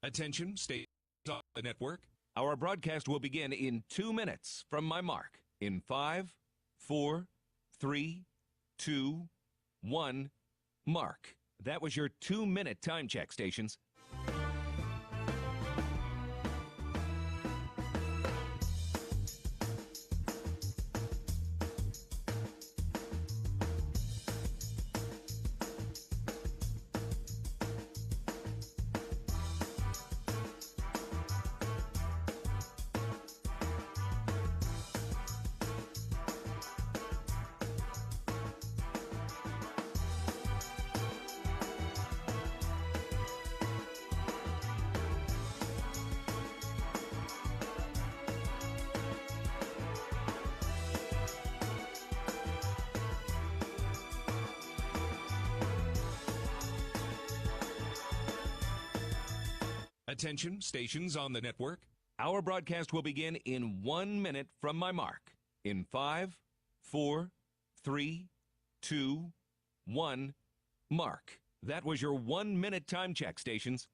Attention, stay on the network. Our broadcast will begin in 2 minutes from my mark. In 5, 4, 3, 2, 1, mark. That was your 2-minute time check, stations. Attention, stations on the network. Our broadcast will begin in 1 minute from my mark. In 5, 4, 3, 2, 1, mark. That was your 1-minute time check, stations.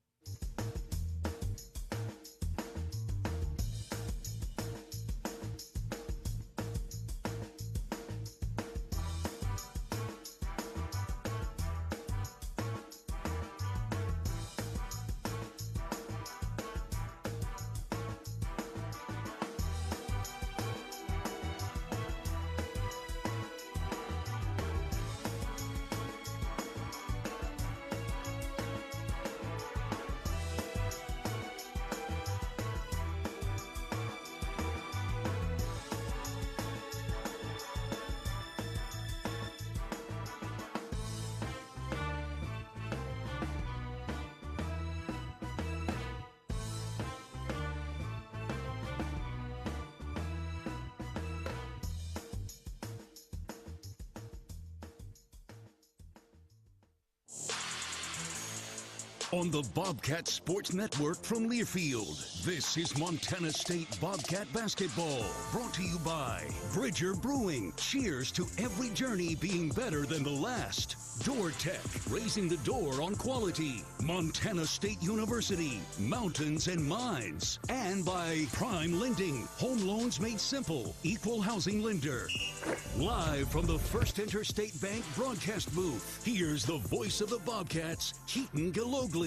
On the Bobcat Sports Network from Learfield, this is Montana State Bobcat Basketball, brought to you by Bridger Brewing. Cheers to every journey being better than the last. Door Tech, raising the door on quality. Montana State University, mountains and mines. And by Prime Lending, home loans made simple, equal housing lender. Live from the First Interstate Bank broadcast booth, here's the voice of the Bobcats, Keaton Gillogly.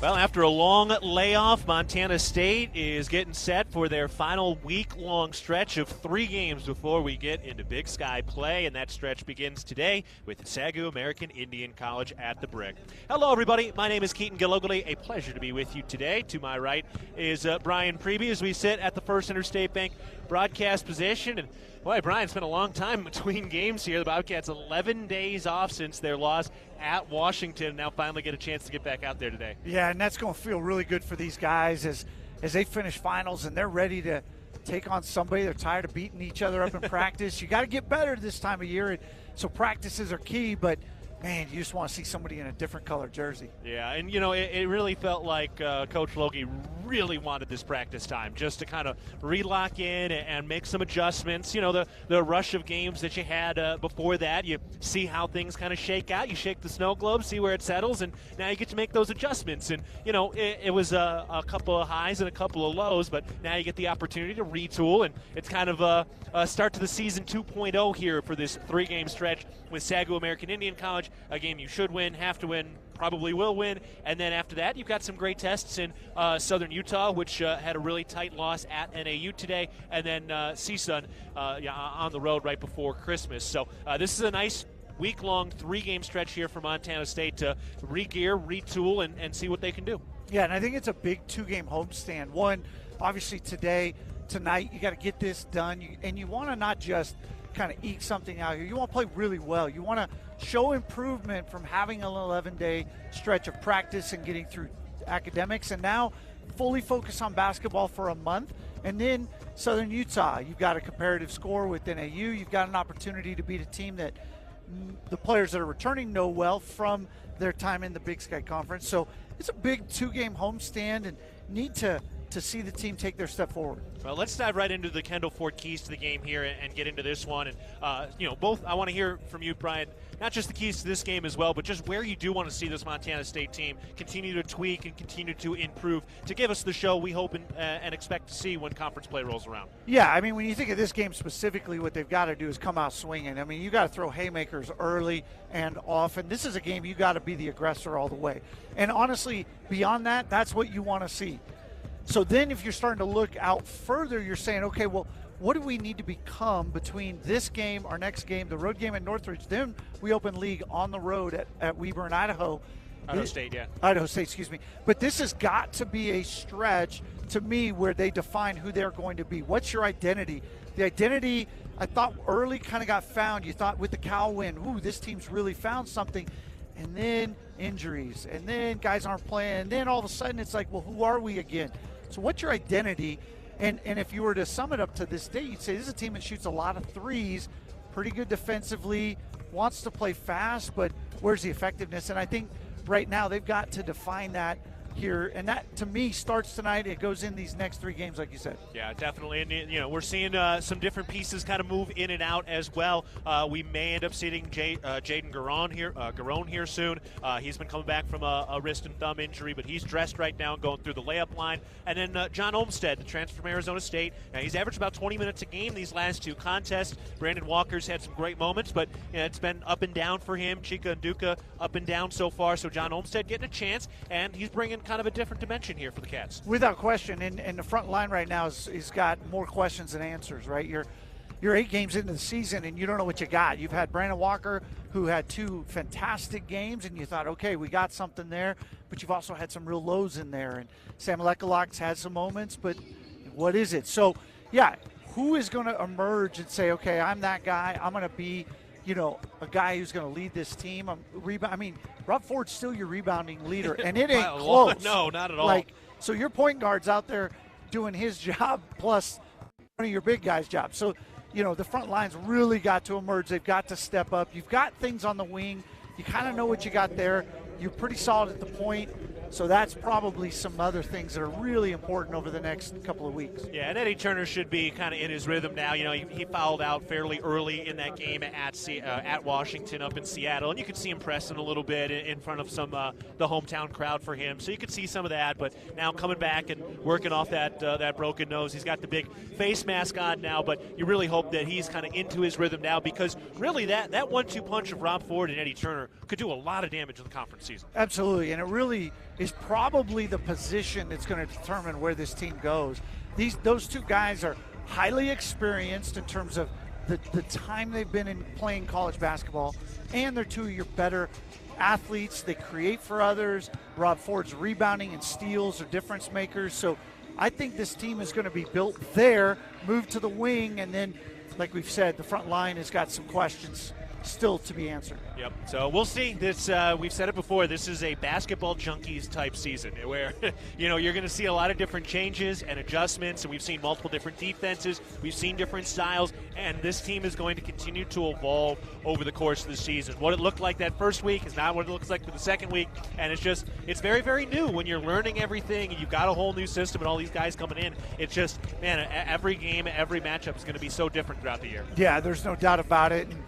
Well, after a long layoff, Montana State is getting set for their final week-long stretch of 3 games before we get into Big Sky play, and that stretch begins today with SAGU American Indian College at the Brick. Hello, everybody. My name is Keaton Gillogly. A pleasure to be with you today. To my right is Brian Priebe as we sit at the First Interstate Bank broadcast position. And boy, Brian, it's been a long time between games here. The Bobcats 11 days off since their loss at Washington. Now finally get a chance to get back out there today. Yeah, and that's going to feel really good for these guys as they finish finals and they're ready to take on somebody. They're tired of beating each other up in practice. You got to get better this time of year, so practices are key, but man, you just want to see somebody in a different color jersey. Yeah, and you know, it really felt like Coach Logie really wanted this practice time just to kind of relock in and make some adjustments. You know, the rush of games that you had before that, you see how things kind of shake out. You shake the snow globe, see where it settles, and now you get to make those adjustments. And, you know, it was a couple of highs and a couple of lows, but now you get the opportunity to retool, and it's kind of a start to the season 2.0 here for this 3-game stretch with SAGU American Indian College. A game you should win, have to win, probably will win. And then after that, you've got some great tests in Southern Utah, which had a really tight loss at NAU today, and then CSUN on the road right before Christmas. So this is a nice week-long 3-game stretch here for Montana State to re-gear, retool, and see what they can do. Yeah, and I think it's a big 2-game homestand. One, obviously tonight, you got to get this done, and you want to not just kind of eke something out here. You want to play really well. You want to show improvement from having an 11-day stretch of practice and getting through academics, and now fully focus on basketball for a month. And then Southern Utah, you've got a comparative score with NAU. You've got an opportunity to beat a team that the players that are returning know well from their time in the Big Sky Conference. So it's a big 2-game homestand, and need to to see the team take their step forward. Well, let's dive right into the Kendall Ford keys to the game here and get into this one. And, both, I want to hear from you, Brian, not just the keys to this game as well, but just where you do want to see this Montana State team continue to tweak and continue to improve to give us the show we hope and expect to see when conference play rolls around. Yeah, I mean, when you think of this game specifically, what they've got to do is come out swinging. I mean, you got to throw haymakers early and often. This is a game you got to be the aggressor all the way. And honestly, beyond that, that's what you want to see. So then if you're starting to look out further, you're saying, okay, well, what do we need to become between this game, our next game, the road game at Northridge? Then we open league on the road at Weber and Idaho. Idaho State, yeah. Idaho State, excuse me. But this has got to be a stretch, to me, where they define who they're going to be. What's your identity? The identity, I thought early kind of got found. You thought with the Cal win, ooh, this team's really found something. And then injuries, and then guys aren't playing, and then all of a sudden it's like, well, who are we again? So what's your identity? And if you were to sum it up to this day, you'd say this is a team that shoots a lot of threes, pretty good defensively, wants to play fast, but where's the effectiveness? And I think right now they've got to define that here, and that to me starts tonight. It goes in these next three games, like you said. Yeah, definitely. And we're seeing some different pieces kind of move in and out as well. We may end up seeing Jaden Garone here soon. He's been coming back from a wrist and thumb injury, but he's dressed right now and going through the layup line. And then John Olmstead, the transfer from Arizona State. He's averaged about 20 minutes a game these last two contests. Brandon Walker's had some great moments, but it's been up and down for him. Chika and Duca up and down so far. So John Olmstead getting a chance, and he's bringing kind of a different dimension here for the Cats. Without question, and the front line right now is got more questions than answers, right? You're 8 games into the season, and you don't know what you got. You've had Brandon Walker, who had 2 fantastic games, and you thought, okay, we got something there, but you've also had some real lows in there. And Sam Lekalok's had some moments, but what is it? So, yeah, who is going to emerge and say, okay, I'm that guy. I'm going to be a guy who's going to lead this team. Rob Ford's still your rebounding leader, and it ain't close. No, not at all. So your point guard's out there doing his job plus one of your big guys' jobs. So, the front line's really got to emerge. They've got to step up. You've got things on the wing. You kind of know what you got there. You're pretty solid at the point. So that's probably some other things that are really important over the next couple of weeks. Yeah, and Eddie Turner should be kind of in his rhythm now. He fouled out fairly early in that game at Washington up in Seattle, and you could see him pressing a little bit in front of some the hometown crowd for him. So you could see some of that, but now coming back and working off that broken nose. He's got the big face mask on now, but you really hope that he's kind of into his rhythm now, because really that 1-2 punch of Rob Ford and Eddie Turner could do a lot of damage in the conference season. Absolutely, and it really is probably the position that's going to determine where this team goes. Those 2 guys are highly experienced in terms of the time they've been in playing college basketball, and they're 2 of your better athletes. They create for others. Rob Ford's rebounding and steals are difference makers. So I think this team is going to be built there, move to the wing, and then, like we've said, the front line has got some questions still to be answered. Yep. So we'll see. This we've said it before. This is a basketball junkies type season where you're going to see a lot of different changes and adjustments, and we've seen multiple different defenses. We've seen different styles, and this team is going to continue to evolve over the course of the season. What it looked like that first week is not what it looks like for the second week, and it's very, very new when you're learning everything and you've got a whole new system and all these guys coming in. It's just, man, every game, every matchup is going to be so different throughout the year. Yeah, there's no doubt about it. And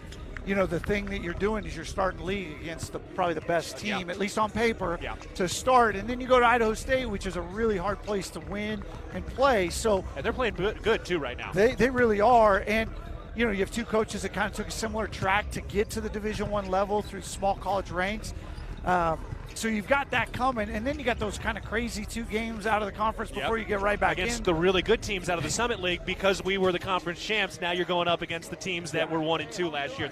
the thing that you're doing is you're starting league against probably the best team, at least on paper, to start. And then you go to Idaho State, which is a really hard place to win and play. So, and they're playing good too right now. They really are. And, you have 2 coaches that kind of took a similar track to get to the Division I level through small college ranks. So you've got that coming, and then you got those kind of crazy 2 games out of the conference before you get right back against the really good teams out of the Summit League. Because we were the conference champs, now you're going up against the teams that were 1 and 2 last year.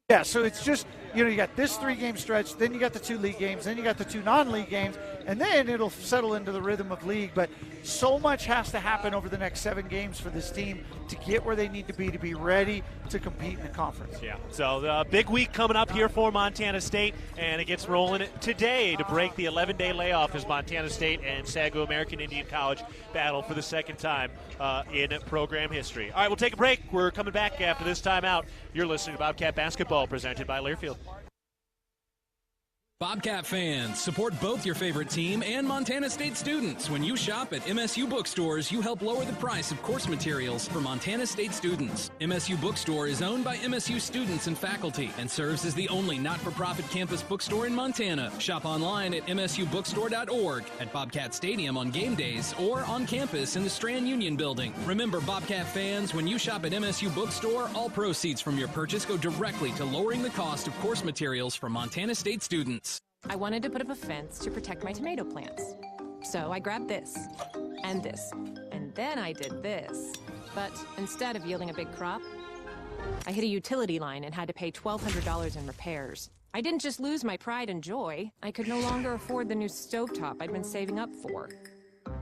Yeah, so it's just, you got this 3-game stretch, then you got the 2 league games, then you got the 2 non-league games, and then it'll settle into the rhythm of league. But so much has to happen over the next 7 games for this team to get where they need to be ready to compete in the conference. Yeah, so the big week coming up here for Montana State, and it gets rolling today to break the 11-day layoff as Montana State and SAGU American Indian College battle for the second time in program history. All right, we'll take a break. We're coming back after this timeout. You're listening to Bobcat Basketball presented by Learfield. Bobcat fans, support both your favorite team and Montana State students. When you shop at MSU bookstores, you help lower the price of course materials for Montana State students. MSU Bookstore is owned by MSU students and faculty and serves as the only not-for-profit campus bookstore in Montana. Shop online at msubookstore.org, at Bobcat Stadium on game days, or on campus in the Strand Union Building. Remember, Bobcat fans, when you shop at MSU Bookstore, all proceeds from your purchase go directly to lowering the cost of course materials for Montana State students. I wanted to put up a fence to protect my tomato plants. So I grabbed this, and then I did this. But instead of yielding a big crop, I hit a utility line and had to pay $1,200 in repairs. I didn't just lose my pride and joy, I could no longer afford the new stovetop I'd been saving up for.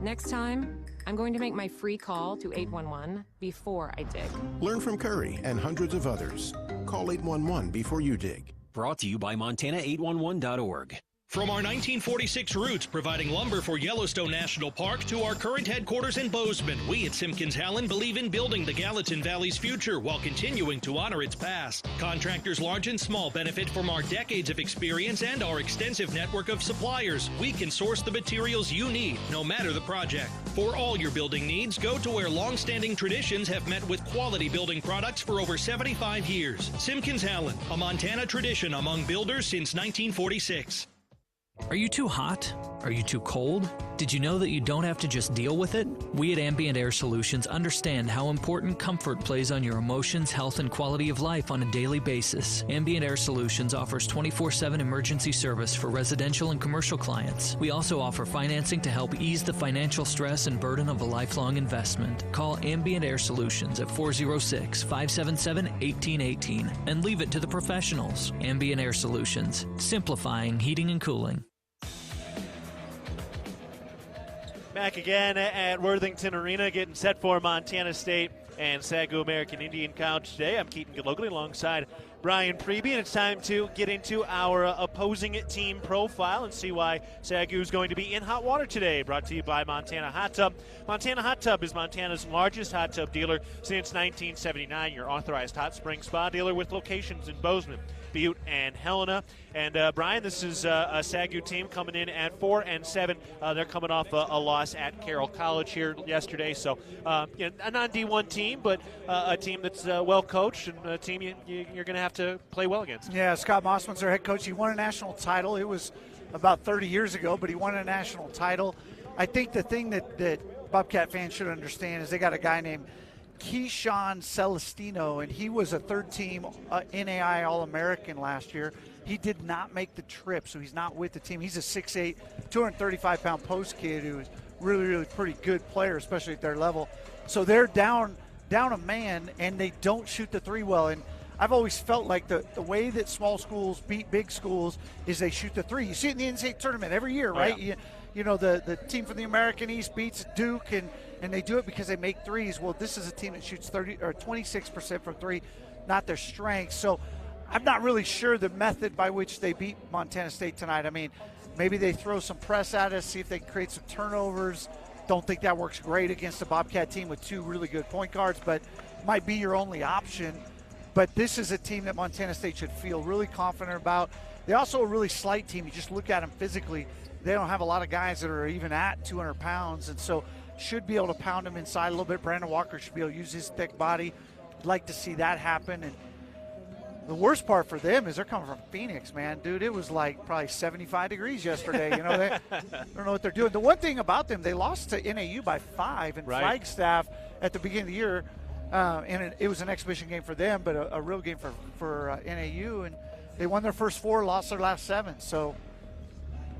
Next time, I'm going to make my free call to 811 before I dig. Learn from Curry and hundreds of others. Call 811 before you dig. Brought to you by Montana811.org. From our 1946 roots providing lumber for Yellowstone National Park to our current headquarters in Bozeman, we at Simpkins-Howland believe in building the Gallatin Valley's future while continuing to honor its past. Contractors large and small benefit from our decades of experience and our extensive network of suppliers. We can source the materials you need, no matter the project. For all your building needs, go to where long-standing traditions have met with quality building products for over 75 years. Simpkins-Howland, a Montana tradition among builders since 1946. Are you too hot? Are you too cold? Did you know that you don't have to just deal with it? We at Ambient Air Solutions understand how important comfort plays on your emotions, health, and quality of life on a daily basis. Ambient Air Solutions offers 24/7 emergency service for residential and commercial clients. We also offer financing to help ease the financial stress and burden of a lifelong investment. Call Ambient Air Solutions at 406-577-1818 and leave it to the professionals. Ambient Air Solutions, simplifying heating and cooling. Back again at Worthington Arena, getting set for Montana State and SAGU American Indian College today. I'm Keaton Gillogly alongside Brian Priebe, and it's time to get into our opposing team profile and see why SAGU is going to be in hot water today. Brought to you by Montana Hot Tub. Montana Hot Tub is Montana's largest hot tub dealer since 1979. Your authorized hot spring spa dealer with locations in Bozeman, Butte, and Helena. And Brian, this is a SAGU team coming in at 4-7. They're coming off a loss at Carroll College here yesterday. So a non-D1 team, but a team that's well coached and a team you're going to have to play well against. Yeah, Scott Mossman's their head coach. He won a national title. It was about 30 years ago, but he won a national title. I think the thing that Bobcat fans should understand is they got a guy named Keyshawn Celestino, and he was a third-team NAI All-American last year. He did not make the trip, so he's not with the team. He's a 6'8", 235-pound post kid who is really, really pretty good player, especially at their level. So they're down a man, and they don't shoot the three well. And I've always felt like the way that small schools beat big schools is they shoot the three. You see it in the NCAA tournament every year, right? Oh, yeah. You know, the team from the American East beats Duke, and they do it because they make threes. Well, this is a team that shoots 26% from three, not their strength. So I'm not really sure the method by which they beat Montana State tonight. I mean, maybe they throw some press at us, see if they can create some turnovers. Don't think that works great against a Bobcat team with two really good point guards, but might be your only option. But this is a team that Montana State should feel really confident about. They're also a really slight team. You just look at them physically. They don't have a lot of guys that are even at 200 pounds, and so should be able to pound them inside a little bit. Brandon Walker should be able to use his thick body. I'd like to see that happen. And the worst part for them is they're coming from Phoenix, man. Dude, it was like probably 75 degrees yesterday. You know, they don't know what they're doing. The one thing about them, they lost to NAU by 5 in Flagstaff at the beginning of the year. And it was an exhibition game for them, but a real game for NAU. And they won their first 4, lost their last 7. So,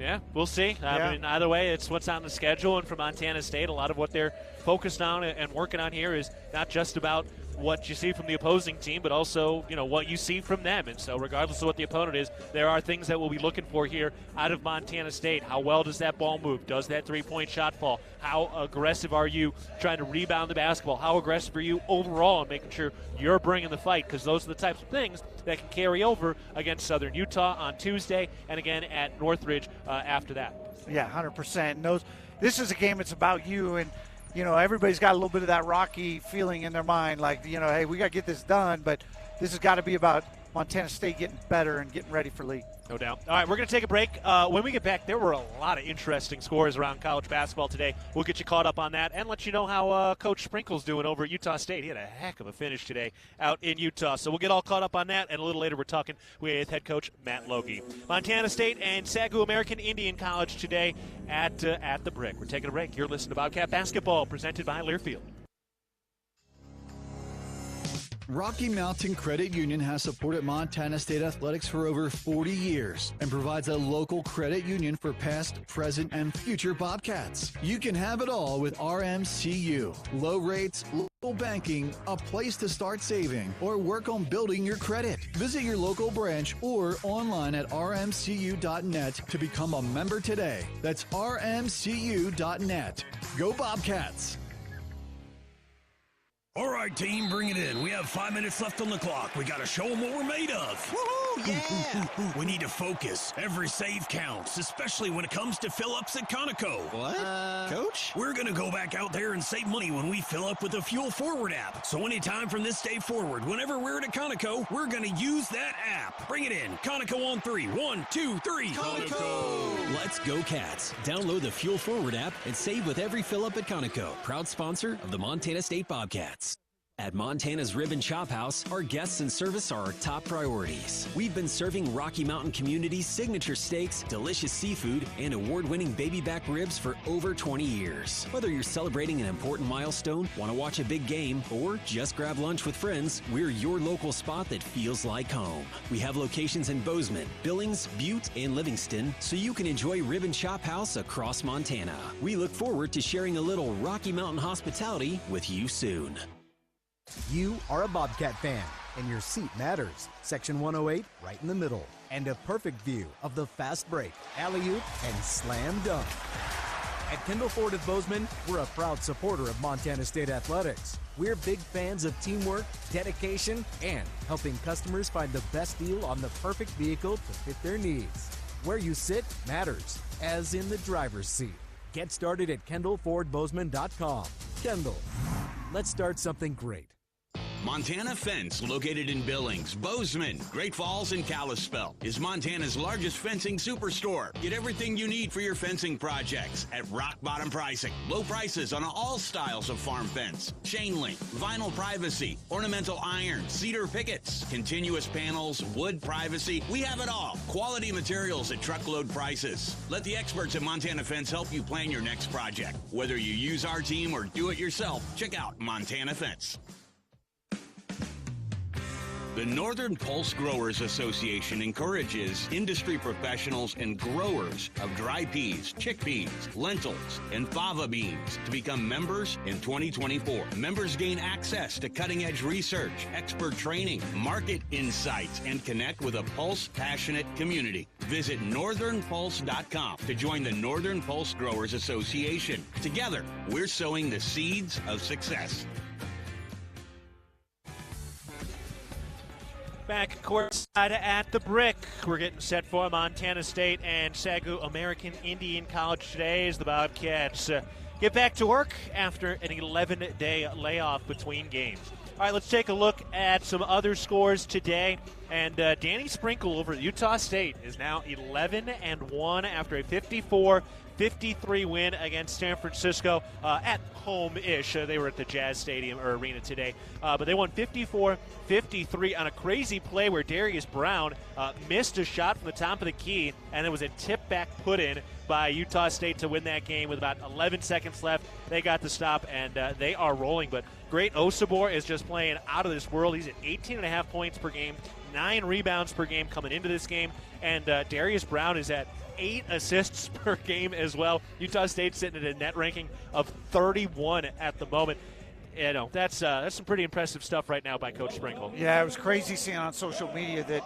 yeah, we'll see. I mean, either way, it's what's on the schedule. And for Montana State, a lot of what they're focused on and working on here is not just about what you see from the opposing team, but also, you know, what you see from them. And so regardless of what the opponent is, there are things that we'll be looking for here out of Montana State. How well does that ball move? Does that three-point shot fall? How aggressive are you trying to rebound the basketball? How aggressive are you overall in making sure you're bringing the fight? Because those are the types of things that can carry over against Southern Utah on Tuesday and again at Northridge after that. Yeah, 100%. This is a game that's about you, and you know, everybody's got a little bit of that Rocky feeling in their mind, like, you know, hey, we got to get this done, but this has got to be about Montana State getting better and getting ready for league. No doubt. All right, we're going to take a break. When we get back, there were a lot of interesting scores around college basketball today. We'll get you caught up on that and let you know how Coach Sprinkle's doing over at Utah State. He had a heck of a finish today out in Utah. So we'll get all caught up on that, and a little later we're talking with head coach Matt Logie. Montana State and SAGU American Indian College today at the Brick. We're taking a break. You're listening to Bobcat Basketball, presented by Learfield. Rocky Mountain Credit Union has supported Montana State athletics for over 40 years and provides a local credit union for past, present, and future Bobcats. You can have it all with RMCU. Low rates, local banking, a place to start saving, or work on building your credit. Visit your local branch or online at rmcu.net to become a member today. That's rmcu.net. Go Bobcats! All right, team, bring it in. We have 5 minutes left on the clock. We got to show them what we're made of. Woohoo, yeah! We need to focus. Every save counts, especially when it comes to fill-ups at Conoco. What? Coach? We're going to go back out there and save money when we fill up with the Fuel Forward app. So anytime from this day forward, whenever we're at a Conoco, we're going to use that app. Bring it in. Conoco on 3. 1, 2, 3. Conoco! Let's go, Cats. Download the Fuel Forward app and save with every fill-up at Conoco. Proud sponsor of the Montana State Bobcats. At Montana's Rib and Chop House, our guests and service are our top priorities. We've been serving Rocky Mountain community's signature steaks, delicious seafood, and award-winning baby back ribs for over 20 years. Whether you're celebrating an important milestone, want to watch a big game, or just grab lunch with friends, we're your local spot that feels like home. We have locations in Bozeman, Billings, Butte, and Livingston, so you can enjoy Rib and Chop House across Montana. We look forward to sharing a little Rocky Mountain hospitality with you soon. You are a Bobcat fan, and your seat matters. Section 108, right in the middle. And a perfect view of the fast break, alley-oop, and slam dunk. At Kendall Ford of Bozeman, we're a proud supporter of Montana State athletics. We're big fans of teamwork, dedication, and helping customers find the best deal on the perfect vehicle to fit their needs. Where you sit matters, as in the driver's seat. Get started at KendallFordBozeman.com. Kendall, let's start something great. Montana Fence, located in Billings, Bozeman, Great Falls, and Kalispell, is Montana's largest fencing superstore. Get everything you need for your fencing projects at rock bottom pricing. Low prices on all styles of farm fence, chain link, vinyl privacy, ornamental iron, cedar pickets, continuous panels, wood privacy. We have it all. Quality materials at truckload prices. Let the experts at Montana Fence help you plan your next project. Whether you use our team or do it yourself, check out Montana Fence. The Northern Pulse Growers Association encourages industry professionals and growers of dry peas, chickpeas, lentils, and fava beans to become members in 2024. Members gain access to cutting-edge research, expert training, market insights, and connect with a Pulse-passionate community. Visit northernpulse.com to join the Northern Pulse Growers Association. Together, we're sowing the seeds of success. Back courtside at the Brick. We're getting set for Montana State and SAGU American Indian College today as the Bobcats get back to work after an 11-day layoff between games. All right, let's take a look at some other scores today. And Danny Sprinkle over at Utah State is now 11-1 after a 54-53 win against San Francisco at home-ish. They were at the Jazz Stadium or Arena today. But they won 54-53 on a crazy play where Darius Brown missed a shot from the top of the key, and it was a tip-back put-in by Utah State to win that game with about 11 seconds left. They got the stop, and they are rolling. But great Osabor is just playing out of this world. He's at 18.5 points per game, 9 rebounds per game coming into this game, and Darius Brown is at 8 assists per game as well. Utah State sitting at a net ranking of 31 at the moment. You know, that's some pretty impressive stuff right now by Coach Sprinkle. Yeah, it was crazy seeing on social media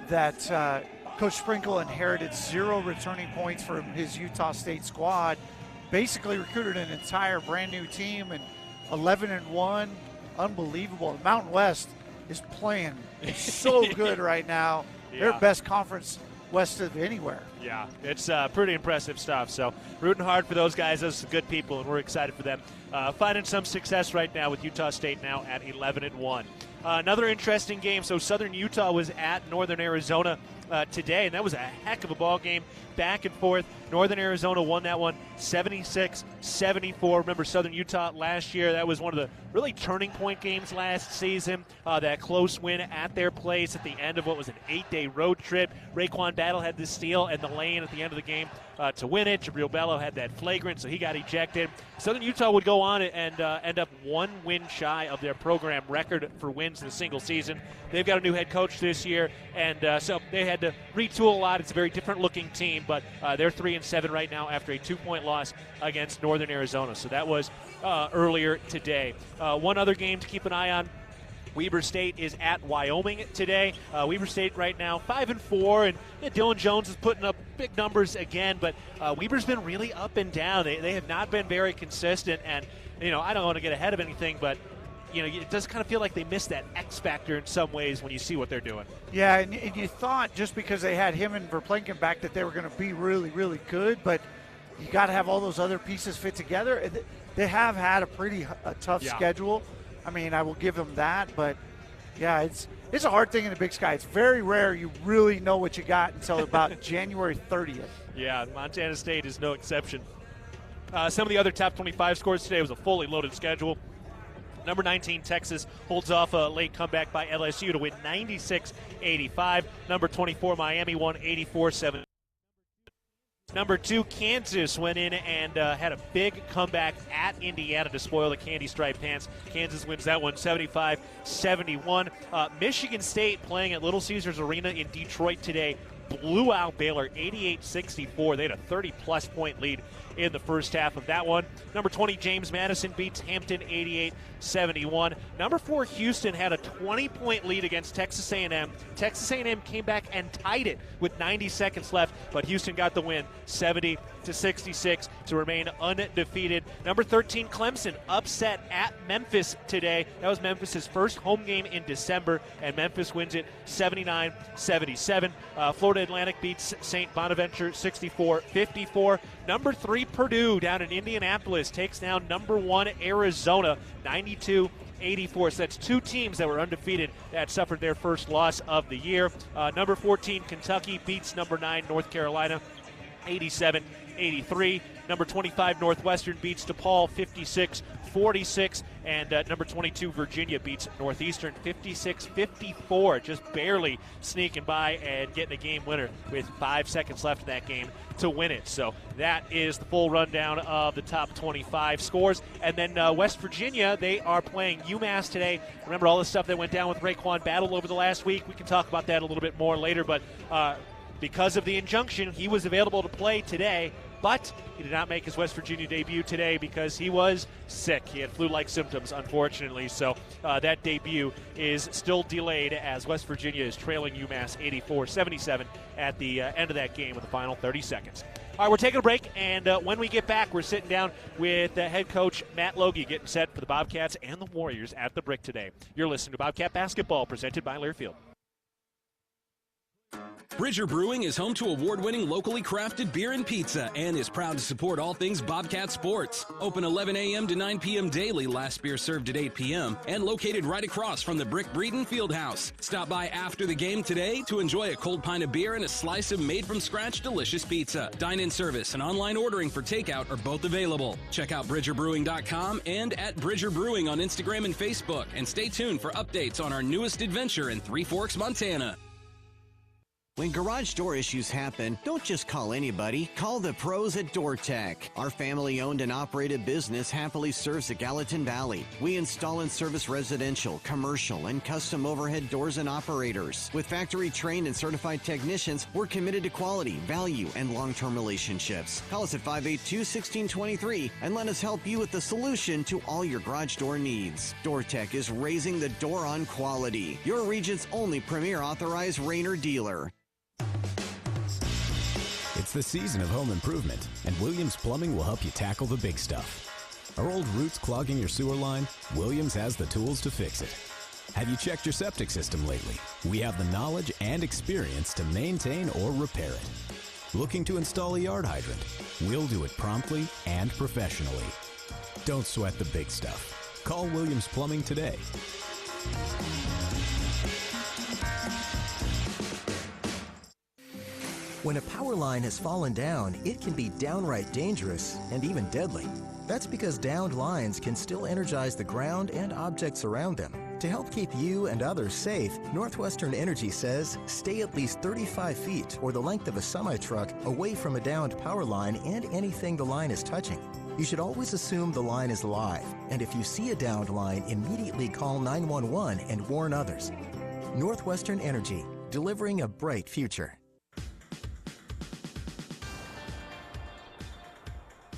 that Coach Sprinkle inherited 0 returning points from his Utah State squad, basically recruited an entire brand new team, and 11-1, unbelievable. The Mountain West is playing so good right now. Yeah. Their best conference west of anywhere. Yeah, it's pretty impressive stuff. So rooting hard for those guys. Those are good people, and we're excited for them. Finding some success right now with Utah State now at 11-1. Another interesting game. So Southern Utah was at Northern Arizona today, and that was a heck of a ball game, back and forth. Northern Arizona won that one 76-74. Remember Southern Utah last year? That was one of the really turning point games last season. That close win at their place at the end of what was an 8-day road trip. Raekwon Battle had the steal and the lane at the end of the game to win it. Jabril Bello had that flagrant, so he got ejected. Southern Utah would go on and end up 1 win shy of their program record for wins in a single season. They've got a new head coach this year, and so they had to retool a lot. It's a very different-looking team, but they're 3-7 right now after a 2-point loss against Northern Arizona. So that was earlier today. One other game to keep an eye on. Weber State is at Wyoming today. Weber State right now 5-4, and Dylan Jones is putting up big numbers again, but Weber's been really up and down. They have not been very consistent, and I don't want to get ahead of anything, but it does kind of feel like they missed that X factor in some ways when you see what they're doing. Yeah, and you thought just because they had him and Verplanken back that they were going to be really, really good, but you got to have all those other pieces fit together. They have had a tough schedule. I mean, I will give them that, but yeah, it's a hard thing in the Big Sky. It's very rare you really know what you got until about January 30th. Yeah, Montana State is no exception. Some of the other top 25 scores today was a fully loaded schedule. Number 19, Texas holds off a late comeback by LSU to win 96-85. Number 24, Miami won 84-7. Number 2, Kansas went in and had a big comeback at Indiana to spoil the Candy Stripe Pants. Kansas wins that one 75-71. Michigan State playing at Little Caesars Arena in Detroit today blew out Baylor 88-64. They had a 30-plus point lead in the first half of that one. Number 20, James Madison beats Hampton 88-71. Number 4, Houston had a 20-point lead against Texas A&M. Texas A&M came back and tied it with 90 seconds left, but Houston got the win 70-66 to remain undefeated. Number 13, Clemson upset at Memphis today. That was Memphis' first home game in December, and Memphis wins it 79-77. Florida Atlantic beats St. Bonaventure 64-54. Number 3, Purdue down in Indianapolis takes down number 1, Arizona 92-84. So that's 2 teams that were undefeated that suffered their first loss of the year. Number 14, Kentucky beats number 9, North Carolina 87-83. Number 25, Northwestern beats DePaul 56-46. And number 22, Virginia beats Northeastern 56-54. Just barely sneaking by and getting a game winner with 5 seconds left in that game to win it. So that is the full rundown of the top 25 scores. And then West Virginia, they are playing UMass today. Remember all the stuff that went down with Raekwon Battle over the last week? We can talk about that a little bit more later, but because of the injunction, he was available to play today, but he did not make his West Virginia debut today because he was sick. He had flu-like symptoms, unfortunately, so that debut is still delayed as West Virginia is trailing UMass 84-77 at the end of that game with the final 30 seconds. All right, we're taking a break, and when we get back, we're sitting down with head coach Matt Logie getting set for the Bobcats and the Warriors at the Brick today. You're listening to Bobcat Basketball, presented by Learfield. Bridger Brewing is home to award-winning locally crafted beer and pizza and is proud to support all things Bobcat sports. Open 11 a.m. to 9 p.m. daily, last beer served at 8 p.m. and located right across from the Brick Breeden Fieldhouse. Stop by after the game today to enjoy a cold pint of beer and a slice of made-from-scratch delicious pizza. Dine-in service and online ordering for takeout are both available. Check out BridgerBrewing.com and at Bridger Brewing on Instagram and Facebook, and stay tuned for updates on our newest adventure in Three Forks, Montana. When garage door issues happen, don't just call anybody. Call the pros at DoorTech. Our family-owned and operated business happily serves the Gallatin Valley. We install and service residential, commercial, and custom overhead doors and operators. With factory-trained and certified technicians, we're committed to quality, value, and long-term relationships. Call us at 582-1623 and let us help you with the solution to all your garage door needs. DoorTech is raising the door on quality. Your region's only premier authorized Rainer dealer. It's the season of home improvement, and Williams Plumbing will help you tackle the big stuff. Are old roots clogging your sewer line? Williams has the tools to fix it. Have you checked your septic system lately? We have the knowledge and experience to maintain or repair it. Looking to install a yard hydrant? We'll do it promptly and professionally. Don't sweat the big stuff. Call Williams Plumbing today. When a power line has fallen down, it can be downright dangerous and even deadly. That's because downed lines can still energize the ground and objects around them. To help keep you and others safe, Northwestern Energy says stay at least 35 feet or the length of a semi-truck away from a downed power line and anything the line is touching. You should always assume the line is live, and if you see a downed line, immediately call 911 and warn others. Northwestern Energy, delivering a bright future.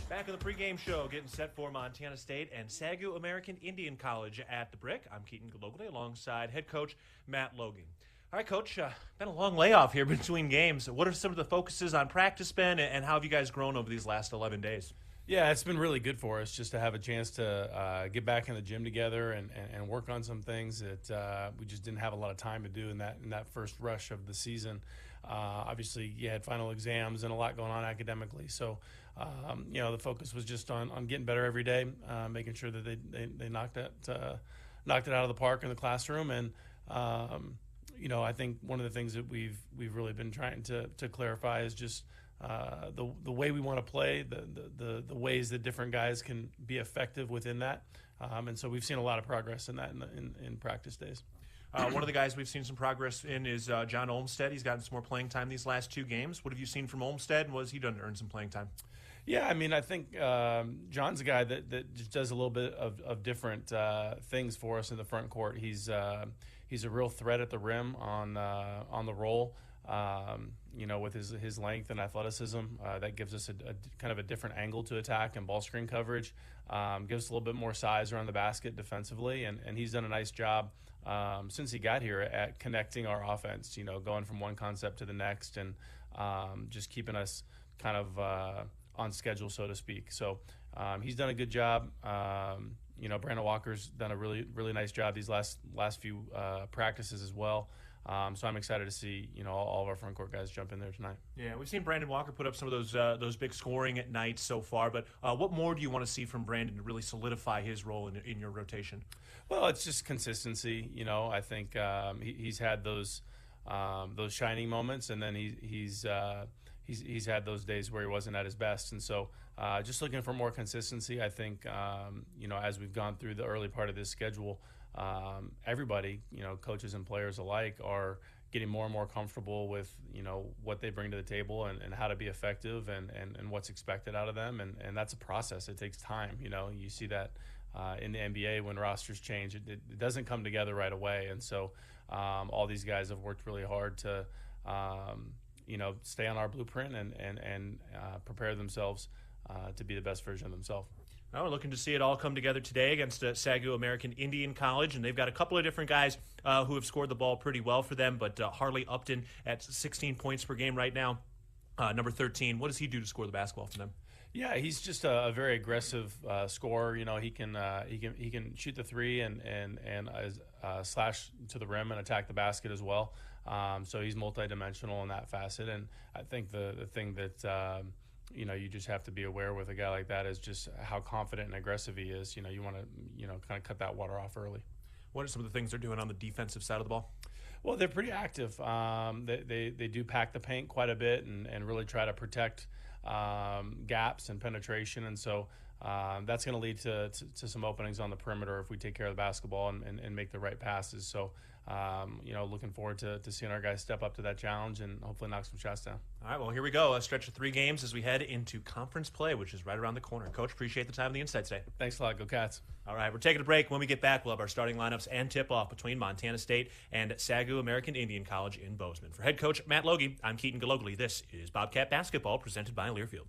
Back in the pregame show, getting set for Montana State and SAGU American Indian College at the Brick. I'm Keaton Gillogly alongside head coach Matt Logan. All right, Coach, been a long layoff here between games. What are some of the focuses on practice been, and how have you guys grown over these last 11 days? Yeah, it's been really good for us just to have a chance to get back in the gym together and work on some things that we just didn't have a lot of time to do in that first rush of the season. Obviously, you had final exams and a lot going on academically, so the focus was just on getting better every day, making sure that they knocked it out of the park in the classroom. And I think one of the things that we've really been trying to clarify is just the way we want to play, the ways that different guys can be effective within that. And so we've seen a lot of progress in that in practice days. One of the guys we've seen some progress in is John Olmstead. He's gotten some more playing time these last two games. What have you seen from Olmstead, and what has he done to earn some playing time? Yeah, I mean, I think John's a guy that just does a little bit of different things for us in the front court. He's a real threat at the rim on the roll. With his length and athleticism, that gives us a kind of a different angle to attack and ball screen coverage. Gives us a little bit more size around the basket defensively, and he's done a nice job since he got here at connecting our offense, going from one concept to the next and just keeping us kind of on schedule, so to speak. So he's done a good job. Brandon Walker's done a really, really nice job these last few practices as well. So I'm excited to see all of our front court guys jump in there tonight. Yeah, we've seen Brandon Walker put up some of those big scoring at night so far. But what more do you want to see from Brandon to really solidify his role in your rotation? Well, it's just consistency. I think he's had those shining moments, and then he's had those days where he wasn't at his best. And so just looking for more consistency. I think as we've gone through the early part of this schedule. Everybody, coaches and players alike, are getting more and more comfortable with, what they bring to the table and how to be effective and what's expected out of them. And that's a process. It takes time. You see that in the NBA when rosters change. It doesn't come together right away. And so all these guys have worked really hard to, stay on our blueprint and prepare themselves to be the best version of themselves. Well, we're looking to see it all come together today against SAGU American Indian College, and they've got a couple of different guys who have scored the ball pretty well for them, but Harley Upton at 16 points per game right now, number 13. What does he do to score the basketball for them? Yeah, he's just a very aggressive scorer. He can shoot the three and slash to the rim and attack the basket as well. So he's multidimensional in that facet, and I think the thing that you just have to be aware with a guy like that is just how confident and aggressive he is. You want to, kind of cut that water off early. What are some of the things they're doing on the defensive side of the ball? Well, they're pretty active. They do pack the paint quite a bit and really try to protect gaps and penetration. And so that's going to lead to some openings on the perimeter if we take care of the basketball and make the right passes. So, looking forward to seeing our guys step up to that challenge and hopefully knock some shots down. All right, well, here we go. A stretch of 3 games as we head into conference play, which is right around the corner. Coach, appreciate the time and the insights today. Thanks a lot. Go Cats. All right, we're taking a break. When we get back, we'll have our starting lineups and tip-off between Montana State and SAGU American Indian College in Bozeman. For head coach Matt Logie, I'm Keaton Gillogly. This is Bobcat Basketball presented by Learfield.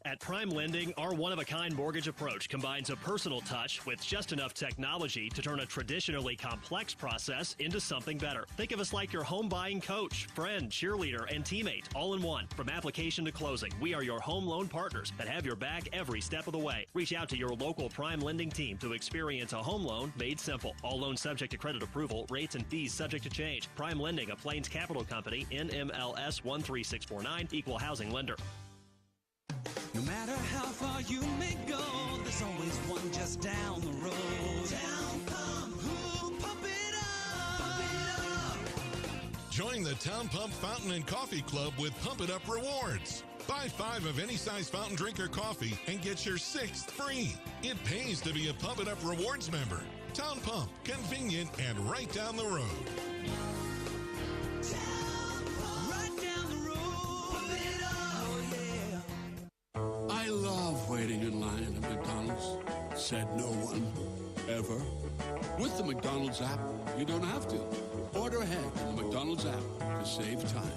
At Prime Lending, our one-of-a-kind mortgage approach combines a personal touch with just enough technology to turn a traditionally complex process into something better. Think of us like your home buying coach, friend, cheerleader, and teammate, all in one. From application to closing, we are your home loan partners that have your back every step of the way. Reach out to your local Prime Lending team to experience a home loan made simple. All loans subject to credit approval, rates and fees subject to change. Prime Lending, a Plains Capital Company, NMLS 13649, Equal Housing Lender. No matter how far you may go, there's always one just down the road. Down come who? Pump it up! Pump it up! Join Join the Town Pump Fountain and Coffee Club with Pump It Up rewards. Buy 5 of any size fountain drinker coffee and get your 6th free. It pays to be a Pump It Up rewards member. Town Pump, convenient and right down the road. I love waiting in line at McDonald's, said no one, ever. With the McDonald's app, you don't have to. Order ahead in the McDonald's app to save time.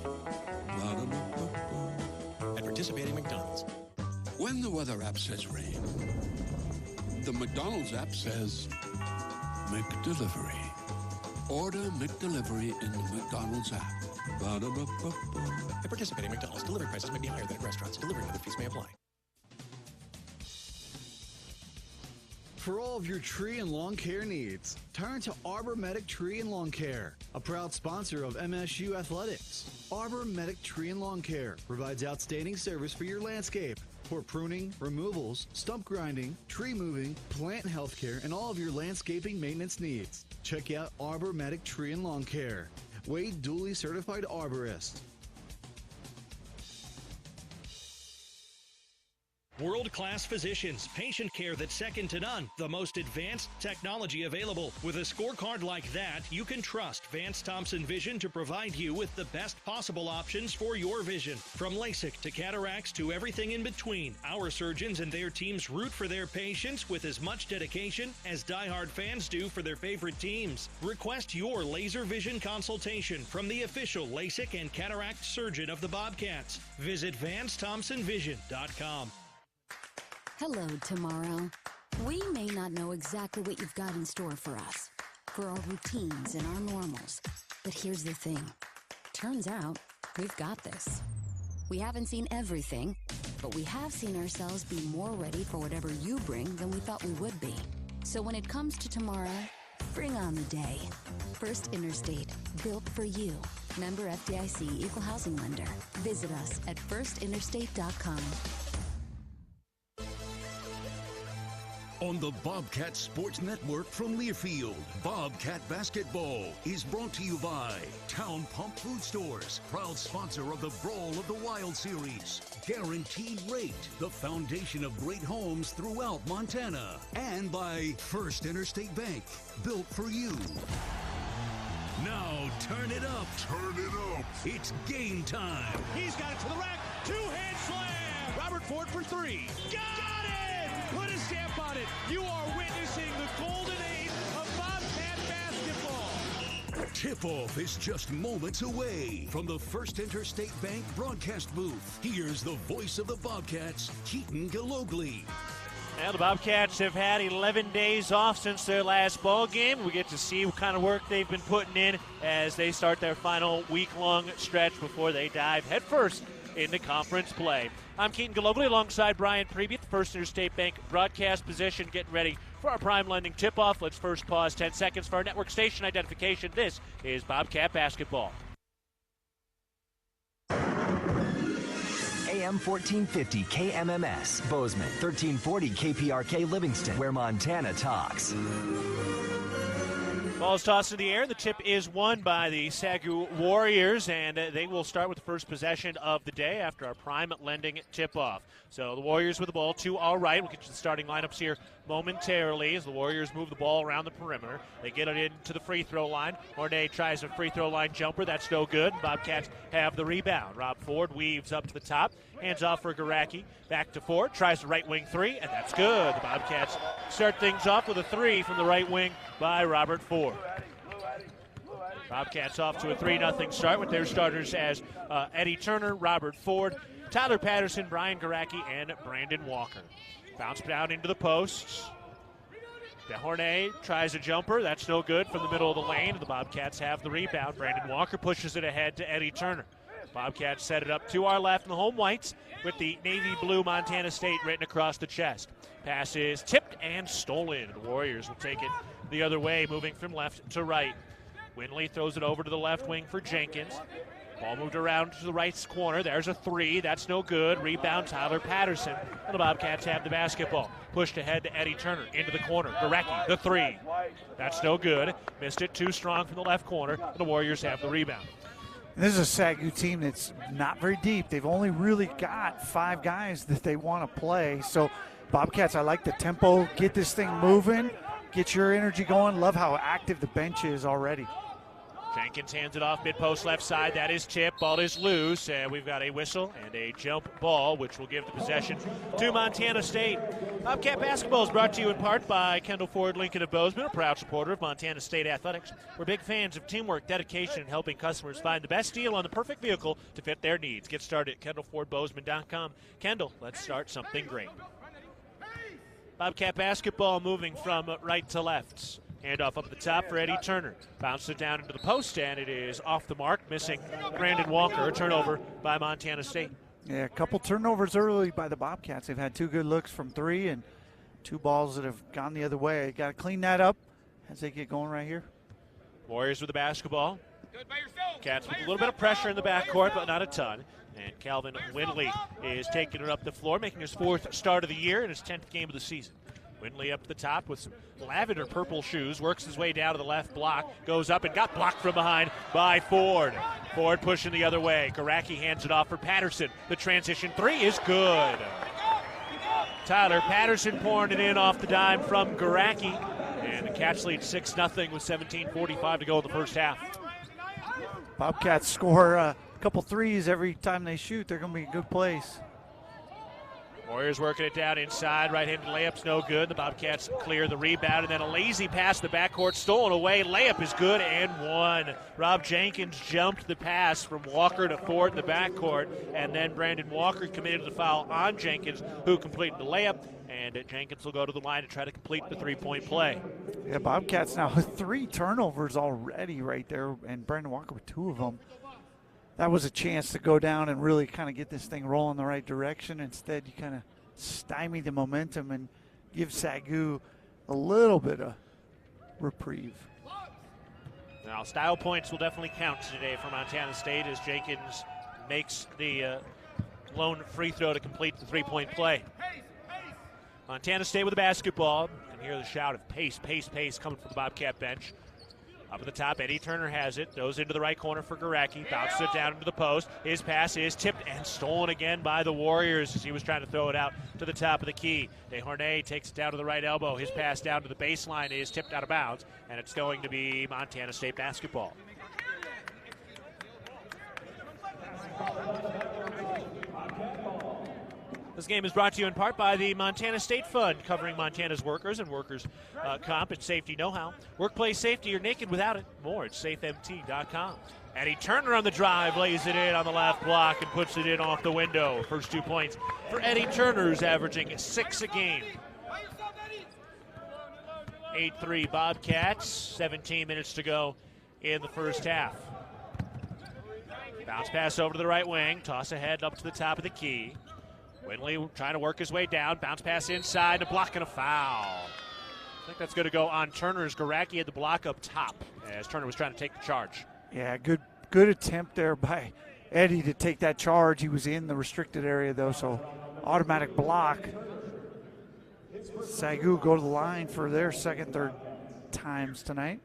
At participating McDonald's. When the weather app says rain, the McDonald's app says McDelivery. Order McDelivery in the McDonald's app. At participating McDonald's, delivery prices may be higher than at restaurants. Delivery and other fees may apply. For all of your tree and lawn care needs, turn to Arbor Medic Tree and Lawn Care, a proud sponsor of MSU Athletics. Arbor Medic Tree and Lawn Care provides outstanding service for your landscape. For pruning, removals, stump grinding, tree moving, plant health care, and all of your landscaping maintenance needs. Check out Arbor Medic Tree and Lawn Care. Wade duly certified arborist. World-class physicians, patient care that's second to none, the most advanced technology available. With a scorecard like that, you can trust Vance Thompson Vision to provide you with the best possible options for your vision. From LASIK to cataracts to everything in between, our surgeons and their teams root for their patients with as much dedication as diehard fans do for their favorite teams. Request your laser vision consultation from the official LASIK and cataract surgeon of the Bobcats. Visit VanceThompsonVision.com. Hello, tomorrow. We may not know exactly what you've got in store for us, for our routines and our normals. But here's the thing. Turns out, we've got this. We haven't seen everything, but we have seen ourselves be more ready for whatever you bring than we thought we would be. So when it comes to tomorrow, bring on the day. First Interstate, built for you. Member FDIC Equal Housing Lender. Visit us at firstinterstate.com. On the Bobcat Sports Network from Learfield, Bobcat Basketball is brought to you by Town Pump Food Stores, proud sponsor of the Brawl of the Wild Series. Guaranteed Rate, the foundation of great homes throughout Montana. And by First Interstate Bank, built for you. Now turn it up. Turn it up. It's game time. He's got it to the rack. Two-hand slam. Robert Ford for three. Got it! Put a stamp on it. You are witnessing the golden age of Bobcat basketball. Tip-off is just moments away from the First Interstate Bank broadcast booth. Here's the voice of the Bobcats, Keaton Gillogly. Now the Bobcats have had 11 days off since their last ball game. We get to see what kind of work they've been putting in as they start their final week-long stretch before they dive headfirst into conference play. I'm Keaton Gillogly alongside Brian Priebe at the First Interstate Bank broadcast position, getting ready for our prime lending tip-off. Let's first pause 10 seconds for our network station identification. This is Bobcat basketball. AM 1450 KMMS, Bozeman, 1340 KPRK Livingston, where Montana talks. Ball's tossed in the air. The tip is won by the SAGU Warriors, and they will start with the first possession of the day after our prime lending tip-off. So the Warriors with the ball to our right. We'll get you the starting lineups here momentarily as the Warriors move the ball around the perimeter. They get it into the free throw line. Hornet tries a free throw line jumper. That's no good. Bobcats have the rebound. Rob Ford weaves up to the top. Hands off for Garacki. Back to Ford. Tries the right wing three, and that's good. The Bobcats start things off with a three from the right wing by Robert Ford. Bobcats off to a 3-0 start with their starters as Eddie Turner, Robert Ford, Tyler Patterson, Brian Garacki, and Brandon Walker. Bounce down into the posts. DeHornay tries a jumper. That's no good from the middle of the lane. The Bobcats have the rebound. Brandon Walker pushes it ahead to Eddie Turner. Bobcats set it up to our left in the home whites with the navy blue Montana State written across the chest. Pass is tipped and stolen. The Warriors will take it the other way, moving from left to right. Winley throws it over to the left wing for Jenkins. Ball moved around to the right corner. There's a three. That's no good. Rebound, Tyler Patterson. And the Bobcats have the basketball. Pushed ahead to Eddie Turner into the corner. Garacki, the three. That's no good. Missed it too strong from the left corner. And the Warriors have the rebound. This is a SAGU team that's not very deep. They've only really got 5 guys that they want to play. So, Bobcats, I like the tempo. Get this thing moving. Get your energy going. Love how active the bench is already. Jenkins hands it off mid-post left side. That is tipped. Ball is loose, and we've got a whistle and a jump ball, which will give the possession to Montana State. Bobcat basketball is brought to you in part by Kendall Ford Lincoln of Bozeman, a proud supporter of Montana State athletics. We're big fans of teamwork, dedication, and helping customers find the best deal on the perfect vehicle to fit their needs. Get started at KendallFordBozeman.com. Kendall, let's start something great. Bobcat basketball moving from right to left. Handoff up the top for Eddie Turner. Bounces it down into the post, and it is off the mark, missing Brandon Walker. A turnover by Montana State. Yeah, a couple turnovers early by the Bobcats. They've had 2 good looks from 3 and 2 balls that have gone the other way. Got to clean that up as they get going right here. Warriors with the basketball. Cats with a little bit of pressure in the backcourt, but not a ton. And Calvin Windley is taking it up the floor, making his 4th start of the year and his 10th game of the season. Windley up the top with some lavender purple shoes, works his way down to the left block, goes up and got blocked from behind by Ford. Ford pushing the other way. Garacki hands it off for Patterson. The transition 3 is good. Tyler Patterson pouring it in off the dime from Garacki. And the Cats lead 6-0 with 17:45 to go in the first half. Bobcats score a couple threes every time they shoot. They're going to be in a good place. Warriors working it down inside. Right-handed layup's no good. The Bobcats clear the rebound, and then a lazy pass to the backcourt, stolen away. Layup is good and one. Rob Jenkins jumped the pass from Walker to Ford in the backcourt, and then Brandon Walker committed the foul on Jenkins, who completed the layup, and Jenkins will go to the line to try to complete the 3-point play. Yeah, Bobcats now with 3 turnovers already right there, and Brandon Walker with 2 of them. That was a chance to go down and really kind of get this thing rolling the right direction. Instead, you kind of stymie the momentum and give SAGU a little bit of reprieve. Now, style points will definitely count today for Montana State as Jenkins makes the lone free throw to complete the 3-point play. Montana State with the basketball. You can hear the shout of pace, pace, pace coming from the Bobcat bench. Up at the top, Eddie Turner has it. Goes into the right corner for Garacki. Bounces it down into the post. His pass is tipped and stolen again by the Warriors as he was trying to throw it out to the top of the key. DeHornay takes it down to the right elbow. His pass down to the baseline is tipped out of bounds, and it's going to be Montana State basketball. This game is brought to you in part by the Montana State Fund, covering Montana's workers and workers' comp and safety know-how. Workplace safety, you're naked without it. More at safemt.com. Eddie Turner on the drive, lays it in on the left block and puts it in off the window. First 2 points for Eddie Turner's averaging 6 a game. 8-3 Bobcats, 17 minutes to go in the first half. Bounce pass over to the right wing, toss ahead up to the top of the key. Windley trying to work his way down. Bounce pass inside, a block and a foul. I think that's going to go on Turner's. Garacki had the block up top as Turner was trying to take the charge. Yeah, good attempt there by Eddie to take that charge. He was in the restricted area, though, so automatic block. SAGU go to the line for their second, third times tonight.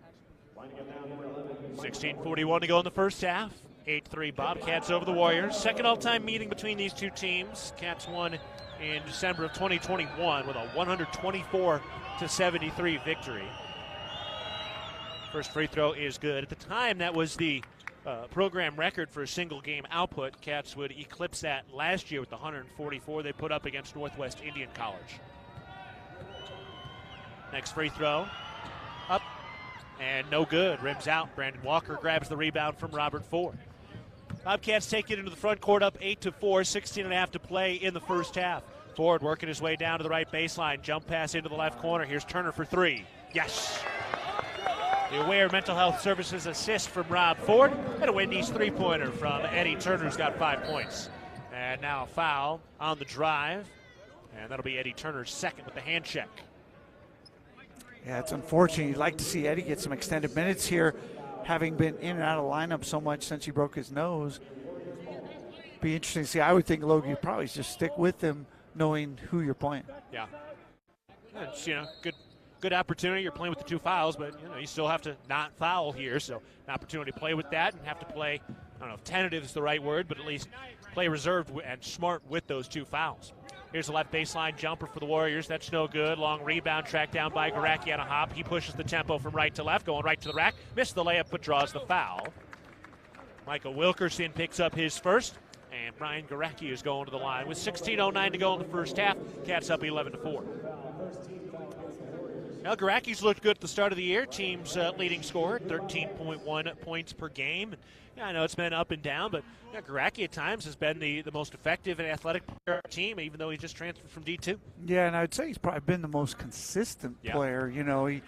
16:41 to go in the first half. 8-3 Bobcats over the Warriors. Second all-time meeting between these two teams. Cats won in December of 2021 with a 124-73 victory. First free throw is good. At the time, that was the program record for a single game output. Cats would eclipse that last year with the 144 they put up against Northwest Indian College. Next free throw, up and no good. Rims out. Brandon Walker grabs the rebound from Robert Ford. Bobcats take it into the front court up 8-4, 16 and a half to play in the first half. Ford working his way down to the right baseline. Jump pass into the left corner. Here's Turner for 3. Yes. The Aware Mental Health Services assist from Rob Ford. And a Wendy's three-pointer from Eddie Turner, who's got 5 points. And now a foul on the drive. And that'll be Eddie Turner's second with the hand check. Yeah, it's unfortunate. You'd like to see Eddie get some extended minutes here, having been in and out of the lineup so much since he broke his nose. Be interesting to see. I would think Logie would probably just stick with him, knowing who you're playing. Yeah. It's, good opportunity. You're playing with the 2 fouls, but you still have to not foul here. So an opportunity to play with that and have to play I don't know if tentative is the right word, but at least play reserved and smart with those 2 fouls. Here's the left baseline jumper for the Warriors. That's no good. Long rebound tracked down by Garacki on a hop. He pushes the tempo from right to left, going right to the rack. Missed the layup, but draws the foul. Michael Wilkerson picks up his first, and Brian Garacki is going to the line with 16:09 to go in the first half. Cats up 11-4. Now, Garacki's looked good at the start of the year. Team's leading scorer, 13.1 points per game. Yeah, I know it's been up and down, but Garacki at times has been the most effective and athletic player on the team, even though he just transferred from D2. Yeah, and I'd say he's probably been the most consistent player. You know, he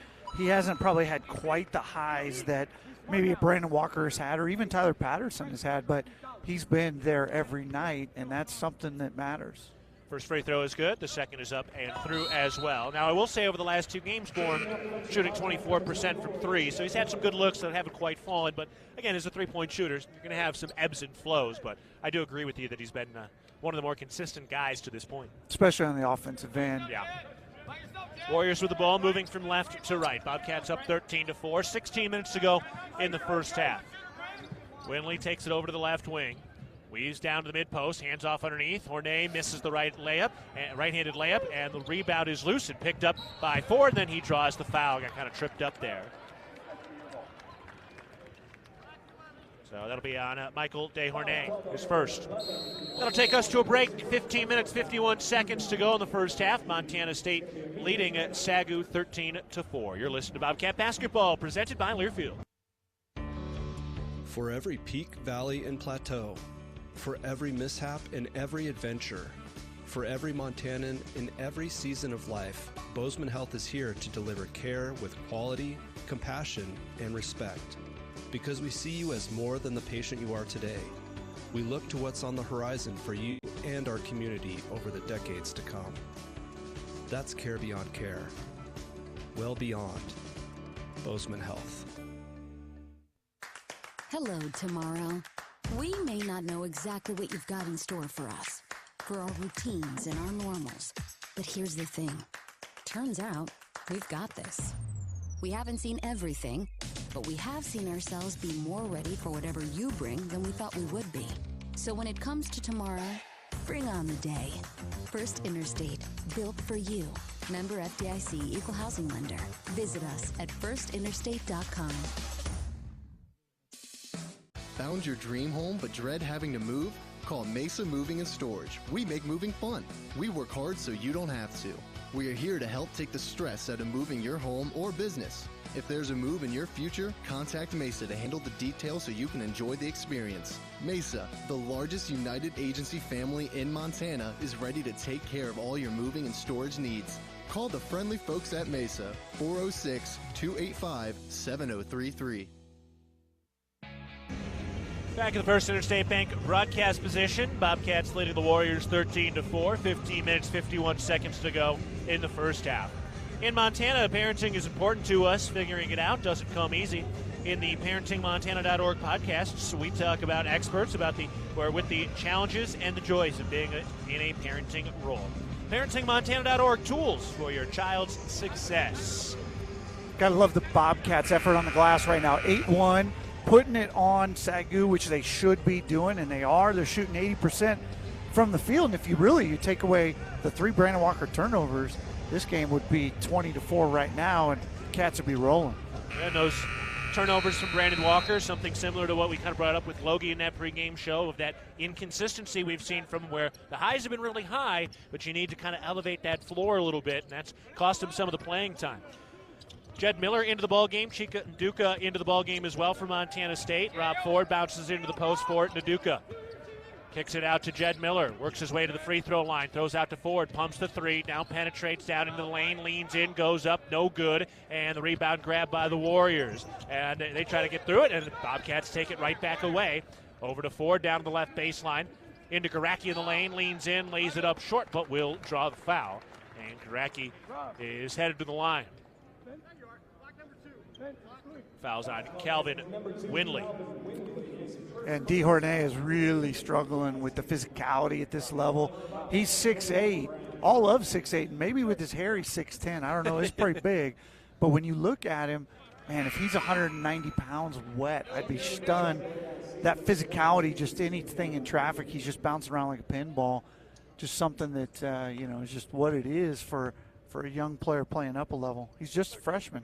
hasn't probably had quite the highs that maybe Brandon Walker has had or even Tyler Patterson has had, but he's been there every night, and that's something that matters. First free throw is good. The second is up and through as well. Now, I will say over the last 2 games for him, shooting 24% from 3, so he's had some good looks that haven't quite fallen. But, again, as a three-point shooter, you're going to have some ebbs and flows. But I do agree with you that he's been one of the more consistent guys to this point. Especially on the offensive end. Yeah. Warriors with the ball moving from left to right. Bobcats up 13-4. 16 minutes to go in the first half. Winley takes it over to the left wing. Weaves down to the mid-post, hands off underneath. Hornet misses the right-handed layup, and the rebound is loose and picked up by Ford. Then he draws the foul, got kind of tripped up there. So that'll be on Michael Desharnais, his first. That'll take us to a break. 15 minutes, 51 seconds to go in the first half. Montana State leading at SAGU 13-4. You're listening to Bobcat Basketball, presented by Learfield. For every peak, valley, and plateau, for every mishap and every adventure, for every Montanan in every season of life, Bozeman Health is here to deliver care with quality, compassion, and respect. Because we see you as more than the patient you are today. We look to what's on the horizon for you and our community over the decades to come. That's care beyond care. Well beyond. Bozeman Health. Hello, tomorrow. We may not know exactly what you've got in store for us, for our routines and our normals. But here's the thing. Turns out, we've got this. We haven't seen everything, but we have seen ourselves be more ready for whatever you bring than we thought we would be. So when it comes to tomorrow, bring on the day. First Interstate, built for you. Member FDIC, Equal Housing Lender. Visit us at firstinterstate.com. Found your dream home but dread having to move? Call Mesa Moving and Storage. We make moving fun. We work hard so you don't have to. We are here to help take the stress out of moving your home or business. If there's a move in your future, contact Mesa to handle the details so you can enjoy the experience. Mesa, the largest United agency family in Montana, is ready to take care of all your moving and storage needs. Call the friendly folks at Mesa, 406-285-7033. Back in the First Interstate Bank broadcast position. Bobcats leading the Warriors 13-4. 15 minutes, 51 seconds to go in the first half. In Montana, parenting is important to us. Figuring it out doesn't come easy. In the ParentingMontana.org podcast, we talk about experts with the challenges and the joys of being in a parenting role. ParentingMontana.org, tools for your child's success. Gotta love the Bobcats' effort on the glass right now. 8-1. Putting it on SAGU, which they should be doing, and they are. They're shooting 80% from the field. And if you take away the 3 Brandon Walker turnovers, this game would be 20-4 right now, and Cats would be rolling. And those turnovers from Brandon Walker, something similar to what we kind of brought up with Logie in that pregame show, of that inconsistency we've seen from where the highs have been really high, but you need to kind of elevate that floor a little bit, and that's cost him some of the playing time. Jed Miller into the ballgame. Chika Nduka into the ballgame as well for Montana State. Rob Ford bounces into the post for it. Nduka kicks it out to Jed Miller. Works his way to the free throw line. Throws out to Ford. Pumps the 3. Down penetrates down into the lane. Leans in. Goes up. No good. And the rebound grabbed by the Warriors. And they try to get through it. And the Bobcats take it right back away. Over to Ford down to the left baseline. Into Garacki in the lane. Leans in. Lays it up short, but will draw the foul. And Garacki is headed to the line. Fouls on Calvin Winley. And Desharnais is really struggling with the physicality at this level. He's 6'8", all of 6'8", and maybe with his hair he's 6'10". I don't know, it's pretty big. But when you look at him, Man, if he's 190 pounds wet, I'd be stunned. That physicality, just anything in traffic, he's just bouncing around like a pinball. Just something that, is just what it is for a young player playing up a level. He's just a freshman.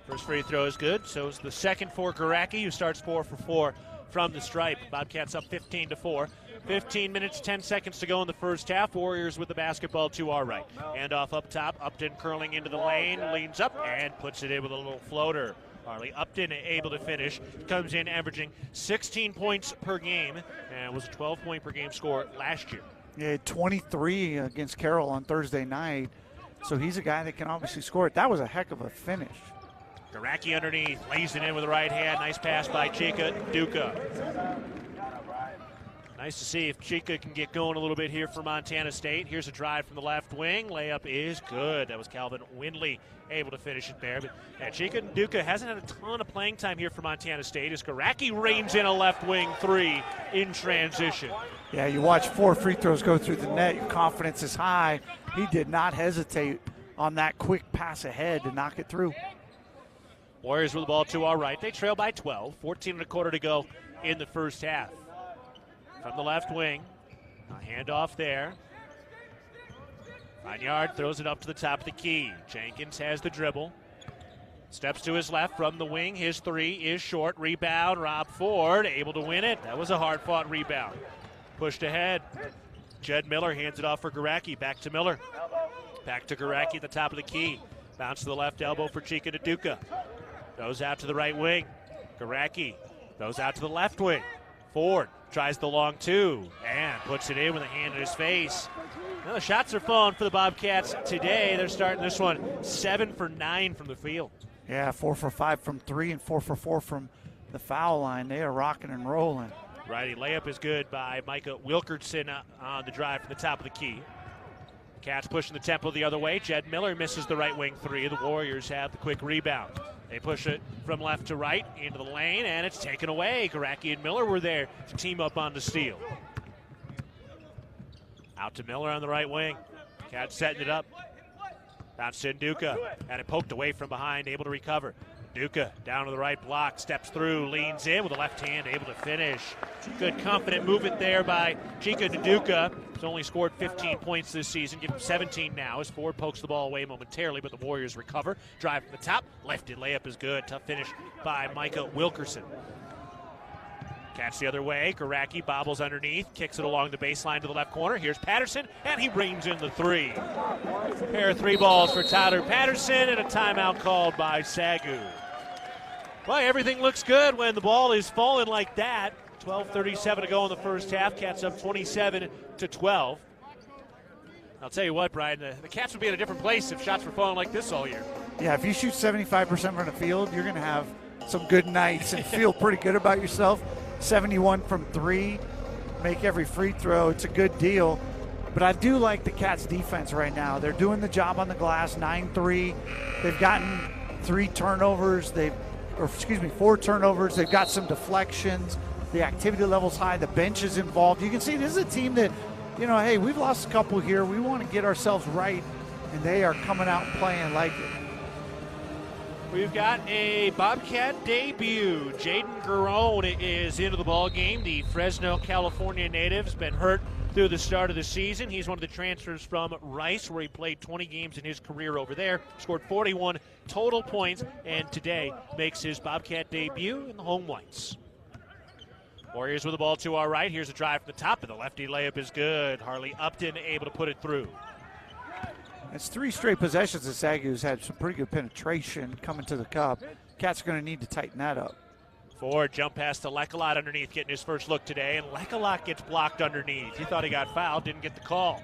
First free throw is good. So is the second for Garacki, who starts 4 for 4 from the stripe. Bobcats up 15-4. 15 minutes, 10 seconds to go in the first half. Warriors with the basketball to our right. Handoff up top. Upton curling into the lane, leans up and puts it in with a little floater. Harley Upton able to finish. Comes in averaging 16 points per game and was a 12-point per game score last year. Yeah, 23 against Carroll on Thursday night. So he's a guy that can obviously score it. That was a heck of a finish. Garacki underneath, lays it in with the right hand. Nice pass by Chika Duca. Nice to see if Chika can get going a little bit here for Montana State. Here's a drive from the left wing. Layup is good. That was Calvin Windley able to finish it there. But Chika Duca hasn't had a ton of playing time here for Montana State as Garacki reins in a left wing three in transition. Yeah, you watch 4 free throws go through the net. Your confidence is high. He did not hesitate on that quick pass ahead to knock it through. Warriors with the ball to our right. They trail by 12. 14 1/4 to go in the first half. From the left wing, a handoff there. Vineyard throws it up to the top of the key. Jenkins has the dribble. Steps to his left from the wing. His three is short. Rebound, Rob Ford able to win it. That was a hard-fought rebound. Pushed ahead. Jed Miller hands it off for Garacki. Back to Miller. Back to Garacki at the top of the key. Bounce to the left elbow for Chika Duca. Goes out to the right wing. Garacki goes out to the left wing. Ford tries the long two and puts it in with a hand in his face. Well, the shots are falling for the Bobcats today. They're starting this one 7 for 9 from the field. Yeah, 4 for 5 from 3 and 4 for 4 from the foul line. They are rocking and rolling. Righty layup is good by Micah Wilkerson on the drive from the top of the key. Cats pushing the tempo the other way. Jed Miller misses the right wing three. The Warriors have the quick rebound. They push it from left to right into the lane, and it's taken away. Garacki and Miller were there to team up on the steal. Out to Miller on the right wing. Cats setting it up. Bounce to Duca, and it poked away from behind, able to recover. Duca down to the right block, steps through, leans in with the left hand, able to finish. Good confident movement there by Chika Duca. He's only scored 15 points this season, give him 17 now as Ford pokes the ball away momentarily, but the Warriors recover. Drive from the top, lefted layup is good. Tough finish by Micah Wilkerson. Catch the other way. Garacki bobbles underneath, kicks it along the baseline to the left corner. Here's Patterson, and he reins in the three. Pair of three balls for Tyler Patterson, and a timeout called by SAGU. Well, everything looks good when the ball is falling like that. 12:37 to go in the first half. Cats up 27-12. I'll tell you what, Brian, the Cats would be in a different place if shots were falling like this all year. Yeah, if you shoot 75% from the field, you're going to have some good nights and feel pretty good about yourself. 71 from 3, make every free throw. It's a good deal. But I do like the Cats' defense right now. They're doing the job on the glass, 9-3. They've gotten 4 turnovers. They've got some deflections. The activity level's high. The bench is involved. You can see this is a team that, hey, we've lost a couple here. We want to get ourselves right, and they are coming out and playing like it. We've got a Bobcat debut. Jaden Garone is into the ball game. The Fresno, California native's been hurt through the start of the season. He's one of the transfers from Rice, where he played 20 games in his career over there. Scored 41 total points, and today makes his Bobcat debut in the home whites. Warriors with the ball to our right. Here's a drive from the top, and the lefty layup is good. Harley Upton able to put it through. It's 3 straight possessions that SAGU's had some pretty good penetration coming to the cup. Cats are going to need to tighten that up. Ford jump pass to Lecolot underneath, getting his first look today, and Lecolot gets blocked underneath. He thought he got fouled, didn't get the call.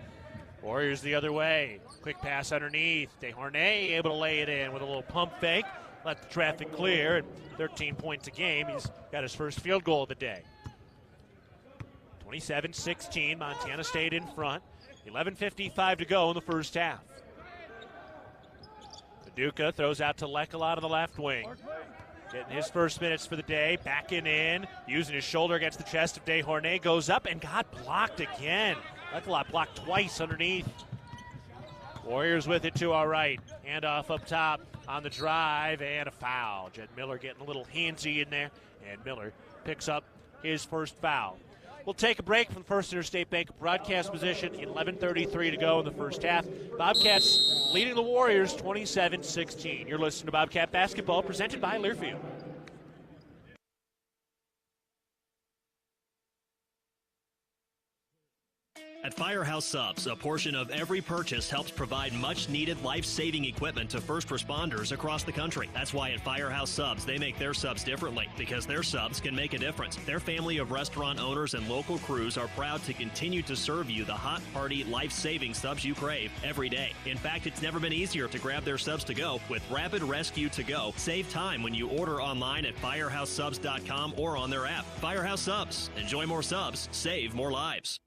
Warriors the other way. Quick pass underneath. DeHornay able to lay it in with a little pump fake. Let the traffic clear, and 13 points a game. He's got his first field goal of the day. 27-16, Montana State in front. 11:55 to go in the first half. Duca throws out to Lecolot on the left wing. Getting his first minutes for the day. Backing in, using his shoulder against the chest of DeHornay. Goes up and got blocked again. Lecolot blocked twice underneath. Warriors with it to our right. Handoff up top. on the drive, and a foul. Jed Miller getting a little handsy in there, and Miller picks up his first foul. We'll take a break from First Interstate Bank broadcast position. 11:33 to go in the first half. Bobcats leading the Warriors 27-16. You're listening to Bobcat Basketball presented by Learfield. At Firehouse Subs, a portion of every purchase helps provide much-needed life-saving equipment to first responders across the country. That's why at Firehouse Subs, they make their subs differently, because their subs can make a difference. Their family of restaurant owners and local crews are proud to continue to serve you the hot, hearty, life-saving subs you crave every day. In fact, it's never been easier to grab their subs to go with Rapid Rescue to Go. Save time when you order online at firehousesubs.com or on their app. Firehouse Subs. Enjoy more subs. Save more lives.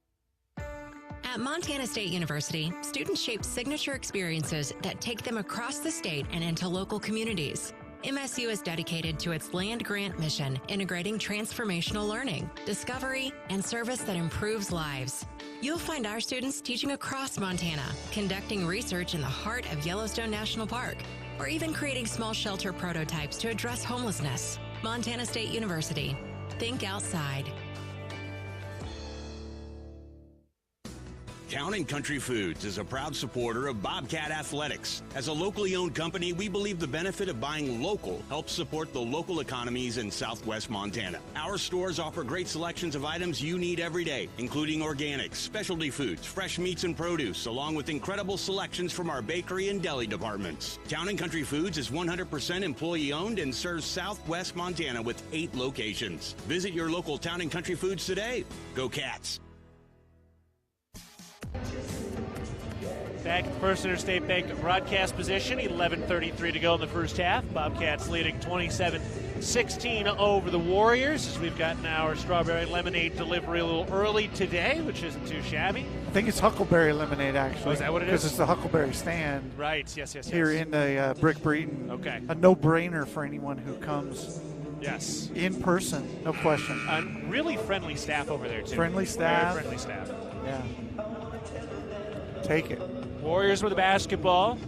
At Montana State University, students shape signature experiences that take them across the state and into local communities. MSU is dedicated to its land-grant mission, integrating transformational learning, discovery, and service that improves lives. You'll find our students teaching across Montana, conducting research in the heart of Yellowstone National Park, or even creating small shelter prototypes to address homelessness. Montana State University. Think outside. Town & Country Foods is a proud supporter of Bobcat Athletics. As a locally owned company, we believe the benefit of buying local helps support the local economies in southwest Montana. Our stores offer great selections of items you need every day, including organics, specialty foods, fresh meats and produce, along with incredible selections from our bakery and deli departments. Town & Country Foods is 100% employee-owned and serves southwest Montana with 8 locations. Visit your local Town & Country Foods today. Go Cats! Back at the First Interstate Bank broadcast position, 11:33 to go in the first half. Bobcats leading 27-16 over the Warriors as we've gotten our strawberry lemonade delivery a little early today, which isn't too shabby. I think it's Huckleberry lemonade, actually. Oh, is that what it is? Because it's the Huckleberry stand. Right, yes. Here in the Brick Breeden. Okay. A no-brainer for anyone who comes. Yes. In person, no question. Really friendly staff over there, too. Friendly staff. Very friendly staff. Yeah. Take it. Warriors with the basketball.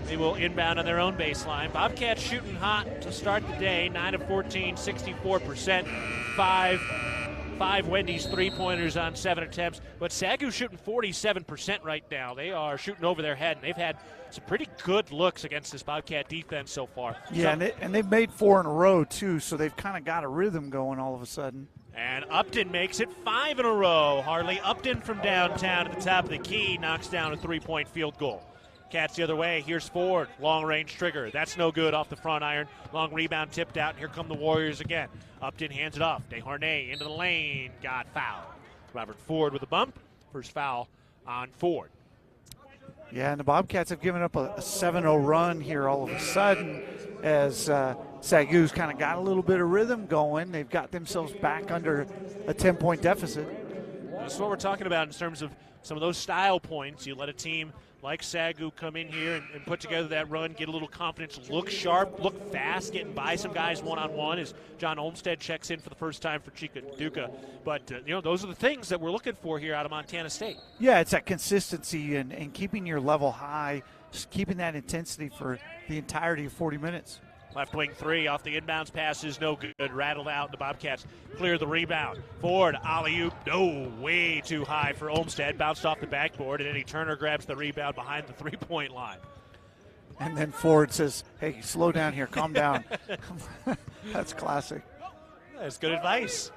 They will inbound on their own baseline. Bobcats shooting hot to start the day. 9 of 14, 64%. Five Wendy's three-pointers on 7 attempts. But SAGU shooting 47% right now. They are shooting over their head, and they've had some pretty good looks against this Bobcat defense so far. Yeah, and they've made 4 in a row, too, so they've kind of got a rhythm going all of a sudden. And Upton makes it 5 in a row. Harley Upton from downtown at the top of the key knocks down a 3-point field goal. Cats the other way. Here's Ford. Long-range trigger. That's no good off the front iron. Long rebound tipped out. And here come the Warriors again. Upton hands it off. Desharnais into the lane. Got fouled. Robert Ford with a bump. First foul on Ford. Yeah, and the Bobcats have given up a 7-0 run here all of a sudden as SAGU's kind of got a little bit of rhythm going. They've got themselves back under a 10-point deficit. That's what we're talking about in terms of some of those style points. You let a team like SAGU come in here and put together that run, get a little confidence, look sharp, look fast, getting by some guys one-on-one as John Olmstead checks in for the first time for Chica Duca. But, those are the things that we're looking for here out of Montana State. Yeah, it's that consistency and keeping your level high, just keeping that intensity for the entirety of 40 minutes. Left wing 3 off the inbounds pass is no good. Rattled out. The Bobcats clear the rebound. Ford, alley-oop. No, way too high for Olmstead. Bounced off the backboard, and Eddie Turner grabs the rebound behind the three-point line. And then Ford says, hey, slow down here. Calm down. That's classic. That's good advice.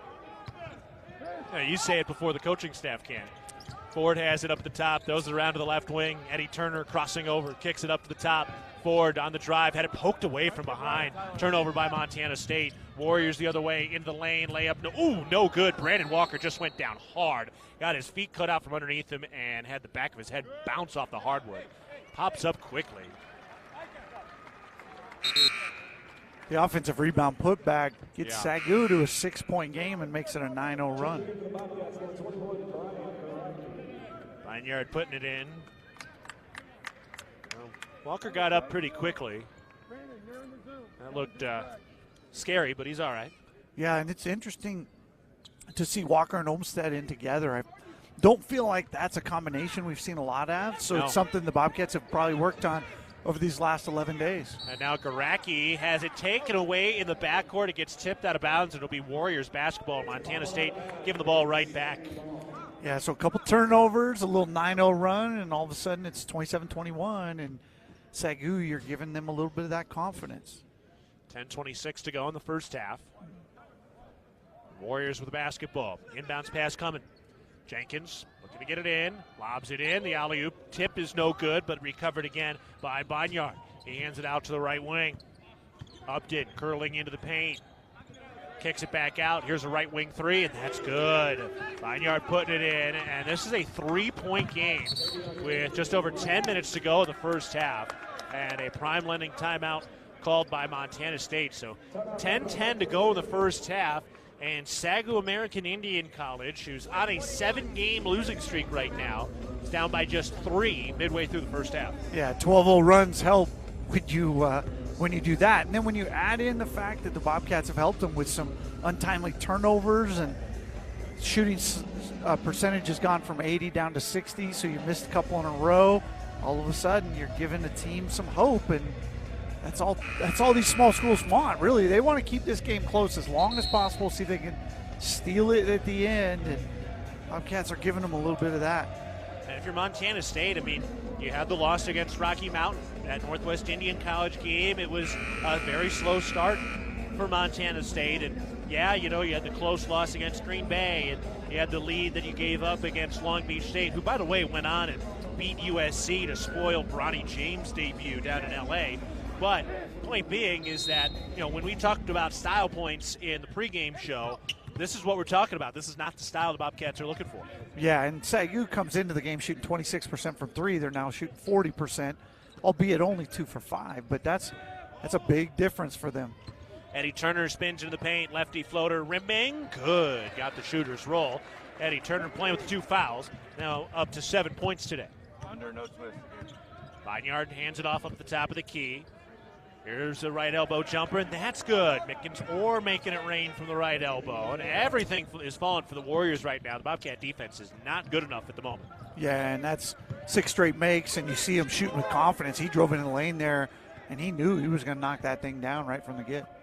You say it before the coaching staff can. Ford has it up at the top. Throws it around to the left wing. Eddie Turner crossing over. Kicks it up to the top. Ford on the drive, had it poked away from behind. Turnover by Montana State. Warriors the other way into the lane. Layup. No good. Brandon Walker just went down hard. Got his feet cut out from underneath him and had the back of his head bounce off the hardwood. Pops up quickly. The offensive rebound putback gets SAGU to a 6-point game and makes it a 9-0 run. Vineyard putting it in. Walker got up pretty quickly. That looked scary, but he's all right. Yeah, and it's interesting to see Walker and Olmstead in together. I don't feel like that's a combination we've seen a lot of, so It's something the Bobcats have probably worked on over these last 11 days. And now Garacki has it taken away in the backcourt. It gets tipped out of bounds. It'll be Warriors basketball. Montana State giving the ball right back. Yeah, so a couple turnovers, a little 9-0 run, and all of a sudden it's 27-21. And SAGU, you're giving them a little bit of that confidence. 10:26 to go in the first half. Warriors with the basketball. Inbounds pass coming. Jenkins looking to get it in. Lobs it in. The alley-oop tip is no good, but recovered again by Banyard. He hands it out to the right wing. Upton curling into the paint. Kicks it back out. Here's a right wing three, and that's good. Banyard putting it in, and this is a 3-point game with just over 10 minutes to go in the first half, and a prime lending timeout called by Montana State. So 10-10 to go in the first half. And SAGU American Indian College, who's on a 7-game losing streak right now, is down by just 3 midway through the first half. Yeah, 12-0 runs help when you do that. And then when you add in the fact that the Bobcats have helped them with some untimely turnovers and shooting percentage has gone from 80 down to 60, so you missed a couple in a row, all of a sudden you're giving the team some hope, and that's all these small schools want, really. They want to keep this game close as long as possible, see if they can steal it at the end, and Bobcats are giving them a little bit of that. And if you're Montana State, I mean, you had the loss against Rocky Mountain, that Northwest Indian College game. It was a very slow start for Montana State, and yeah, you know, you had the close loss against Green Bay, and you had the lead that you gave up against Long Beach State, who, by the way, went on and beat USC to spoil Bronny James' debut down in L.A., but point being is that, you know, when we talked about style points in the pregame show, this is what we're talking about. This is not the style the Bobcats are looking for. Yeah, and SAGU comes into the game shooting 26% from 3. They're now shooting 40%, albeit only 2 for 5, but that's a big difference for them. Eddie Turner spins into the paint, lefty floater, rimming, good. Got the shooter's roll. Eddie Turner playing with 2 fouls, now up to 7 points today. Under, no twist. Vineyard hands it off up at the top of the key. Here's the right elbow jumper, and that's good. Mickens Orr making it rain from the right elbow, and everything is falling for the Warriors right now. The Bobcat defense is not good enough at the moment. Yeah, and that's 6 straight makes, and you see him shooting with confidence. He drove in the lane there, and he knew he was going to knock that thing down right from the get.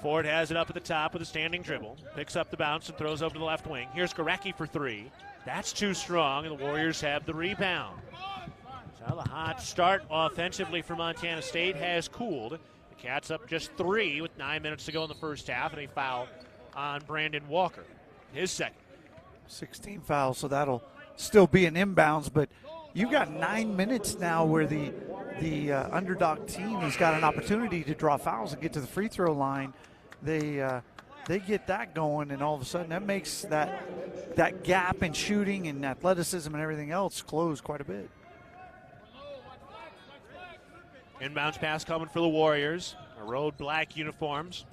Ford has it up at the top with a standing dribble, picks up the bounce and throws over to the left wing. Here's Garacki for 3. That's too strong, and the Warriors have the rebound. So the hot start offensively for Montana State has cooled. The Cats up just 3 with 9 minutes to go in the first half, and a foul on Brandon Walker, his second. 16 fouls, so that'll still be an inbounds, but you've got 9 minutes now where the underdog team has got an opportunity to draw fouls and get to the free throw line. They get that going, and all of a sudden that makes that gap in shooting and athleticism and everything else close quite a bit. Inbounds pass coming for the Warriors. Road black uniforms.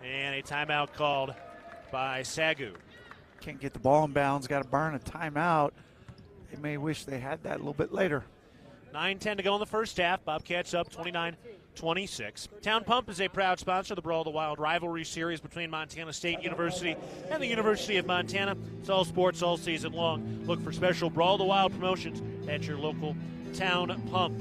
And a timeout called by SAGU. Can't get the ball in bounds. Got to burn a timeout. They may wish they had that a little bit later. 9:10 to go in the first half. Bobcats up 29-26. Town Pump is a proud sponsor of the Brawl of the Wild rivalry series between Montana State University and the University of Montana. It's all sports all season long. Look for special Brawl of the Wild promotions at your local Town Pump.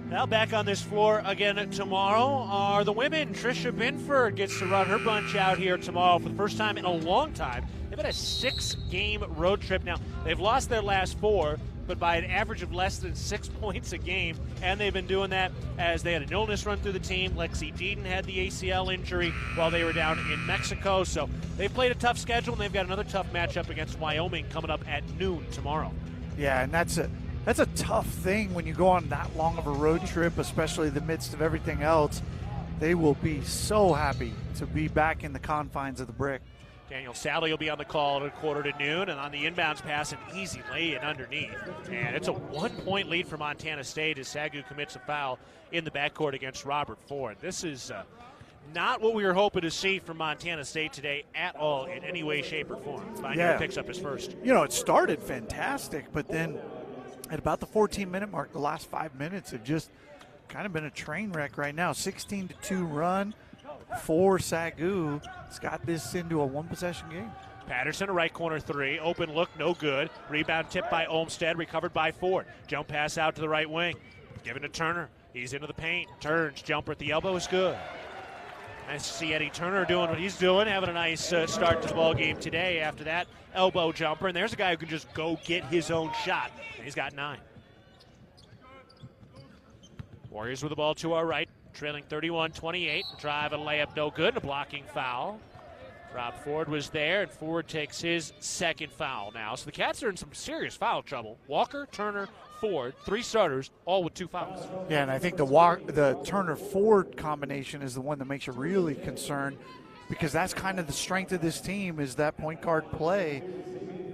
Now back on this floor again tomorrow are the women. Trisha Binford gets to run her bunch out here tomorrow for the first time in a long time. They've had a 6-game road trip now. They've lost their last 4, but by an average of less than 6 points a game, and they've been doing that as they had an illness run through the team. Lexi Deaton had the ACL injury while they were down in Mexico, so they've played a tough schedule, and they've got another tough matchup against Wyoming coming up at noon tomorrow. Yeah, and that's a tough thing when you go on that long of a road trip, especially in the midst of everything else. They will be so happy to be back in the confines of the brick. Daniel Sally will be on the call at 1:15 and on the inbounds pass, an easy lay in underneath. And it's a 1-point lead for Montana State as SAGU commits a foul in the backcourt against Robert Ford. This is not what we were hoping to see from Montana State today at all in any way, shape, or form. Vineyard picks up his first. You know, it started fantastic, but then at about the 14-minute mark, the last 5 minutes have just kind of been a train wreck right now. 16-2 run for SAGU. It's got this into a 1-possession game. Patterson, a right corner three. Open look, no good. Rebound tipped by Olmsted, recovered by Ford. Jump pass out to the right wing. Given to Turner. He's into the paint. Turns, jumper at the elbow is good. Nice to see Eddie Turner doing what he's doing, having a nice start to the ball game today after that elbow jumper. And there's a guy who can just go get his own shot. And he's got 9. Warriors with the ball to our right, trailing 31-28. Drive and layup no good, and a blocking foul. Rob Ford was there, and Ford takes his second foul now. So the Cats are in some serious foul trouble. Walker, Turner, Ford, 3 starters, all with 2 fouls. Yeah, and I think the Turner-Ford combination is the one that makes you really concerned, because that's kind of the strength of this team, is that point guard play.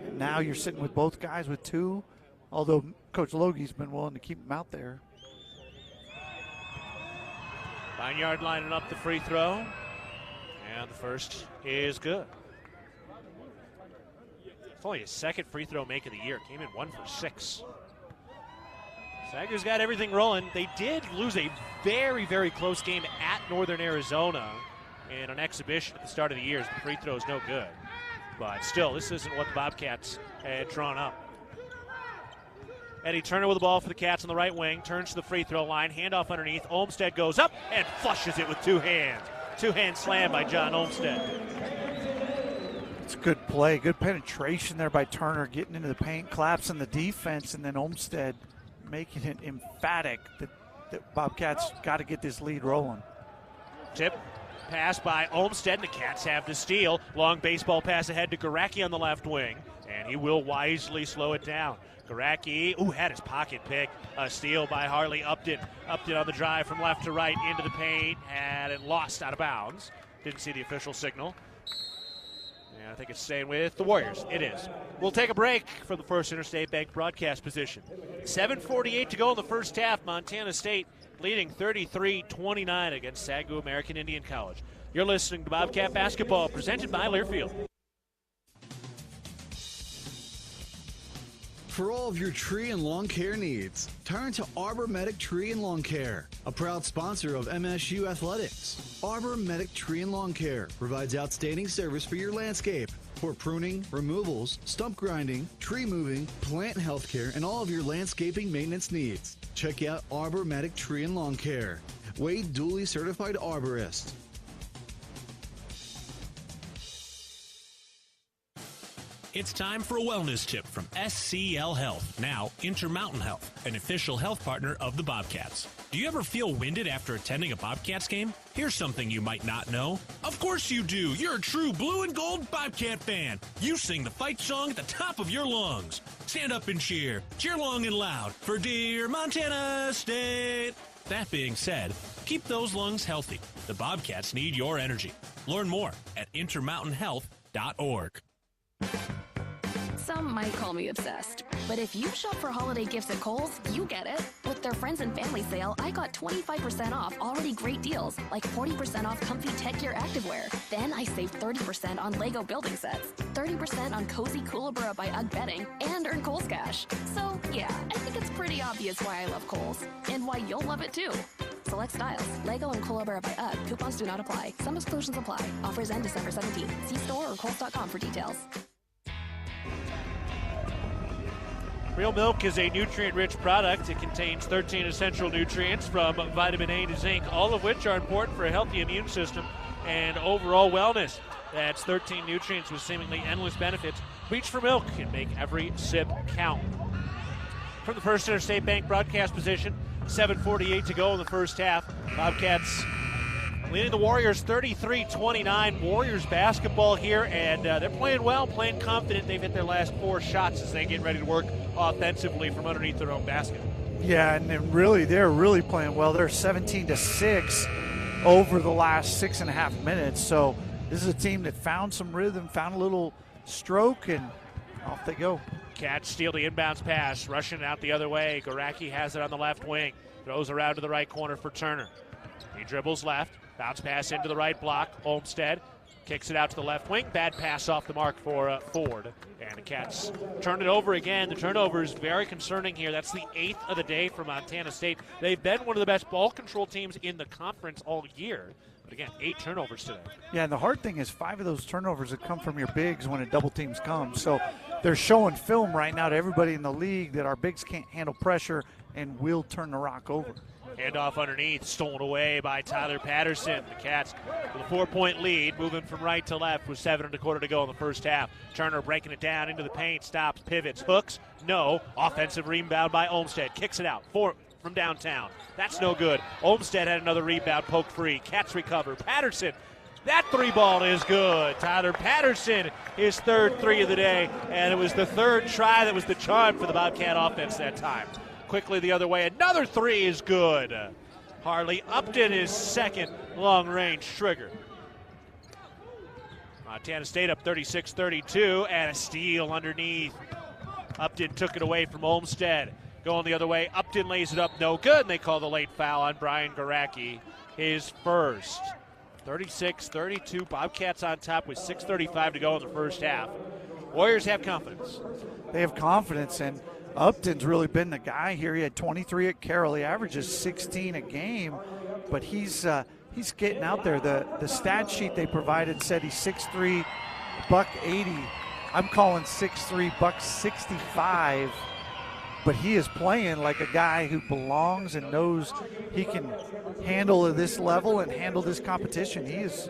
And now you're sitting with both guys with 2, although Coach Logie's been willing to keep them out there. Vineyard lining up the free throw. And the first is good. It's only his second free throw make of the year. Came in 1 for 6. SAGU's got everything rolling. They did lose a very, very close game at Northern Arizona in an exhibition at the start of the year. The free throw is no good. But still, this isn't what the Bobcats had drawn up. Eddie Turner with the ball for the Cats on the right wing. Turns to the free throw line. Handoff underneath. Olmsted goes up and flushes it with 2 hands. 2-hand slam by John Olmsted. It's a good play. Good penetration there by Turner, getting into the paint, collapsing the defense, and then Olmsted making it emphatic that Bobcats got to get this lead rolling. Tip pass by Olmsted, and the Cats have the steal. Long baseball pass ahead to Garacki on the left wing, and he will wisely slow it down. Garacki, had his pocket pick. A steal by Harley Upton. Upton on the drive from left to right into the paint, had it lost out of bounds. Didn't see the official signal. And I think it's staying with the Warriors. It is. We'll take a break from the First Interstate Bank broadcast position. 7:48 to go in the first half. Montana State leading 33-29 against SAGU American Indian College. You're listening to Bobcat Basketball, presented by Learfield. For all of your tree and lawn care needs, turn to Arbor Medic Tree and Lawn Care, a proud sponsor of MSU Athletics. Arbor Medic Tree and Lawn Care provides outstanding service for your landscape. For pruning, removals, stump grinding, tree moving, plant health care, and all of your landscaping maintenance needs. Check out Arbor Medic Tree and Lawn Care. Wade duly certified arborist. It's time for a wellness tip from SCL Health, now Intermountain Health, an official health partner of the Bobcats. Do you ever feel winded after attending a Bobcats game? Here's something you might not know. Of course you do. You're a true blue and gold Bobcat fan. You sing the fight song at the top of your lungs. Stand up and cheer. Cheer long and loud for dear Montana State. That being said, keep those lungs healthy. The Bobcats need your energy. Learn more at intermountainhealth.org. Some might call me obsessed, but if you shop for holiday gifts at Kohl's, you get it. With their Friends and Family sale, I got 25% off already great deals, like 40% off comfy tech gear activewear. Then I saved 30% on Lego building sets, 30% on cozy Kookaburra by UGG bedding, and earned Kohl's cash. So yeah, I think it's pretty obvious why I love Kohl's, and why you'll love it too. Select styles, Lego and Kookaburra by UGG. Coupons do not apply. Some exclusions apply. Offers end December 17th. See store or Kohls.com for details. Real milk is a nutrient-rich product. It contains 13 essential nutrients from vitamin A to zinc, all of which are important for a healthy immune system and overall wellness. That's 13 nutrients with seemingly endless benefits. Reach for milk and make every sip count. From the First Interstate Bank broadcast position, 7:48 to go in the first half. Bobcats leading the Warriors 33-29. Warriors basketball here, and they're playing well, playing confident. They've hit their last 4 shots as they get ready to work offensively from underneath their own basket. Yeah, and they're really playing well. They're 17-6 over the last 6.5 minutes. So this is a team that found some rhythm, found a little stroke, and off they go. Cats steal the inbounds pass, rushing out the other way. Garacki has it on the left wing, throws around to the right corner for Turner. He dribbles left, bounce pass into the right block. Olmsted kicks it out to the left wing. Bad pass off the mark for Ford. And the Cats turn it over again. The turnover is very concerning here. That's the 8th of the day for Montana State. They've been one of the best ball control teams in the conference all year. But again, 8 turnovers today. Yeah, and the hard thing is 5 of those turnovers have come from your bigs when a double teams come. So they're showing film right now to everybody in the league that our bigs can't handle pressure and will turn the rock over. Handoff underneath, stolen away by Tyler Patterson. The Cats with a 4-point lead, moving from right to left with 7.25 to go in the first half. Turner breaking it down into the paint, stops, pivots, hooks, no. Offensive rebound by Olmstead, kicks it out from downtown. That's no good. Olmstead had another rebound, poked free. Cats recover. Patterson, that 3-ball is good. Tyler Patterson, his 3rd 3 of the day, and it was the 3rd try that was the charm for the Bobcat offense that time. Quickly the other way, another 3 is good. Harley Upton is 2nd long-range trigger. Montana State up 36-32, and a steal underneath. Upton took it away from Olmstead. Going the other way, Upton lays it up, no good, and they call the late foul on Brian Garacki, his first. 36-32, Bobcats on top with 6:35 to go in the first half. Warriors have confidence. They have confidence, and Upton's really been the guy here. He had 23 at Carroll. He averages 16 a game, but he's getting out there. The stat sheet they provided said he's 6'3", $180. I'm calling 6'3", $165. But he is playing like a guy who belongs and knows he can handle this level and handle this competition. He is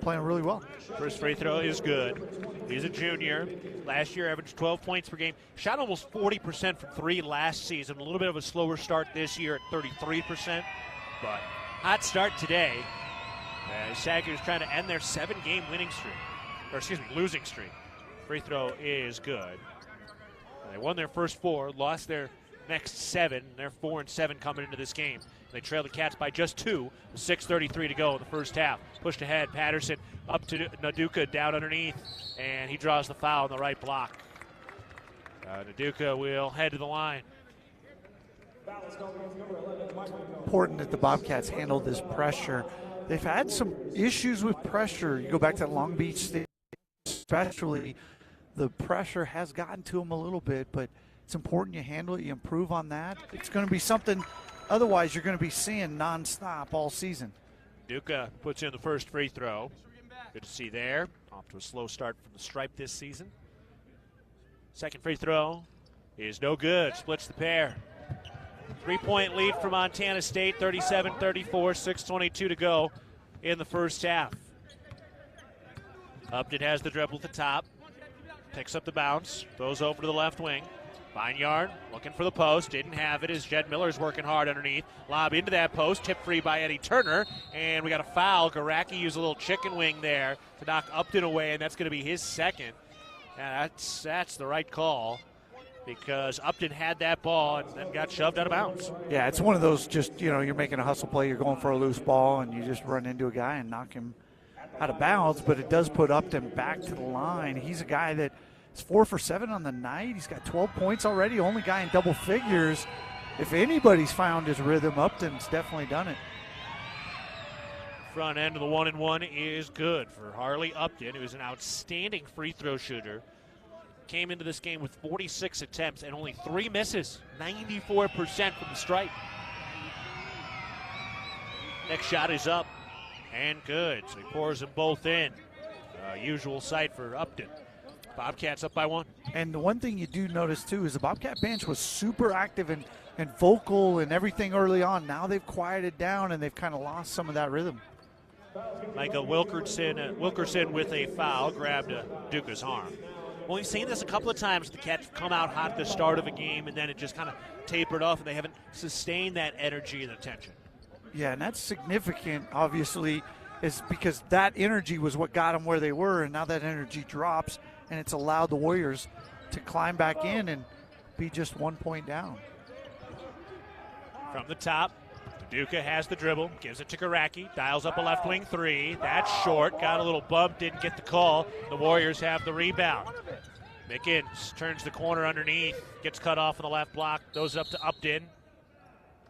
playing really well. First free throw is good. He's a junior. Last year averaged 12 points per game. Shot almost 40% from 3 last season. A little bit of a slower start this year at 33%. But hot start today. SAGU is trying to end their 7-game losing streak. Free throw is good. They won their first 4, lost their next 7. They're 4-7 coming into this game. They trail the Cats by just 2, with 6:33 to go in the first half. Pushed ahead, Patterson up to Naduka down underneath, and he draws the foul on the right block. Naduka will head to the line. Important that the Bobcats handle this pressure. They've had some issues with pressure. You go back to Long Beach State, especially. The pressure has gotten to them a little bit, but it's important you handle it, you improve on that. It's going to be something, otherwise you're going to be seeing nonstop all season. Duca puts in the first free throw. Good to see there. Off to a slow start from the stripe this season. Second free throw is no good. Splits the pair. 3-point lead for Montana State, 37-34, 6:22 to go in the first half. Upton has the dribble at the top. Picks up the bounce, goes over to the left wing. Vineyard looking for the post, didn't have it as Jed Miller's working hard underneath. Lob into that post, tip free by Eddie Turner, and we got a foul. Garacki used a little chicken wing there to knock Upton away, and that's going to be his 2nd. And that's the right call because Upton had that ball and then got shoved out of bounds. Yeah, it's one of those you're making a hustle play, you're going for a loose ball, and you just run into a guy and knock him out of bounds, but it does put Upton back to the line. He's a guy that is 4 for 7 on the night. He's got 12 points already, only guy in double figures. If anybody's found his rhythm, Upton's definitely done it. Front end of the 1-and-1 is good for Harley Upton, who's an outstanding free throw shooter. Came into this game with 46 attempts and only 3 misses, 94% from the stripe. Next shot is up. And good, so he pours them both in. Usual sight for Upton. Bobcats up by 1. And the one thing you do notice, too, is the Bobcat bench was super active and vocal and everything early on. Now they've quieted down, and they've kind of lost some of that rhythm. Michael Wilkerson with a foul grabbed Duca's arm. Well, we've seen this a couple of times. The Cats come out hot at the start of a game, and then it just kind of tapered off, and they haven't sustained that energy and attention. Yeah, and that's significant, obviously, is because that energy was what got them where they were, and now that energy drops, and it's allowed the Warriors to climb back in and be just 1 point down. From the top, Duca has the dribble, gives it to Garacki, dials up a left wing 3. That's short, got a little bump, didn't get the call. The Warriors have the rebound. Mickens turns the corner underneath, gets cut off on the left block, goes up to Upton.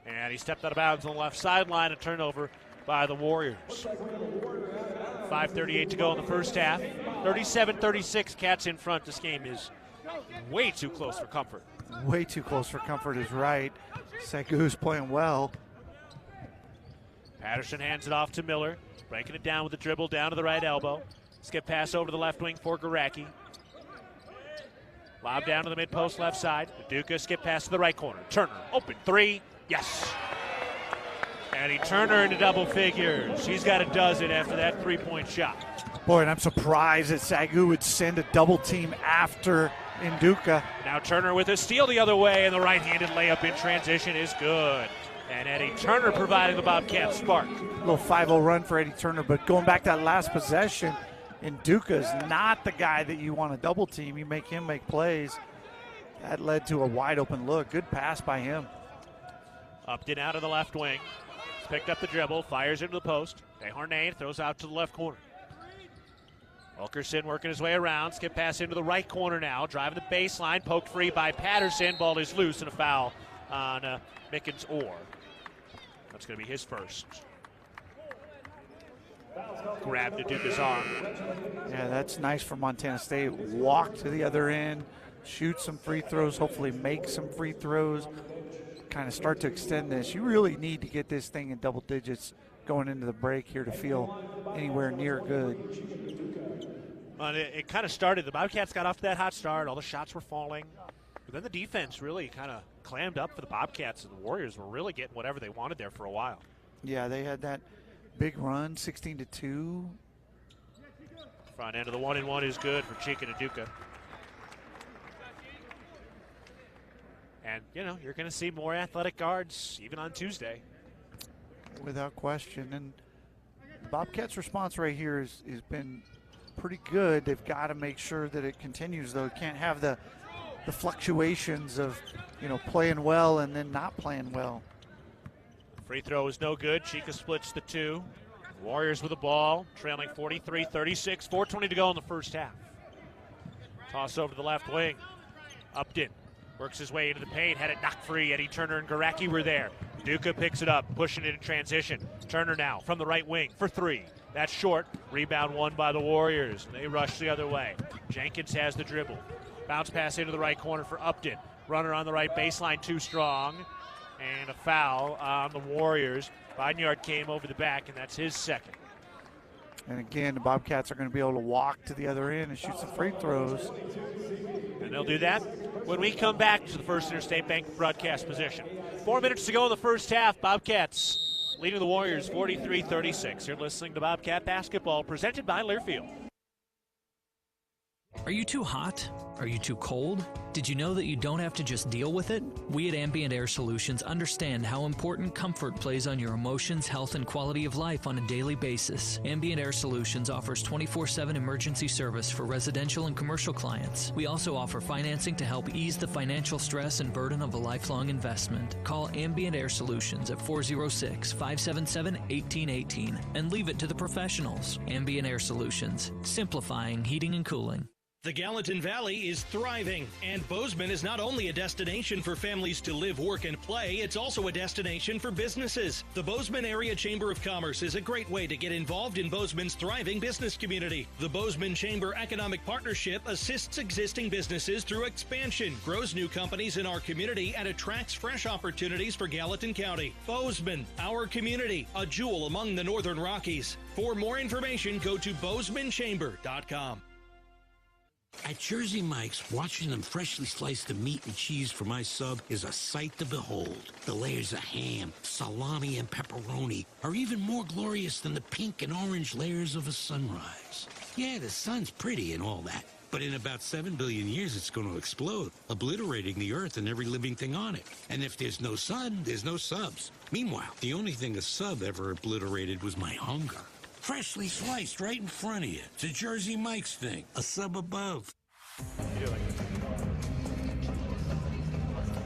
And he stepped out of bounds on the left sideline, a turnover by the Warriors. 5:38 to go in the first half. 37-36, Cats in front. This game is way too close for comfort. Way too close for comfort is right. SAGU's playing well. Patterson hands it off to Miller, breaking it down with the dribble down to the right elbow. Skip pass over to the left wing for Garacki. Lob down to the mid-post left side. Duca skip pass to the right corner. Turner, open three. Yes. Eddie Turner into double figures. He's got a dozen after that three-point shot. Boy, and I'm surprised that SAGU would send a double team after Nduka. Now Turner with a steal the other way, and the right-handed layup in transition is good. And Eddie Turner providing the Bobcats spark. A little 5-0 run for Eddie Turner, but going back to that last possession, Nduka's not the guy that you want to double team. You make him make plays. That led to a wide open look. Good pass by him. Upton out of the left wing. He's picked up the dribble, fires into the post. Desharnais throws out to the left corner. Wilkerson working his way around. Skip pass into the right corner now. Driving the baseline. Poked free by Patterson. Ball is loose and a foul on Mickens-Orr. That's going to be his first. Grab to Duca's arm. Yeah, that's nice for Montana State. Walk to the other end. Shoot some free throws. Hopefully make some free throws. Kind of start to extend this. You really need to get this thing in double digits going into the break here to feel anywhere near good. Well, it kind of started. The Bobcats got off to that hot start. All the shots were falling. But then the defense really kind of clammed up for the Bobcats, and the Warriors were really getting whatever they wanted there for a while. Yeah, they had that big run, 16-2. Front end of the 1-and-1 is good for Cheek and Duca. And, you know, you're going to see more athletic guards even on Tuesday. Without question. And Bobcats' response right here has been pretty good. They've got to make sure that it continues, though. Can't have the fluctuations of, you know, playing well and then not playing well. Free throw is no good. Chica splits the two. Warriors with the ball, trailing 43-36. 4:20 to go in the first half. Toss over to the left wing. Upton works his way into the paint, had it knocked free. Eddie Turner and Garacki were there. Duca picks it up, pushing it in transition. Turner now from the right wing for three. That's short. Rebound won by the Warriors. They rush the other way. Jenkins has the dribble. Bounce pass into the right corner for Upton. Runner on the right baseline, too strong. And a foul on the Warriors. Vineyard came over the back, and that's his second. And again, the Bobcats are going to be able to walk to the other end and shoot some free throws. And they'll do that when we come back to the First Interstate Bank broadcast position. 4 minutes to go in the first half. Bobcats leading the Warriors 43-36. You're listening to Bobcat Basketball, presented by Learfield. Are you too hot? Are you too cold? Did you know that you don't have to just deal with it? We at Ambient Air Solutions understand how important comfort plays on your emotions, health, and quality of life on a daily basis. Ambient Air Solutions offers 24/7 emergency service for residential and commercial clients. We also offer financing to help ease the financial stress and burden of a lifelong investment. Call Ambient Air Solutions at 406-577-1818 and leave it to the professionals. Ambient Air Solutions, simplifying heating and cooling. The Gallatin Valley is thriving, and Bozeman is not only a destination for families to live, work, and play, it's also a destination for businesses. The Bozeman Area Chamber of Commerce is a great way to get involved in Bozeman's thriving business community. The Bozeman Chamber Economic Partnership assists existing businesses through expansion, grows new companies in our community, and attracts fresh opportunities for Gallatin County. Bozeman, our community, a jewel among the Northern Rockies. For more information, go to bozemanchamber.com. At Jersey Mike's, watching them freshly slice the meat and cheese for my sub is a sight to behold. The layers of ham, salami, and pepperoni are even more glorious than the pink and orange layers of a sunrise. Yeah, the sun's pretty and all that, but in about 7 billion years it's going to explode, obliterating the earth and every living thing on it. And if there's no sun, there's no subs. Meanwhile, the only thing a sub ever obliterated was my hunger. Freshly sliced right in front of you. It's a Jersey Mike's thing. A sub above.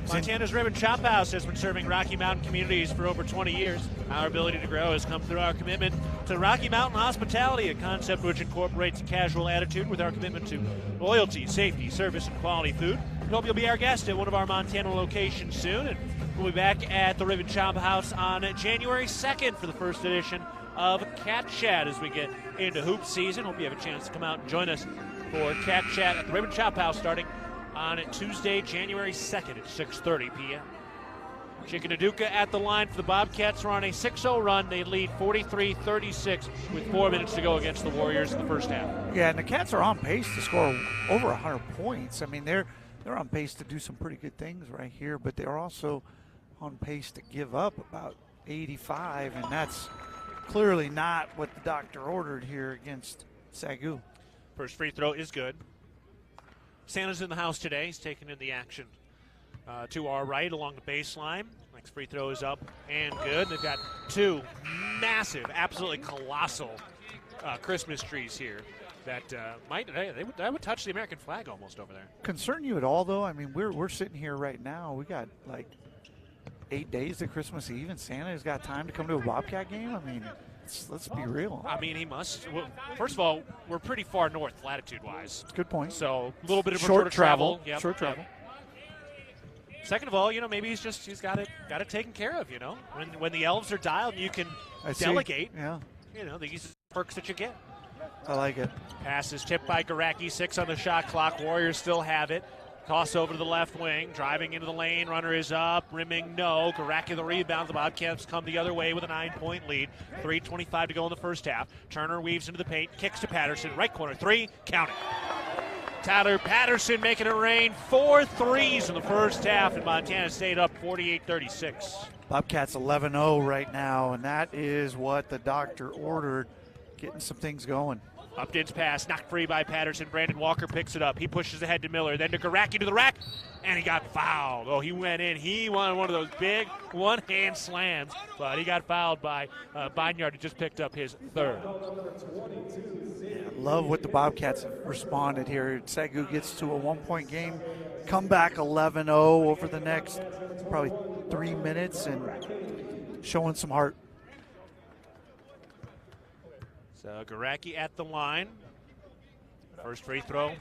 Montana's Ribbon Chop House has been serving Rocky Mountain communities for over 20 years. Our ability to grow has come through our commitment to Rocky Mountain hospitality, a concept which incorporates a casual attitude with our commitment to loyalty, safety, service, and quality food. We hope you'll be our guest at one of our Montana locations soon, and we'll be back at the Ribbon Chop House on January 2nd for the first edition of Cat Chat as we get into hoop season. Hope you have a chance to come out and join us for Cat Chat at the Ribbon Chop House starting on Tuesday, January 2nd at 6:30 p.m. Chickaduka at the line for the Bobcats. Are on a 6-0 run. They lead 43-36 with 4 minutes to go against the Warriors in the first half. Yeah, and the Cats are on pace to score over 100 points. I mean, they're on pace to do some pretty good things right here, but they're also on pace to give up about 85, and that's clearly not what the doctor ordered here against SAGU. First free throw is good. Santa's in the house today. He's taking in the action to our right along the baseline. Next free throw is up and good. They've got two massive, absolutely colossal Christmas trees here that that would touch the American flag almost over there. Concern you at all, though? I mean, we're sitting here right now. We got like 8 days to Christmas Eve, and Santa's got time to come to a Bobcat game? I mean, let's be real. I mean, he must. Well, first of all, we're pretty far north latitude-wise. Good point. So a little bit of short travel. Yep. Short travel. Second of all, maybe he's got it taken care of. When the elves are dialed, you can delegate. Yeah. These perks that you get. I like it. Pass is tipped by Garacki. 6 on the shot clock. Warriors still have it. Toss over to the left wing. Driving into the lane. Runner is up. Rimming, no. Garacki the rebound. The Bobcats come the other way with a 9-point lead. 3:25 to go in the first half. Turner weaves into the paint. Kicks to Patterson. Right corner. 3. Count it. Tyler Patterson making it rain. 4 threes in the first half, and Montana State up 48-36. Bobcats 11-0 right now, and that is what the doctor ordered, getting some things going. Upton's pass, knocked free by Patterson. Brandon Walker picks it up. He pushes ahead to Miller, then to Garacki to the rack, and he got fouled. Oh, he went in. He wanted one of those big one-hand slams, but he got fouled by Bynard, who just picked up his third. Love what the Bobcats have responded here. SAGU gets to a 1-point game, come back 11-0 over the next probably 3 minutes, and showing some heart. So Garacki at the line. First free throw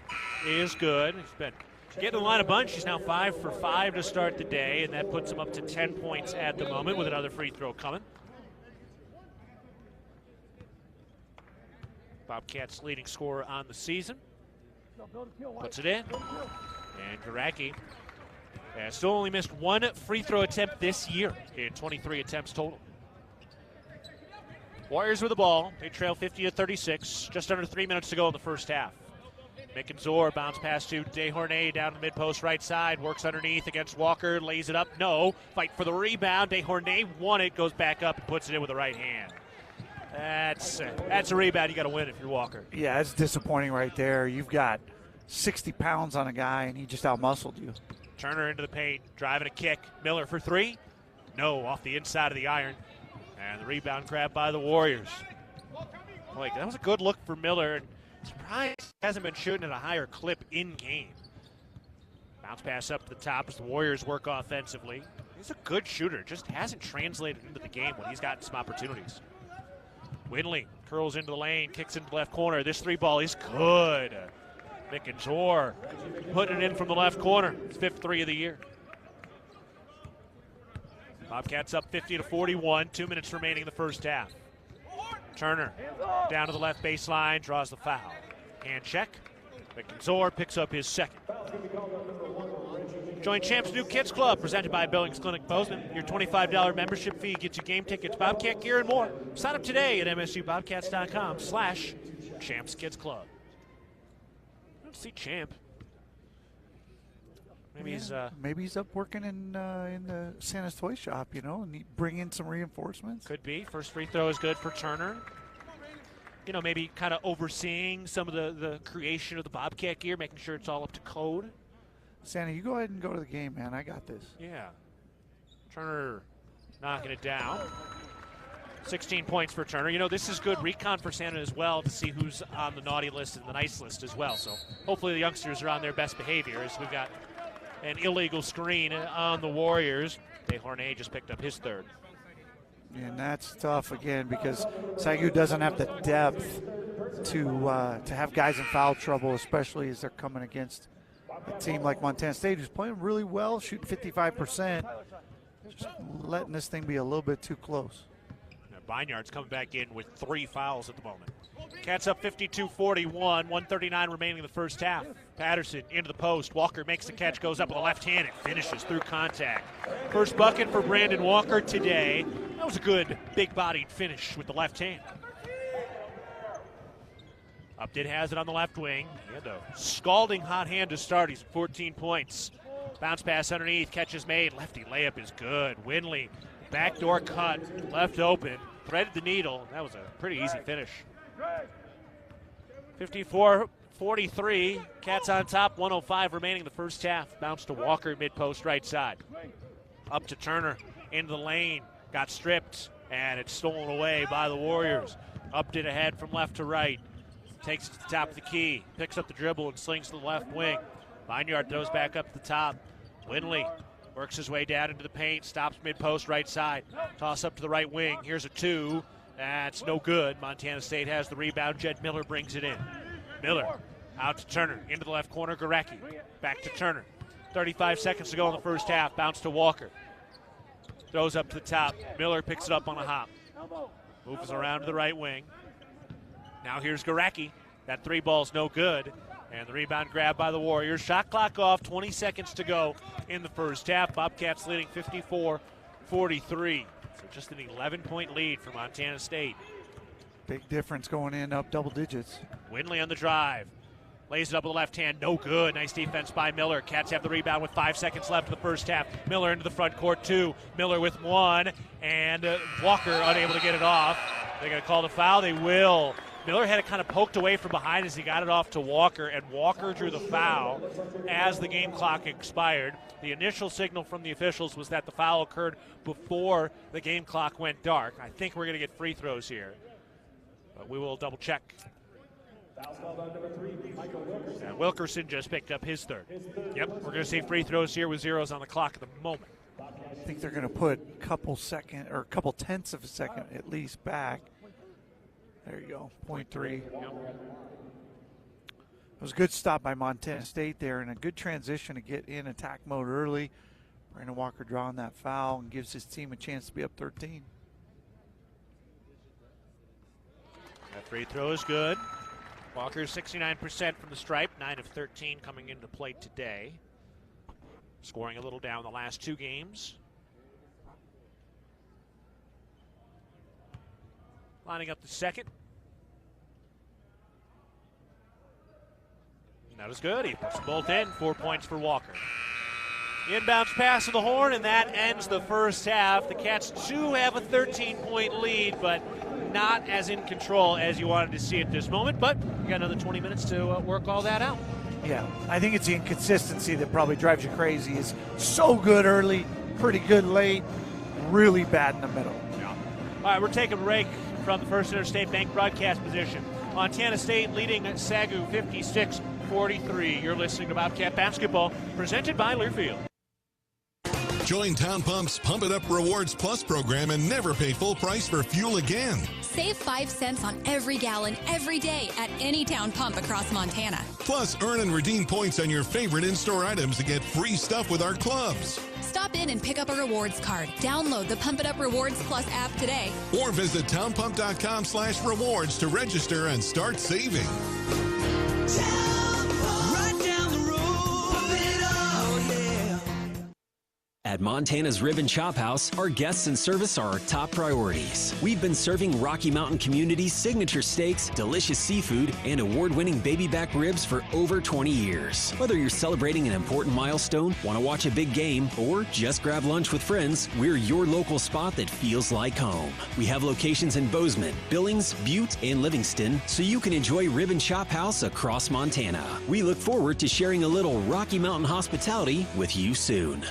is good. He's been getting the line a bunch. He's now 5 for 5 to start the day, and that puts him up to 10 points at the moment with another free throw coming. Bobcats leading scorer on the season. Puts it in. And Garacki has still only missed 1 free throw attempt this year in 23 attempts total. Warriors with the ball. They trail 50-36. Just under 3 minutes to go in the first half. Mick and Zor bounce pass to Deshornay down the mid-post right side. Works underneath against Walker. Lays it up. No. Fight for the rebound. Deshornay won it. Goes back up and puts it in with the right hand. That's a rebound you got to win if you're Walker. Yeah, it's disappointing right there. You've got 60 pounds on a guy, and he just outmuscled you. Turner into the paint. Driving a kick. Miller for 3. No. Off the inside of the iron. And the rebound grab by the Warriors. Boy, that was a good look for Miller. Surprised he hasn't been shooting at a higher clip in game. Bounce pass up to the top as the Warriors work offensively. He's a good shooter, just hasn't translated into the game when he's gotten some opportunities. Winley curls into the lane, kicks into the left corner. This 3-ball is good. Mick and Zor putting it in from the left corner. It's 5th 3 of the year. Bobcats up 50-41, 2 minutes remaining in the first half. Turner down to the left baseline, draws the foul. Hand check. Zor picks up his second. Join Champs New Kids Club, presented by Billings Clinic Bozeman. Your $25 membership fee gets you game tickets, Bobcat gear, and more. Sign up today at msubobcats.com/Champs Kids Club. I don't see Champ. Maybe he's up working in the Santa's toy shop, and bring in some reinforcements. Could be. First free throw is good for Turner. Maybe kind of overseeing some of the creation of the Bobcat gear, making sure it's all up to code. Santa, you go ahead and go to the game, man. I got this. Yeah. Turner knocking it down. 16 points for Turner. This is good recon for Santa as well to see who's on the naughty list and the nice list as well. So hopefully the youngsters are on their best behavior as we've got an illegal screen on the Warriors. Deshornay just picked up his third. And that's tough again because SAGU doesn't have the depth to have guys in foul trouble, especially as they're coming against a team like Montana State who's playing really well, shooting 55%. Just letting this thing be a little bit too close. Now, Bynard's coming back in with 3 fouls at the moment. Cats up 52-41, 1:39 remaining in the first half. Patterson into the post. Walker makes the catch, goes up with a left hand, and finishes through contact. First bucket for Brandon Walker today. That was a good big-bodied finish with the left hand. Upton has it on the left wing. He had a scalding hot hand to start. He's at 14 points. Bounce pass underneath, catch is made. Lefty layup is good. Winley, backdoor cut, left open, threaded the needle. That was a pretty easy finish. 54-43, Cats on top, 1:05 remaining in the first half. Bounce to Walker, mid-post right side. Up to Turner, into the lane, got stripped, and it's stolen away by the Warriors. Upton ahead from left to right. Takes it to the top of the key, picks up the dribble and slings to the left wing. Vineyard throws back up to the top. Winley works his way down into the paint, stops mid-post right side. Toss up to the right wing. Here's a two. That's no good. Montana State has the rebound. Jed Miller brings it in. Miller out to Turner. Into the left corner, Gorecki. Back to Turner. 35 seconds to go in the first half. Bounce to Walker. Throws up to the top. Miller picks it up on a hop. Moves around to the right wing. Now here's Gorecki. That three ball's no good. And the rebound grab by the Warriors. Shot clock off, 20 seconds to go in the first half. Bobcats leading 54-43. So just an 11-point lead for Montana State. Big difference going in, up double digits. Winley on the drive. Lays it up with the left hand, no good. Nice defense by Miller. Cats have the rebound with 5 seconds left in the first half. Miller into the front court, two. Miller with one, and Walker unable to get it off. They're going to call the foul. They will. Miller had it kind of poked away from behind as he got it off to Walker, and Walker drew the foul as the game clock expired. The initial signal from the officials was that the foul occurred before the game clock went dark. I think we're going to get free throws here, but we will double check. And Wilkerson just picked up his third. Yep, we're going to see free throws here with zeros on the clock at the moment. I think they're going to put a couple tenths of a second at least back. There you go, 0.3. It was a good stop by Montana State there and a good transition to get in attack mode early. Brandon Walker drawing that foul and gives his team a chance to be up 13. That free throw is good. Walker's 69% from the stripe, 9 of 13 coming into play today. Scoring a little down the last two games. Lining up the second. And that is good. He puts them both in. 4 points for Walker. Inbounds pass to the horn, and that ends the first half. The Cats do have a 13-point lead, but not as in control as you wanted to see at this moment. But you got another 20 minutes to work all that out. Yeah, I think it's the inconsistency that probably drives you crazy. It's so good early, pretty good late, really bad in the middle. Yeah. All right, we're taking a break from the First Interstate Bank broadcast position. Montana State leading SAGU 56-43. You're listening to Bobcat Basketball, presented by Learfield. Join Town Pump's Pump It Up Rewards Plus program and never pay full price for fuel again. Save 5 cents on every gallon every day at any Town Pump across Montana. Plus, earn and redeem points on your favorite in-store items to get free stuff with our clubs. Stop in and pick up a rewards card. Download the Pump It Up Rewards Plus app today. Or visit townpump.com/rewards to register and start saving. At Montana's Rib and Chop House, our guests and service are our top priorities. We've been serving Rocky Mountain community's signature steaks, delicious seafood, and award-winning baby back ribs for over 20 years. Whether you're celebrating an important milestone, want to watch a big game, or just grab lunch with friends, we're your local spot that feels like home. We have locations in Bozeman, Billings, Butte, and Livingston, so you can enjoy Rib and Chop House across Montana. We look forward to sharing a little Rocky Mountain hospitality with you soon.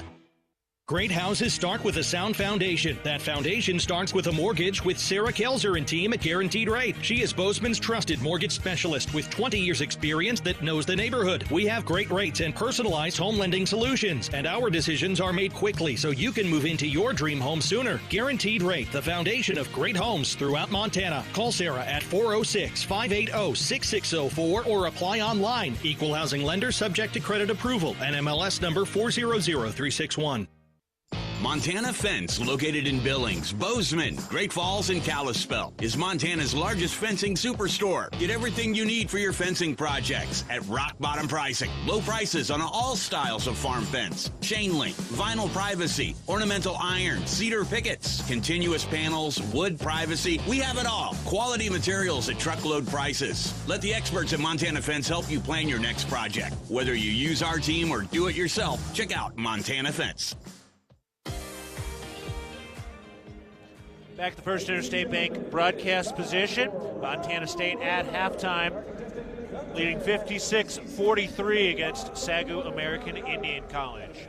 Great houses start with a sound foundation. That foundation starts with a mortgage with Sarah Kelzer and team at Guaranteed Rate. She is Bozeman's trusted mortgage specialist with 20 years experience that knows the neighborhood. We have great rates and personalized home lending solutions, and our decisions are made quickly so you can move into your dream home sooner. Guaranteed Rate, the foundation of great homes throughout Montana. Call Sarah at 406-580-6604 or apply online. Equal housing lender subject to credit approval. NMLS number 400361. Montana Fence, located in Billings, Bozeman, Great Falls, and Kalispell, is Montana's largest fencing superstore. Get everything you need for your fencing projects at rock bottom pricing. Low prices on all styles of farm fence, chain link, vinyl privacy, ornamental iron, cedar pickets, continuous panels, wood privacy. We have it all. Quality materials at truckload prices. Let the experts at Montana Fence help you plan your next project. Whether you use our team or do it yourself, check out Montana Fence. Back to the First Interstate Bank broadcast position. Montana State at halftime, leading 56-43 against SAGU American Indian College.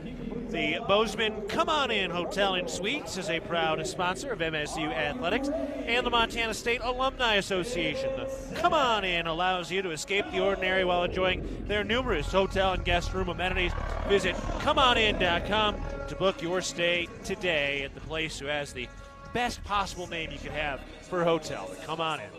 The Bozeman Come On In Hotel and Suites is a proud sponsor of MSU Athletics and the Montana State Alumni Association. The Come On In allows you to escape the ordinary while enjoying their numerous hotel and guest room amenities. Visit ComeOnIn.com to book your stay today at the place who has the best possible name you could have for a hotel. Come on in.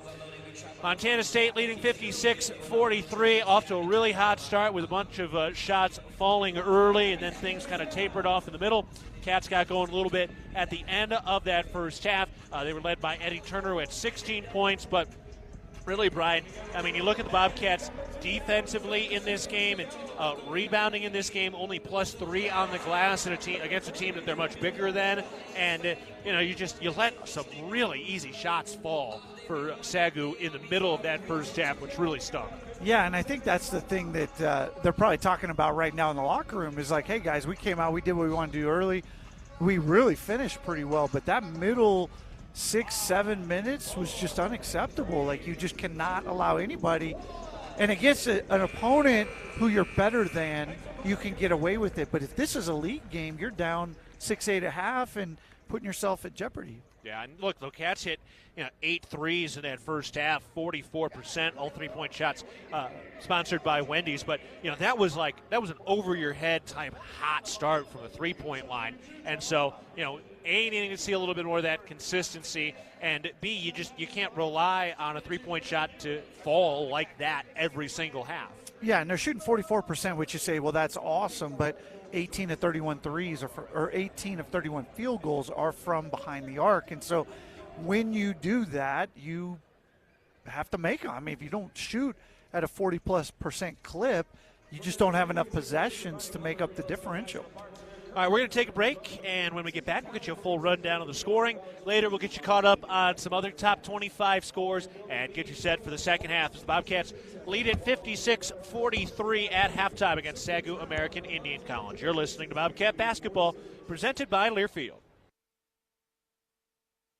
Montana State leading 56-43, off to a really hot start with a bunch of shots falling early, and then things kind of tapered off in the middle. Cats got going a little bit at the end of that first half. They were led by Eddie Turner, who had 16 points, but really, Brian, I mean, you look at the Bobcats defensively in this game and rebounding in this game, only +3 on the glass against a team that they're much bigger than, and you let some really easy shots fall for SAGU in the middle of that first half, which really stung. Yeah, and I think that's the thing that they're probably talking about right now in the locker room is like, hey guys, we came out, we did what we wanted to do early, we really finished pretty well, but that middle 6-7 minutes was just unacceptable. Like, you just cannot allow anybody, and against an opponent who you're better than, you can get away with it. But if this is a league game, you're down 6-8 a half and putting yourself at jeopardy. Yeah, and look, the Cats hit 8 threes in that first half, 44%, all three-point shots sponsored by Wendy's. But, that was an over-your-head type hot start from the three-point line. And so, A, needing to see a little bit more of that consistency, and B, you can't rely on a three-point shot to fall like that every single half. Yeah, and they're shooting 44%, which you say, well, that's awesome, but 18 of 31 threes or 18 of 31 field goals are from behind the arc. And so when you do that, you have to make them. I mean, if you don't shoot at a 40+% clip, you just don't have enough possessions to make up the differential. All right, we're going to take a break, and when we get back, we'll get you a full rundown of the scoring. Later, we'll get you caught up on some other top 25 scores and get you set for the second half as the Bobcats lead at 56-43 at halftime against SAGU American Indian College. You're listening to Bobcat Basketball, presented by Learfield.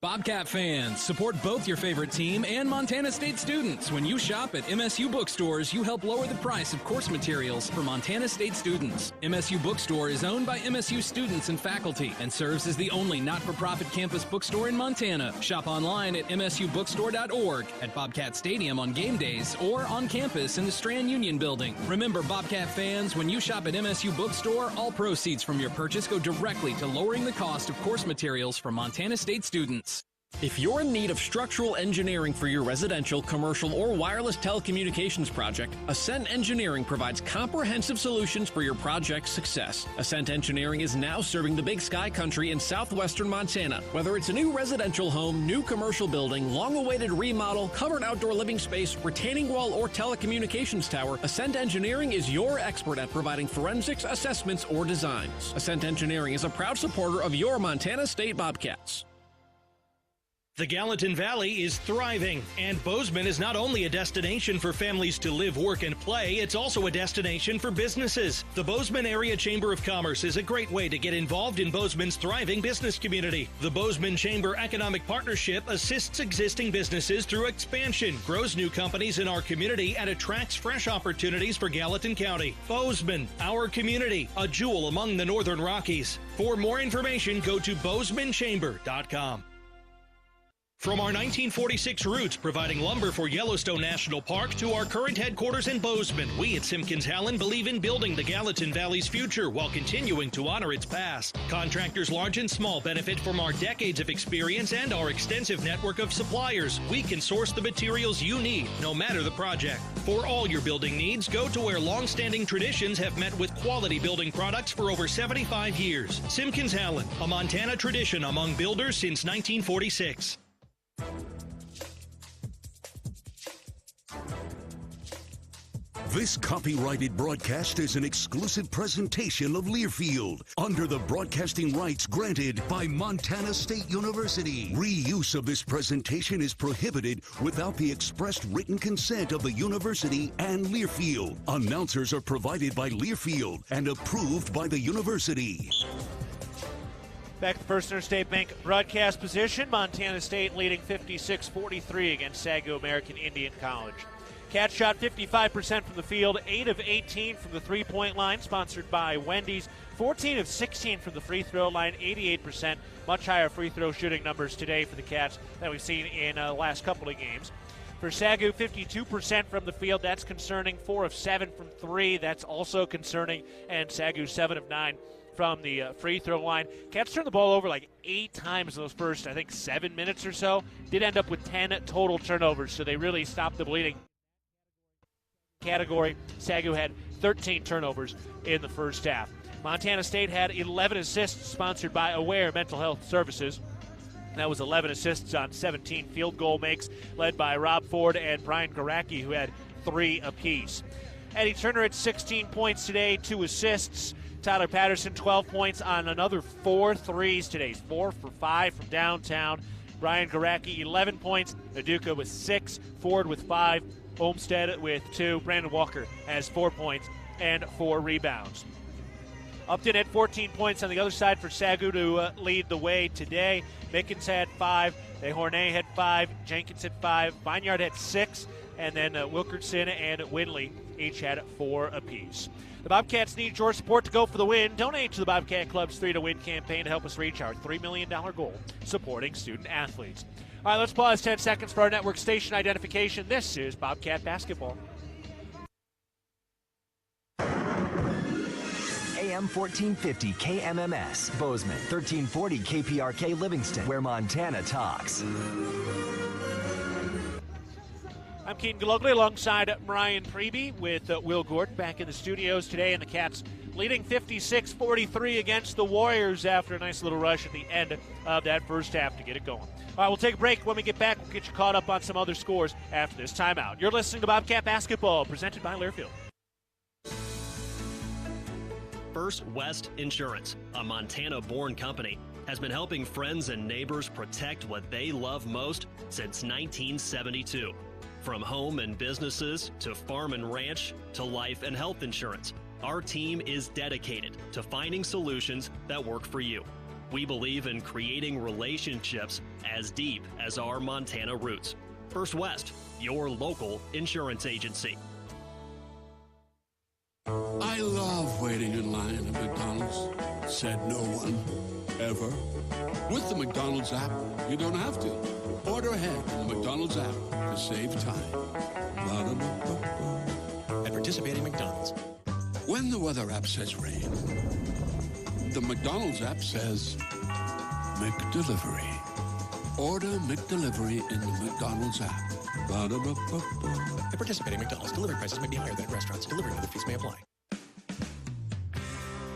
Bobcat fans, support both your favorite team and Montana State students. When you shop at MSU bookstores, you help lower the price of course materials for Montana State students. MSU Bookstore is owned by MSU students and faculty and serves as the only not-for-profit campus bookstore in Montana. Shop online at msubookstore.org, at Bobcat Stadium on game days, or on campus in the Strand Union building. Remember, Bobcat fans, when you shop at MSU Bookstore, all proceeds from your purchase go directly to lowering the cost of course materials for Montana State students. If you're in need of structural engineering for your residential, commercial, or wireless telecommunications project, Ascent Engineering provides comprehensive solutions for your project's success. Ascent Engineering is now serving the Big Sky Country in southwestern Montana. Whether it's a new residential home, new commercial building, long-awaited remodel, covered outdoor living space, retaining wall, or telecommunications tower, Ascent Engineering is your expert at providing forensics, assessments, or designs. Ascent Engineering is a proud supporter of your Montana State Bobcats. The Gallatin Valley is thriving, and Bozeman is not only a destination for families to live, work, and play, it's also a destination for businesses. The Bozeman Area Chamber of Commerce is a great way to get involved in Bozeman's thriving business community. The Bozeman Chamber Economic Partnership assists existing businesses through expansion, grows new companies in our community, and attracts fresh opportunities for Gallatin County. Bozeman, our community, a jewel among the Northern Rockies. For more information, go to bozemanchamber.com. From our 1946 roots providing lumber for Yellowstone National Park to our current headquarters in Bozeman, we at Simpkins-Hallen believe in building the Gallatin Valley's future while continuing to honor its past. Contractors large and small benefit from our decades of experience and our extensive network of suppliers. We can source the materials you need, no matter the project. For all your building needs, go to where long-standing traditions have met with quality building products for over 75 years. Simpkins-Hallen, a Montana tradition among builders since 1946. This copyrighted broadcast is an exclusive presentation of Learfield under the broadcasting rights granted by Montana State University. Reuse of this presentation is prohibited without the expressed written consent of the university and Learfield. Announcers are provided by Learfield and approved by the university. Back to First Interstate Bank broadcast position. Montana State leading 56-43 against SAGU American Indian College. Cats shot 55% from the field, 8 of 18 from the three-point line, sponsored by Wendy's. 14 of 16 from the free throw line, 88%. Much higher free throw shooting numbers today for the Cats than we've seen in the last couple of games. For SAGU, 52% from the field. That's concerning. 4 of 7 from 3. That's also concerning. And SAGU 7 of 9 from the free throw line. Cats turned the ball over like 8 times in those first, 7 minutes or so. Did end up with 10 total turnovers, so they really stopped the bleeding. Category, SAGU had 13 turnovers in the first half. Montana State had 11 assists, sponsored by Aware Mental Health Services. That was 11 assists on 17 field goal makes, led by Rob Ford and Brian Garacki, who had 3 apiece. Eddie Turner had 16 points today, 2 assists. Tyler Patterson, 12 points on another 4 threes today. 4 for 5 from downtown. Brian Garacki, 11 points. Aduka with 6. Ford with 5. Olmstead with 2. Brandon Walker has 4 points and 4 rebounds. Upton had 14 points on the other side for SAGU to lead the way today. Mickens had 5. Dehornay had 5. Jenkins had 5. Vineyard had 6. And then Wilkerson and Winley each had 4 apiece. The Bobcats need your support to go for the win. Donate to the Bobcat Club's 3 to Win campaign to help us reach our $3 million goal, supporting student athletes. All right, let's pause 10 seconds for our network station identification. This is Bobcat Basketball. AM 1450 KMMS, Bozeman, 1340 KPRK Livingston, where Montana talks. I'm Keaton Gillogly alongside Brian Priebe with Will Gordon back in the studios today, and the Cats leading 56-43 against the Warriors after a nice little rush at the end of that first half to get it going. All right, we'll take a break. When we get back, we'll get you caught up on some other scores after this timeout. You're listening to Bobcat Basketball, presented by Learfield. First West Insurance, a Montana-born company, has been helping friends and neighbors protect what they love most since 1972. From home and businesses to farm and ranch to life and health insurance, our team is dedicated to finding solutions that work for you. We believe in creating relationships as deep as our Montana roots. First West, your local insurance agency. I love waiting in line at McDonald's, said no one, ever. With the McDonald's app, you don't have to. Order ahead in the McDonald's app to save time. At participating McDonald's. When the weather app says rain, the McDonald's app says McDelivery. Order McDelivery in the McDonald's app. At participating McDonald's, delivery prices may be higher than at restaurants. Delivery and other fees may apply.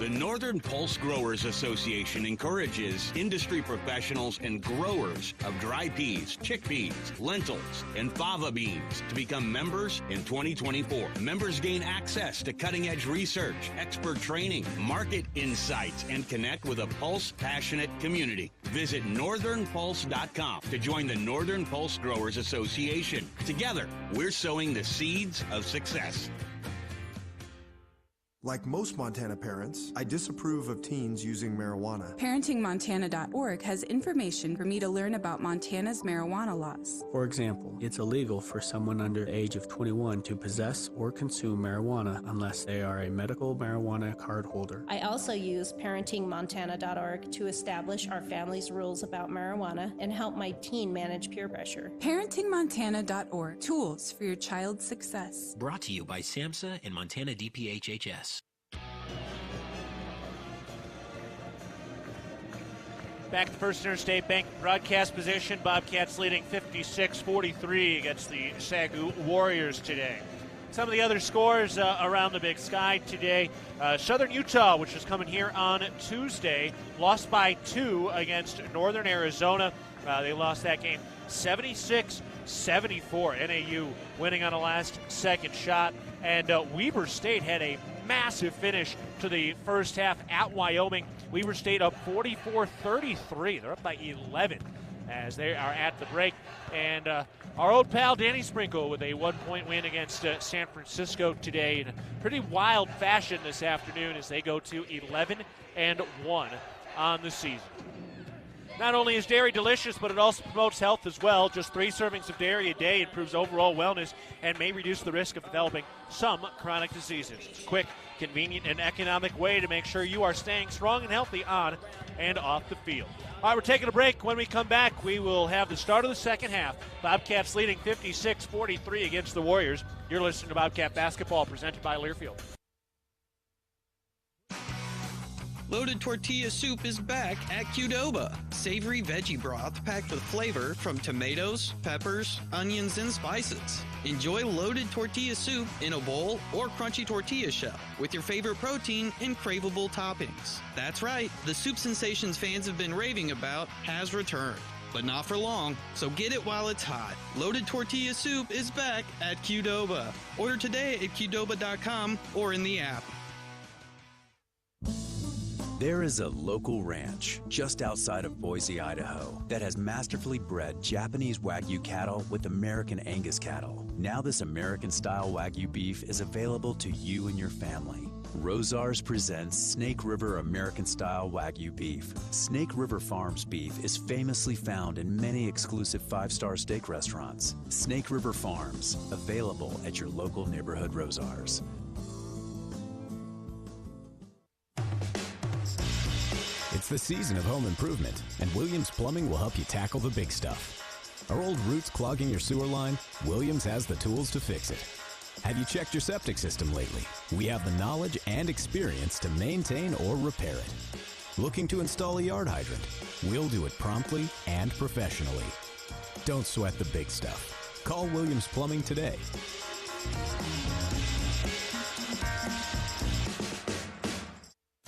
The Northern Pulse Growers Association encourages industry professionals and growers of dry peas, chickpeas, lentils, and fava beans to become members in 2024. Members gain access to cutting-edge research, expert training, market insights, and connect with a Pulse-passionate community. Visit northernpulse.com to join the Northern Pulse Growers Association. Together, we're sowing the seeds of success. Like most Montana parents, I disapprove of teens using marijuana. ParentingMontana.org has information for me to learn about Montana's marijuana laws. For example, it's illegal for someone under the age of 21 to possess or consume marijuana unless they are a medical marijuana card holder. I also use ParentingMontana.org to establish our family's rules about marijuana and help my teen manage peer pressure. ParentingMontana.org, tools for your child's success. Brought to you by SAMHSA and Montana DPHHS. Back to First Interstate Bank broadcast position. Bobcats leading 56-43 against the SAGU Warriors today. Some of the other scores around the Big Sky today. Southern Utah, which is coming here on Tuesday, lost by 2 against Northern Arizona. They lost that game 76-74. NAU winning on a last-second shot. And Weber State had a massive finish to the first half at Wyoming. Weber State up 44-33. They're up by 11 as they are at the break. And our old pal Danny Sprinkle with a 1-point win against San Francisco today in a pretty wild fashion this afternoon as they go to 11-1 on the season. Not only is dairy delicious, but it also promotes health as well. Just 3 servings of dairy a day improves overall wellness and may reduce the risk of developing some chronic diseases. It's a quick, convenient, and economic way to make sure you are staying strong and healthy on and off the field. All right, we're taking a break. When we come back, we will have the start of the second half. Bobcats leading 56-43 against the Warriors. You're listening to Bobcat Basketball, presented by Learfield. Loaded Tortilla Soup is back at Qdoba. Savory veggie broth packed with flavor from tomatoes, peppers, onions, and spices. Enjoy loaded tortilla soup in a bowl or crunchy tortilla shell with your favorite protein and craveable toppings. That's right, the soup sensations fans have been raving about has returned. But not for long, so get it while it's hot. Loaded Tortilla Soup is back at Qdoba. Order today at Qdoba.com or in the app. There is a local ranch just outside of Boise, Idaho, that has masterfully bred Japanese Wagyu cattle with American Angus cattle. Now this American-style Wagyu beef is available to you and your family. Rosars presents Snake River American-style Wagyu beef. Snake River Farms beef is famously found in many exclusive 5-star steak restaurants. Snake River Farms, available at your local neighborhood Rosars. It's the season of home improvement, and Williams Plumbing will help you tackle the big stuff. Are old roots clogging your sewer line? Williams has the tools to fix it. Have you checked your septic system lately? We have the knowledge and experience to maintain or repair it. Looking to install a yard hydrant? We'll do it promptly and professionally. Don't sweat the big stuff. Call Williams Plumbing today.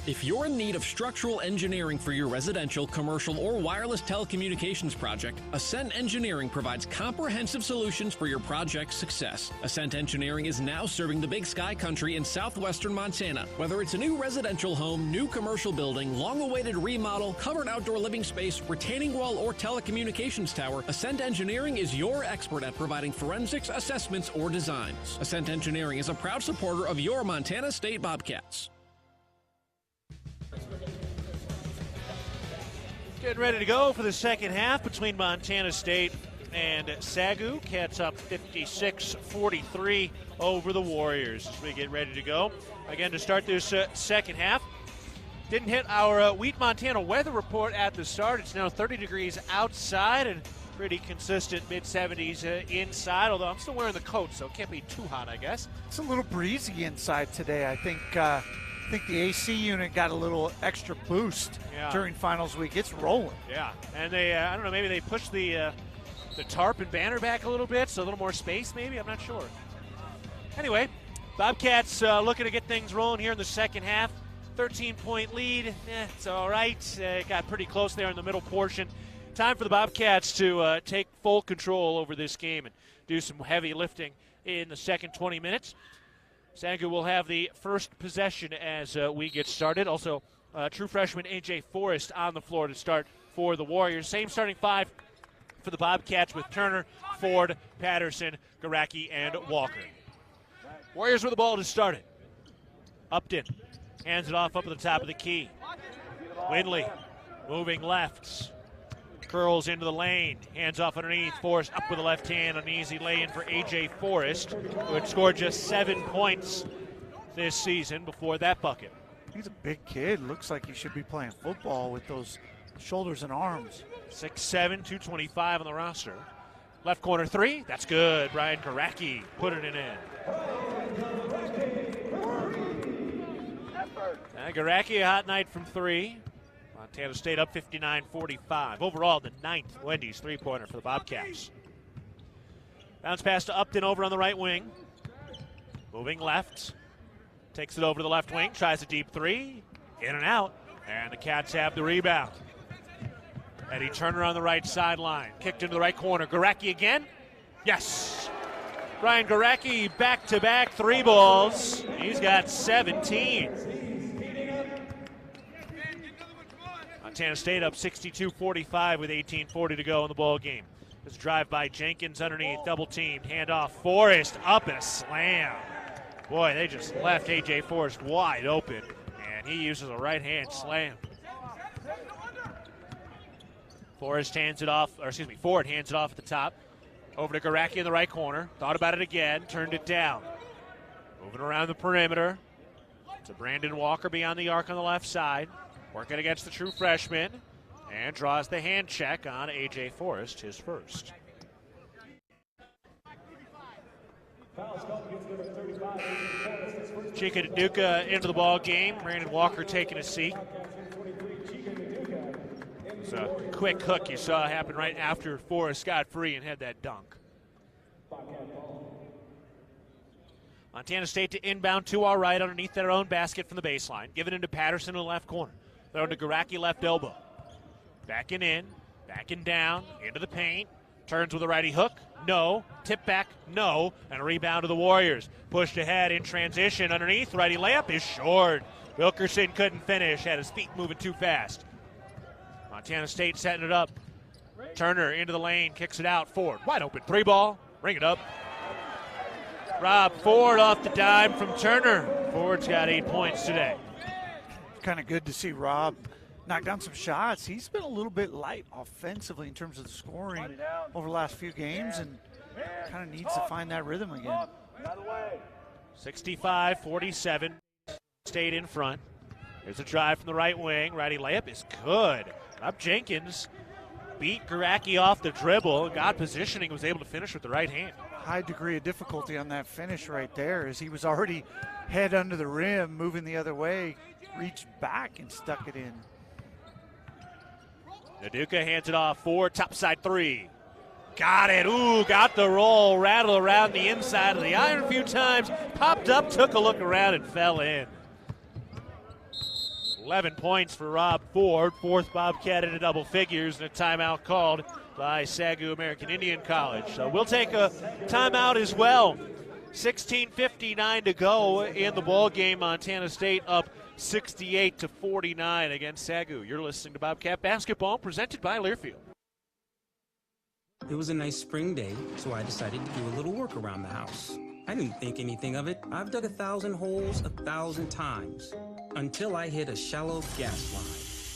If you're in need of structural engineering for your residential, commercial, or wireless telecommunications project, Ascent Engineering provides comprehensive solutions for your project's success. Ascent Engineering is now serving the Big Sky country in southwestern Montana. Whether it's a new residential home, new commercial building, long-awaited remodel, covered outdoor living space, retaining wall, or telecommunications tower, Ascent Engineering is your expert at providing forensics, assessments, or designs. Ascent Engineering is a proud supporter of your Montana State Bobcats. Getting ready to go for the second half between Montana State and SAGU. Cats up 56-43 over the Warriors as we get ready to go. Again, to start this second half. Didn't hit our Wheat Montana weather report at the start. It's now 30 degrees outside and pretty consistent mid-70s inside, although I'm still wearing the coat, so it can't be too hot, I guess. It's a little breezy inside today. I think the AC unit got a little extra boost during finals week. It's rolling. Yeah, and they, I don't know, maybe they pushed the tarp and banner back a little bit, so a little more space maybe, I'm not sure. Anyway, Bobcats looking to get things rolling here in the second half. 13-point lead, it's all right. Got pretty close there in the middle portion. Time for the Bobcats to take full control over this game and do some heavy lifting in the second 20 minutes. SAGU will have the first possession as we get started. Also, true freshman A.J. Forrest on the floor to start for the Warriors. Same starting 5 for the Bobcats with Turner, Ford, Patterson, Garacki, and Walker. Warriors with the ball to start it. Upton hands it off up at the top of the key. Windley moving left. Curls into the lane. Hands off underneath. Forrest up with the left hand. An easy lay-in for A.J. Forrest, who had scored just 7 points this season before that bucket. He's a big kid. Looks like he should be playing football with those shoulders and arms. 6'7", 225 on the roster. Left corner three. That's good. Brian Garacki put it in. Garacki, a hot night from three. Montana State up 59-45. Overall, the 9th Wendy's three-pointer for the Bobcats. Bounce pass to Upton over on the right wing. Moving left. Takes it over to the left wing. Tries a deep three. In and out. And the Cats have the rebound. Eddie Turner on the right sideline. Kicked into the right corner. Garacki again. Yes. Brian Garacki back-to-back three balls. He's got 17. Montana State up 62-45 with 18:40 to go in the ball game. This drive by Jenkins underneath, double teamed, handoff. Forrest up and a slam. Boy, they just left A.J. Forrest wide open, and he uses a right-hand slam. Ford hands it off at the top. Over to Garacki in the right corner. Thought about it again, turned it down. Moving around the perimeter to Brandon Walker beyond the arc on the left side. Working against the true freshman, and draws the hand check on A.J. Forrest, his first. Chika Duca into the ball game. Brandon Walker taking a seat. It's a quick hook you saw happen right after Forrest got free and had that dunk. Montana State to inbound to our right underneath their own basket from the baseline. Give it into Patterson in the left corner. Throw to Garacki left elbow. Backing in, backing down, into the paint. Turns with a righty hook. No. Tip back. No. And a rebound to the Warriors. Pushed ahead in transition underneath. Righty layup is short. Wilkerson couldn't finish. Had his feet moving too fast. Montana State setting it up. Turner into the lane. Kicks it out. Ford. Wide open. Three ball. Ring it up. Rob Ford off the dime from Turner. Ford's got 8 points today. Kind of good to see Rob knock down some shots. He's been a little bit light offensively in terms of the scoring over the last few games, and kind of needs to find that rhythm again. 65-47. State in front. There's a drive from the right wing. Righty layup is good. Rob Jenkins beat Garacki off the dribble, got positioning, was able to finish with the right hand. High degree of difficulty on that finish right there, as he was already head under the rim, moving the other way, reached back and stuck it in. Naduka hands it off for topside three. Got it. Ooh, got the roll. Rattle around the inside of the iron a few times. Popped up, took a look around, and fell in. 11 points for Rob Ford. Fourth Bobcat into double figures, and a timeout called by SAGU American Indian College. So we'll take a timeout as well. 16:59 to go in the ball game. Montana State up 68-49 against SAGU. You're listening to Bobcat Basketball, presented by Learfield. It was a nice spring day, so I decided to do a little work around the house. I didn't think anything of it. I've dug 1,000 holes 1,000 times until I hit a shallow gas line.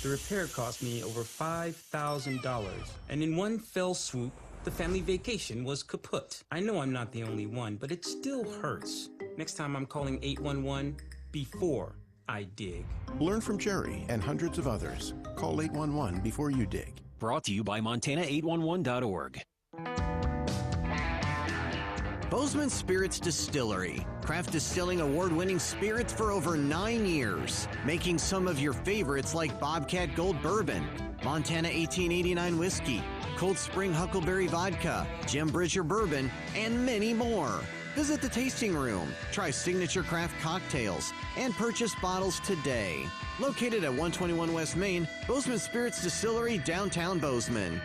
The repair cost me over $5,000, and in one fell swoop, the family vacation was kaput. I know I'm not the only one, but it still hurts. Next time I'm calling 811 before I dig. Learn from Jerry and hundreds of others. Call 811 before you dig. Brought to you by Montana811.org. Bozeman Spirits Distillery. Craft distilling award-winning spirits for over 9 years. Making some of your favorites like Bobcat Gold Bourbon, Montana 1889 Whiskey, Cold Spring Huckleberry Vodka, Jim Bridger Bourbon, and many more. Visit the tasting room, try signature craft cocktails, and purchase bottles today. Located at 121 West Main, Bozeman Spirits Distillery, downtown Bozeman.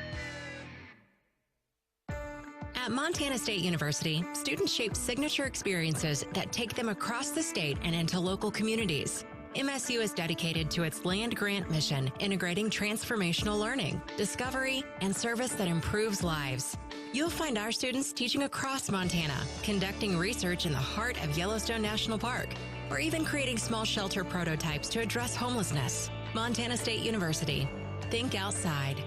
At Montana State University, students shape signature experiences that take them across the state and into local communities. MSU is dedicated to its land-grant mission, integrating transformational learning, discovery, and service that improves lives. You'll find our students teaching across Montana, conducting research in the heart of Yellowstone National Park, or even creating small shelter prototypes to address homelessness. Montana State University. Think outside.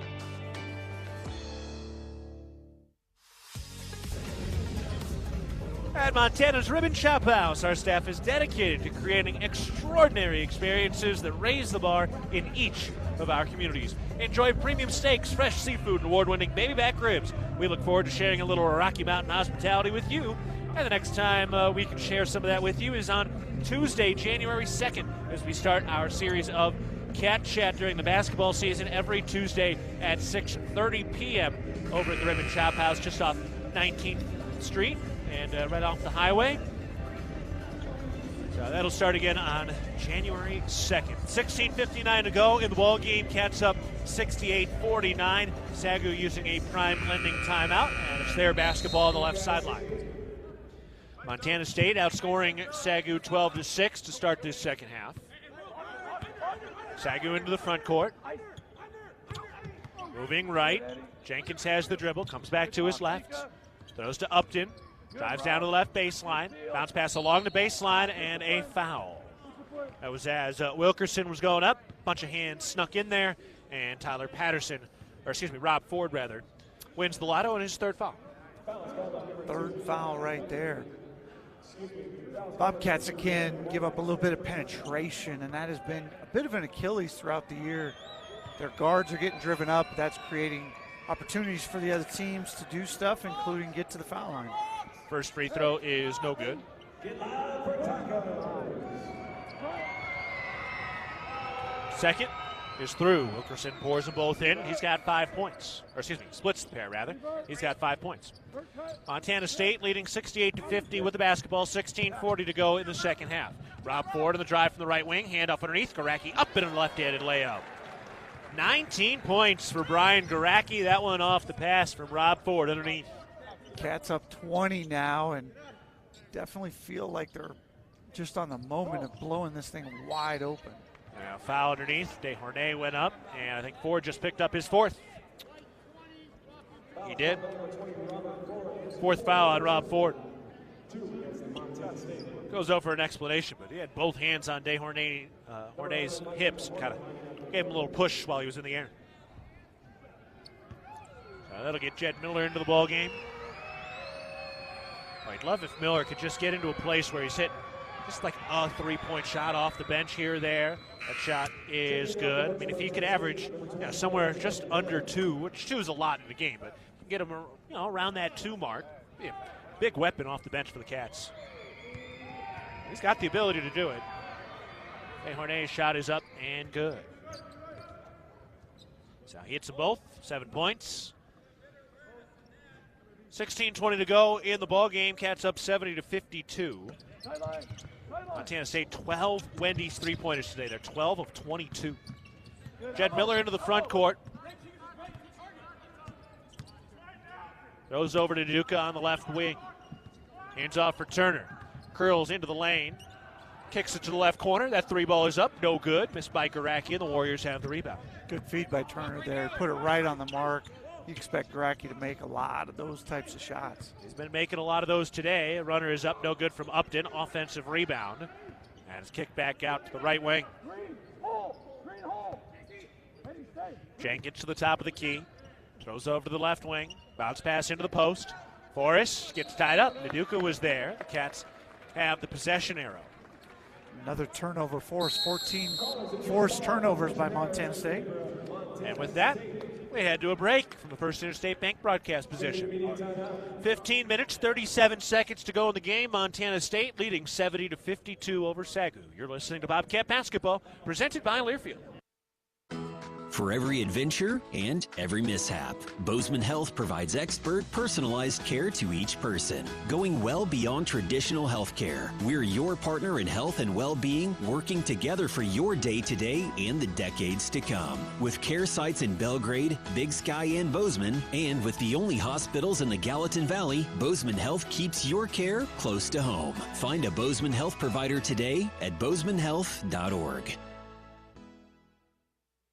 At Montana's Ribbon Chop House, our staff is dedicated to creating extraordinary experiences that raise the bar in each of our communities. Enjoy premium steaks, fresh seafood, and award-winning baby back ribs. We look forward to sharing a little Rocky Mountain hospitality with you. And the next time we can share some of that with you is on Tuesday, January 2nd, as we start our series of Cat Chat during the basketball season every Tuesday at 6:30 p.m. over at the Ribbon Chop House just off 19th Street. And right off the highway. So that'll start again on January 2nd. 16:59 to go in the ball game. Cats up 68-49. SAGU using a prime lending timeout, and it's their basketball on the left sideline. Montana State outscoring SAGU 12-6 to start this second half. SAGU into the front court. Moving right. Jenkins has the dribble, comes back to his left. Throws to Upton. Drives down to the left baseline. Bounce pass along the baseline, and a foul. That was as Wilkerson was going up. Bunch of hands snuck in there, and Rob Ford, wins the lotto and his third foul. Third foul right there. Bobcats again give up a little bit of penetration, and that has been a bit of an Achilles throughout the year. Their guards are getting driven up. That's creating opportunities for the other teams to do stuff, including get to the foul line. First free throw is no good. Second is through. Wilkerson pours them both in. He's got 5 points. Splits the pair, rather. He's got 5 points. Montana State leading 68-50 with the basketball. 16:40 to go in the second half. Rob Ford on the drive from the right wing. Hand off underneath. Garacki up in a left-handed layup. 19 points for Brian Garacki. That one off the pass from Rob Ford underneath. Cats up 20 now, and definitely feel like they're just on the moment of blowing this thing wide open. Yeah, foul underneath. Desharnais went up, and I think Ford just picked up his fourth. He did. Fourth foul on Rob Ford. Goes over an explanation, but he had both hands on Desharnais' hips and kind of gave him a little push while he was in the air. That'll get Jed Miller into the ball game. I'd love if Miller could just get into a place where he's hitting just like a three-point shot off the bench here or there. That shot is good. I mean, if he could average somewhere just under 2, which 2 is a lot in the game, but get him around that 2 mark. Be a big weapon off the bench for the Cats. He's got the ability to do it. Desharnais' shot is up and good. So he hits them both. 7 points. 16:20 to go in the ball game. Cats up 70-52. Montana State 12 Wendy's three-pointers today. They're 12 of 22. Jed Miller into the front court. Goes over to Duca on the left wing. Hands off for Turner. Curls into the lane. Kicks it to the left corner. That 3-ball is up. No good. Missed by Garacki, and the Warriors have the rebound. Good feed by Turner there. Put it right on the mark. You expect Garacki to make a lot of those types of shots. He's been making a lot of those today. A runner is up, no good from Upton. Offensive rebound. And it's kicked back out to the right wing. Jenkins to the top of the key. Throws over to the left wing. Bounce pass into the post. Forrest gets tied up. Naduka was there. The Cats have the possession arrow. Another turnover force. 14 forced turnovers by Montana State. And with that, we head to a break from the First Interstate Bank broadcast position. 15 minutes, 37 seconds to go in the game. Montana State leading 70-52 over SAGU. You're listening to Bobcat Basketball, presented by Learfield. For every adventure and every mishap, Bozeman Health provides expert, personalized care to each person, going well beyond traditional health care. We're your partner in health and well-being, working together for your day-to-day and the decades to come. With care sites in Belgrade, Big Sky, and Bozeman, and with the only hospitals in the Gallatin Valley, Bozeman Health keeps your care close to home. Find a Bozeman Health provider today at bozemanhealth.org.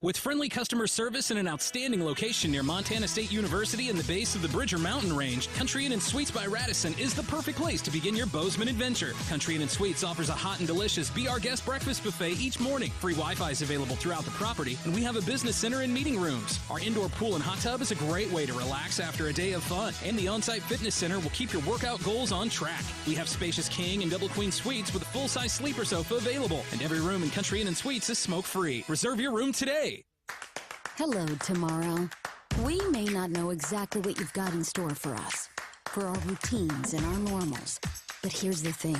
With friendly customer service and an outstanding location near Montana State University and the base of the Bridger Mountain Range, Country Inn & Suites by Radisson is the perfect place to begin your Bozeman adventure. Country Inn & Suites offers a hot and delicious Be Our Guest breakfast buffet each morning. Free Wi-Fi is available throughout the property, and we have a business center and meeting rooms. Our indoor pool and hot tub is a great way to relax after a day of fun, and the on-site fitness center will keep your workout goals on track. We have spacious king and double queen suites with a full-size sleeper sofa available, and every room in Country Inn & Suites is smoke-free. Reserve your room today. Hello, tomorrow. We may not know exactly what you've got in store for us, for our routines and our normals. But here's the thing.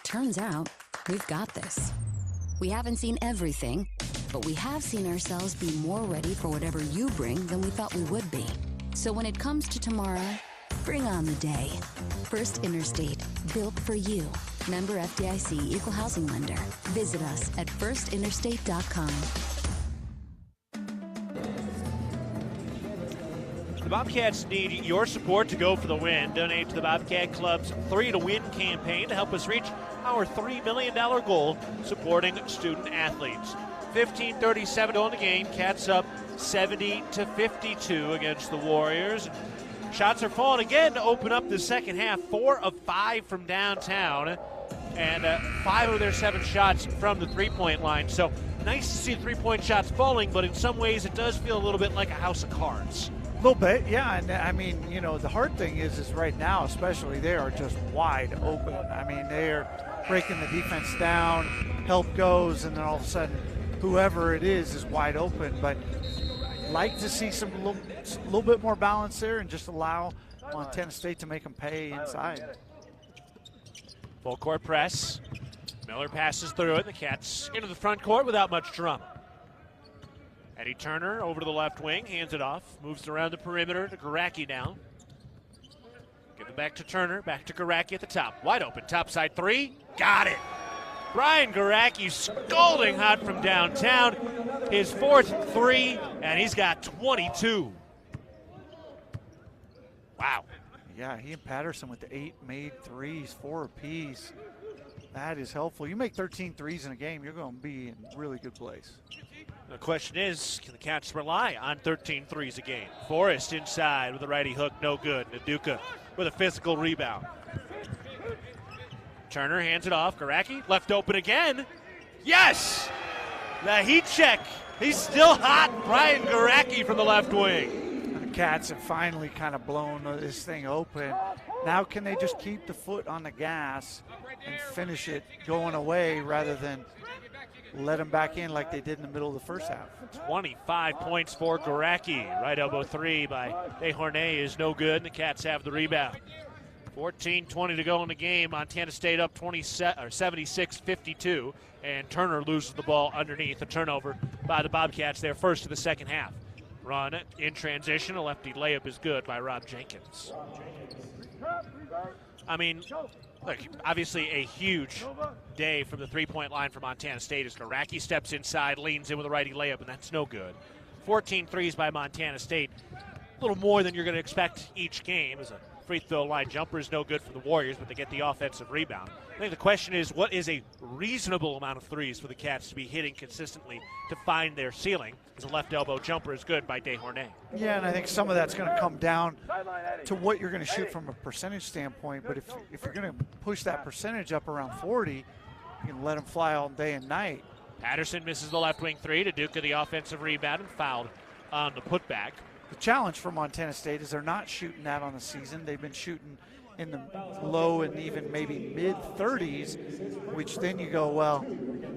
Turns out, we've got this. We haven't seen everything, but we have seen ourselves be more ready for whatever you bring than we thought we would be. So when it comes to tomorrow, bring on the day. First Interstate, built for you. Member FDIC Equal Housing Lender. Visit us at firstinterstate.com. The Bobcats need your support to go for the win. Donate to the Bobcat Club's 3 to Win campaign to help us reach our $3 million goal supporting student athletes. 15:37 on the game. Cats up 70-52 against the Warriors. Shots are falling again to open up the second half. 4 of 5 from downtown, and 5 of their 7 shots from the three-point line. So nice to see three-point shots falling, but in some ways it does feel a little bit like a house of cards. A little bit, yeah. And I mean, you know, the hard thing is right now, especially, they are just wide open. I mean, they're breaking the defense down, help goes, and then all of a sudden, whoever it is wide open. But like to see some little bit more balance there and just allow Montana State to make them pay inside. Full court press. Miller passes through it. The Cats into the front court without much drama. Eddie Turner over to the left wing, hands it off, moves around the perimeter to Garacki now. Give it back to Turner, back to Garacki at the top. Wide open, top side three, got it. Brian Garacki scalding hot from downtown. His 4th 3, and he's got 22. Wow. Yeah, he and Patterson with the 8 made threes, 4 apiece. That is helpful. You make 13 threes in a game, you're going to be in really good place. The question is, can the Cats rely on 13 threes a game? Forrest inside with a righty hook, no good. Naduka with a physical rebound. Turner hands it off. Garacki left open again. Yes! The heat check. He's still hot. Brian Garacki from the left wing. The Cats have finally kind of blown this thing open. Now can they just keep the foot on the gas and finish it going away rather than let them back in like they did in the middle of the first half? 25 points for Garacki. Right elbow 3 by Desharnais is no good, and the Cats have the rebound. 14:20 to go in the game. Montana State up 76-52, and Turner loses the ball underneath. A turnover by the Bobcats there first of the second half. Run in transition. A lefty layup is good by Rob Jenkins. I mean, look, obviously a huge day from the three-point line for Montana State as Garacki steps inside, leans in with a righty layup, and that's no good. 14 threes by Montana State. A little more than you're going to expect each game, as a free throw line jumper is no good for the Warriors, but they get the offensive rebound. I think the question is, what is a reasonable amount of threes for the Cats to be hitting consistently to find their ceiling? As a left elbow jumper is good by Desharnais. Yeah, and I think some of that's going to come down to what you're going to shoot from a percentage standpoint. But if you're going to push that percentage up around 40, you can let them fly all day and night. Patterson misses the left wing 3 to Duke of the offensive rebound and fouled on the putback. The challenge for Montana State is they're not shooting that on the season. They've been shooting in the low and even maybe mid-30s, which then you go, well,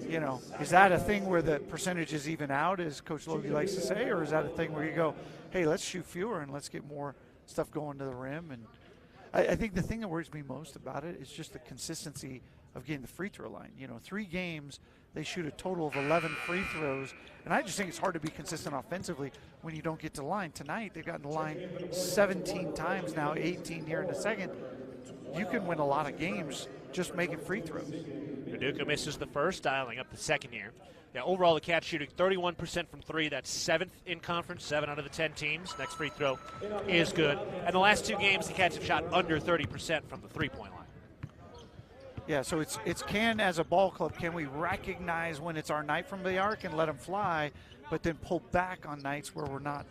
you know, is that a thing where the percentages even out, as Coach Logie likes to say, or is that a thing where you go, hey, let's shoot fewer and let's get more stuff going to the rim? And I think the thing that worries me most about it is just the consistency of getting the free throw line. You know, 3 games, they shoot a total of 11 free throws, and I just think it's hard to be consistent offensively when you don't get to the line. Tonight, they've gotten to the line 17 times now, 18 here in the second. You can win a lot of games just making free throws. Paducah misses the first, dialing up the second here. Yeah, overall, the Cats shooting 31% from 3. That's 7th in conference, 7 out of the 10 teams. Next free throw is good. And the last 2 games, the Cats have shot under 30% from the three-point line. Yeah, so it's as a ball club, can we recognize when it's our night from the arc and let them fly, but then pull back on nights where we're not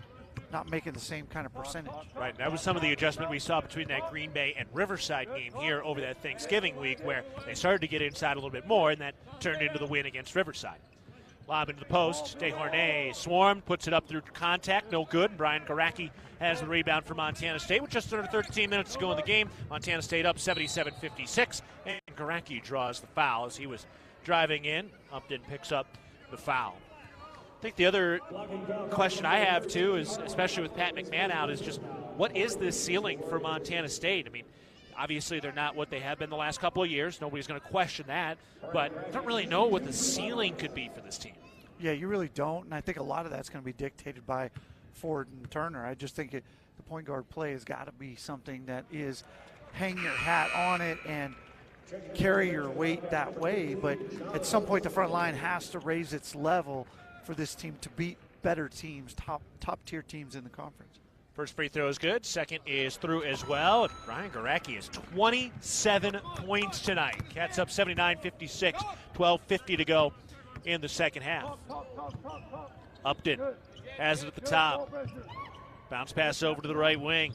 making the same kind of percentage. Right, that was some of the adjustment we saw between that Green Bay and Riverside game here over that Thanksgiving week, where they started to get inside a little bit more, and that turned into the win against Riverside. Lob into the post. Desharnais swarmed, puts it up through contact, no good. Brian Garacki has the rebound for Montana State with just under 13 minutes to go in the game. Montana State up 77-56, and Garacki draws the foul as he was driving in. Upton picks up the foul. I think the other question I have, too, is, especially with Pat McMahon out, is just what is this ceiling for Montana State? I mean, obviously they're not what they have been the last couple of years. Nobody's going to question that, but I don't really know what the ceiling could be for this team. Yeah, you really don't, and I think a lot of that's going to be dictated by Ford and Turner. I just think the point guard play has got to be something that is hang your hat on it and carry your weight that way, but at some point the front line has to raise its level for this team to beat better teams, top-tier teams in the conference. First free throw is good. Second is through as well. Brian Garacki has 27 points tonight. Cats up 79-56, 12:50 to go in the second half. Upton has it at the top. Bounce pass over to the right wing.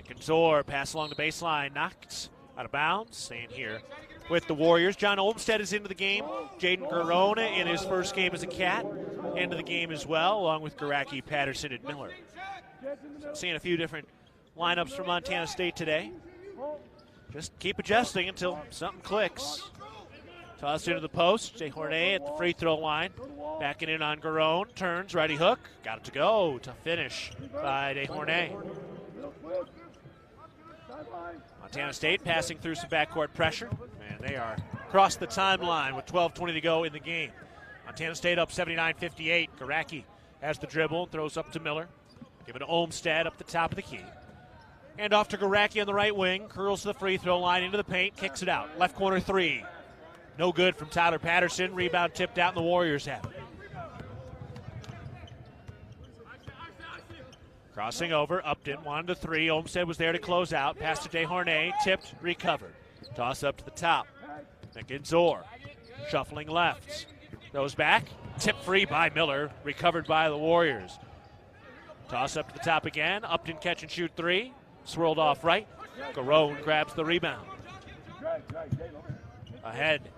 Kinzor pass along the baseline, knocked out of bounds. Staying here with the Warriors. John Olmstead is into the game. Jaden Garona in his first game as a Cat into the game as well, along with Garacki, Patterson, and Miller. So seeing a few different lineups from Montana State today. Just keep adjusting until something clicks. Tossed into the post. Desharnais at the free throw line. Backing in on Garone. Turns, righty hook. Got it to go. To finish by Desharnais. Montana State passing through some backcourt pressure. And they are across the timeline with 12:20 to go in the game. Montana State up 79-58. Garacki has the dribble, throws up to Miller. Give it to Olmstead up the top of the key. And off to Garacki on the right wing. Curls to the free throw line into the paint. Kicks it out. Left corner three. No good from Tyler Patterson. Rebound tipped out and the Warriors have it. Crossing over. Upton wanted to three. Olmstead was there to close out. Pass to Desharnais. Tipped. Recovered. Toss up to the top. Kinzor shuffling left. Goes back. Tip free by Miller. Recovered by the Warriors. Toss up to the top again. Upton catch and shoot three. Swirled off right. Garone grabs the rebound. Ahead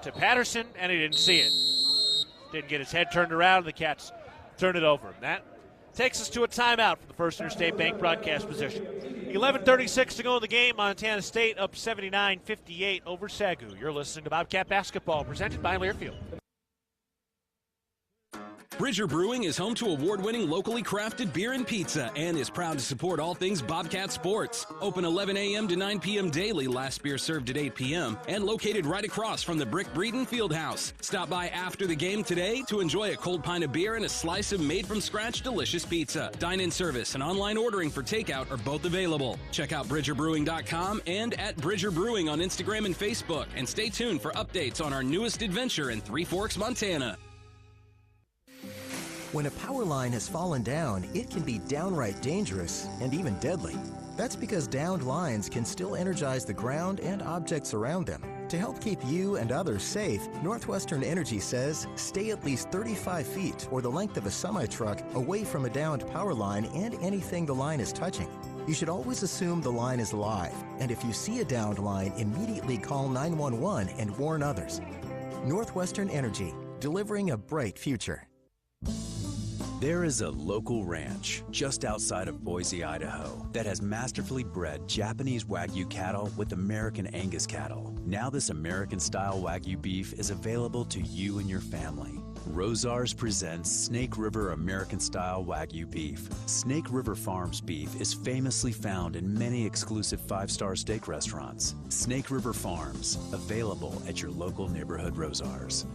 to Patterson, and he didn't see it. Didn't get his head turned around. The Cats turn it over. That takes us to a timeout for the First Interstate Bank broadcast position. 11:36 to go in the game. Montana State up 79-58 over SAGU. You're listening to Bobcat Basketball, presented by Learfield. Bridger Brewing is home to award-winning locally crafted beer and pizza and is proud to support all things Bobcat sports. Open 11 a.m. to 9 p.m. daily, last beer served at 8 p.m., and located right across from the Brick Breeden Fieldhouse. Stop by after the game today to enjoy a cold pint of beer and a slice of made-from-scratch delicious pizza. Dine-in service and online ordering for takeout are both available. Check out BridgerBrewing.com and at Bridger Brewing on Instagram and Facebook, and stay tuned for updates on our newest adventure in Three Forks, Montana. When a power line has fallen down, it can be downright dangerous and even deadly. That's because downed lines can still energize the ground and objects around them. To help keep you and others safe, Northwestern Energy says stay at least 35 feet or the length of a semi-truck away from a downed power line and anything the line is touching. You should always assume the line is live, and if you see a downed line, immediately call 911 and warn others. Northwestern Energy, delivering a bright future. There is a local ranch just outside of Boise, Idaho, that has masterfully bred Japanese Wagyu cattle with American Angus cattle. Now this American-style Wagyu beef is available to you and your family. Rosars presents Snake River American-style Wagyu beef. Snake River Farms beef is famously found in many exclusive five-star steak restaurants. Snake River Farms, available at your local neighborhood Rosars.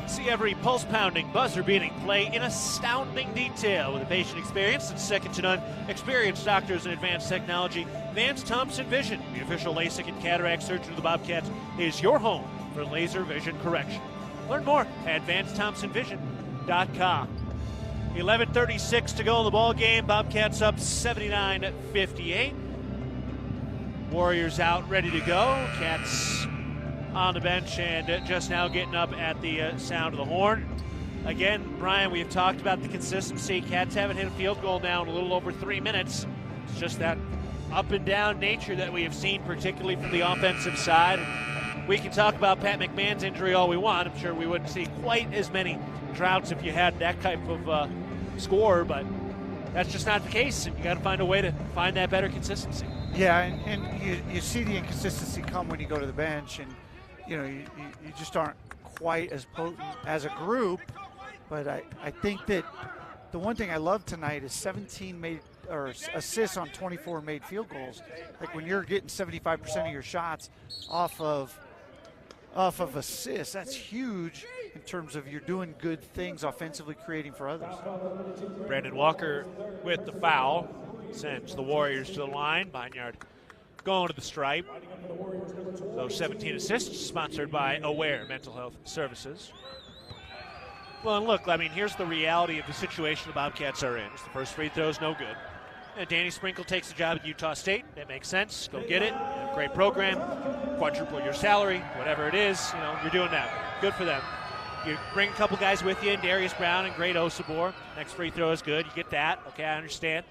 See every pulse-pounding, buzzer-beating play in astounding detail with a patient experience that's second to none. Experienced doctors and advanced technology. Vance Thompson Vision, the official LASIK and cataract surgeon of the Bobcats, is your home for laser vision correction. Learn more at advancedthompsonvision.com. 11:36 to go in the ball game. Bobcats up 79-58. Warriors out, ready to go. Cats on the bench and just now getting up at the sound of the horn. Again, Brian, we've talked about the consistency. Cats haven't hit a field goal now in a little over 3 minutes. It's just that up and down nature that we have seen, particularly from the offensive side. We can talk about Pat McMahon's injury all we want. I'm sure we wouldn't see quite as many droughts if you had that type of score, but that's just not the case. And you got to find a way to find that better consistency. Yeah, and you see the inconsistency come when you go to the bench, and you just aren't quite as potent as a group. But I think that the one thing I love tonight is 17 made or assists on 24 made field goals. Like when you're getting 75% of your shots off of assists, that's huge in terms of you're doing good things offensively, creating for others. Brandon Walker with the foul sends the Warriors to the line. Vineyard going to the stripe. Those 17 assists sponsored by Aware Mental Health Services. Well, and look, I mean, here's the reality of the situation the Bobcats are in. The first free throw is no good. And Danny Sprinkle takes the job at Utah State. That makes sense. Go get it. Great program. Quadruple your salary, whatever it is. You're doing that. Good for them. You bring a couple guys with you, Darius Brown and Great Osabor. Next free throw is good. You get that. Okay, I understand.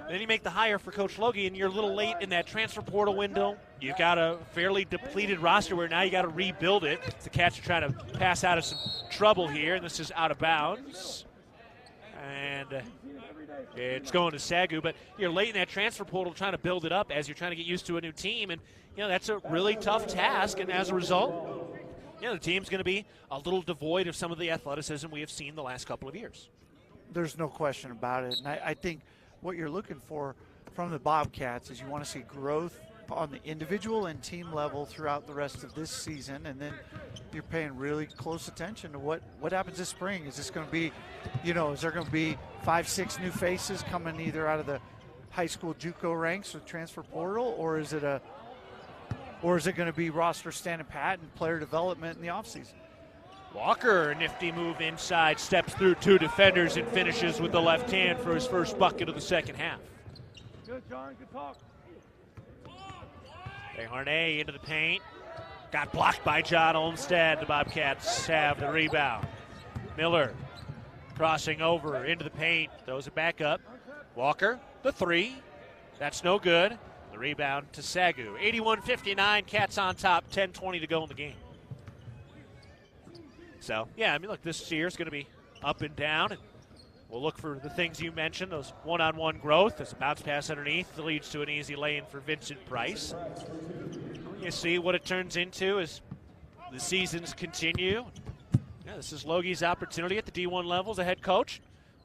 Then you make the hire for Coach Logie, and you're a little late in that transfer portal window. You've got a fairly depleted roster where now you got to rebuild it. The Cats are trying to pass out of some trouble here, and this is out of bounds. And it's going to SAGU, but you're late in that transfer portal trying to build it up as you're trying to get used to a new team, and that's a really tough task, and as a result, the team's going to be a little devoid of some of the athleticism we have seen the last couple of years. There's no question about it, and I think what you're looking for from the Bobcats is you want to see growth on the individual and team level throughout the rest of this season, and then you're paying really close attention to what happens this spring. Is this going to be, is there going to be 5-6 new faces coming either out of the high school JUCO ranks with transfer portal, or is it going to be roster standing pat and player development in the offseason? Walker, nifty move inside, steps through 2 defenders and finishes with the left hand for his first bucket of the second half. Good, John. Good talk. Harney into the paint. Got blocked by John Olmstead. The Bobcats have the rebound. Miller crossing over into the paint. Throws it back up. Walker, the 3. That's no good. The rebound to SAGU. 81-59, Cats on top. 10:20 to go in the game. So, look, this year is going to be up and down, and we'll look for the things you mentioned, those one-on-one growth. As a bounce pass underneath that leads to an easy lay-in for Vincent Price. You see what it turns into as the seasons continue. This is Logie's opportunity at the D1 level as a head coach.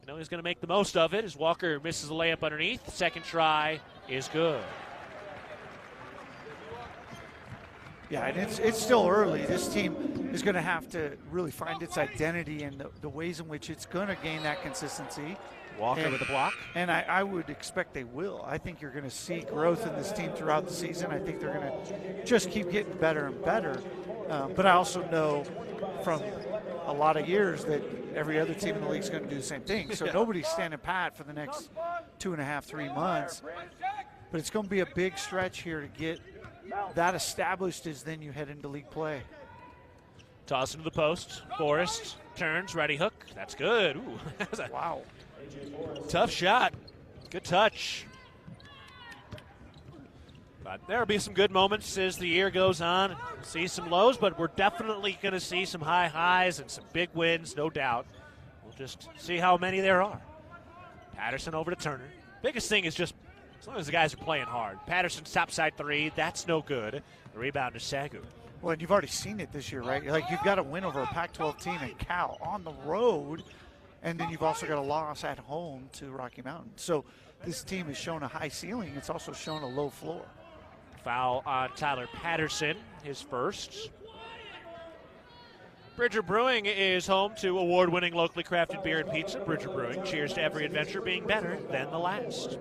He's going to make the most of it as Walker misses the layup underneath. Second try is good. Yeah, and it's still early. This team is going to have to really find its identity and the ways in which it's going to gain that consistency. Walker with the block. And I would expect they will. I think you're going to see growth in this team throughout the season. I think they're going to just keep getting better and better. But I also know from a lot of years that every other team in the league is going to do the same thing. So nobody's standing pat for the next 2.5, 3 months. But it's going to be a big stretch here to get that established as then you head into league play. Toss into the post. Forrest turns, ready hook. That's good. Ooh, wow. Tough shot. Good touch. But there will be some good moments as the year goes on. See some lows, but we're definitely going to see some high highs and some big wins, no doubt. We'll just see how many there are. Patterson over to Turner. Biggest thing is just as long as the guys are playing hard. Patterson's topside 3, that's no good. The rebound to SAGU. Well, and you've already seen it this year, right? Like, you've got to win over a Pac-12 team in Cal on the road, and then you've also got a loss at home to Rocky Mountain. So this team has shown a high ceiling. It's also shown a low floor. Foul on Tyler Patterson, his first. Bridger Brewing is home to award-winning locally crafted beer and pizza. Bridger Brewing, cheers to every adventure being better than the last.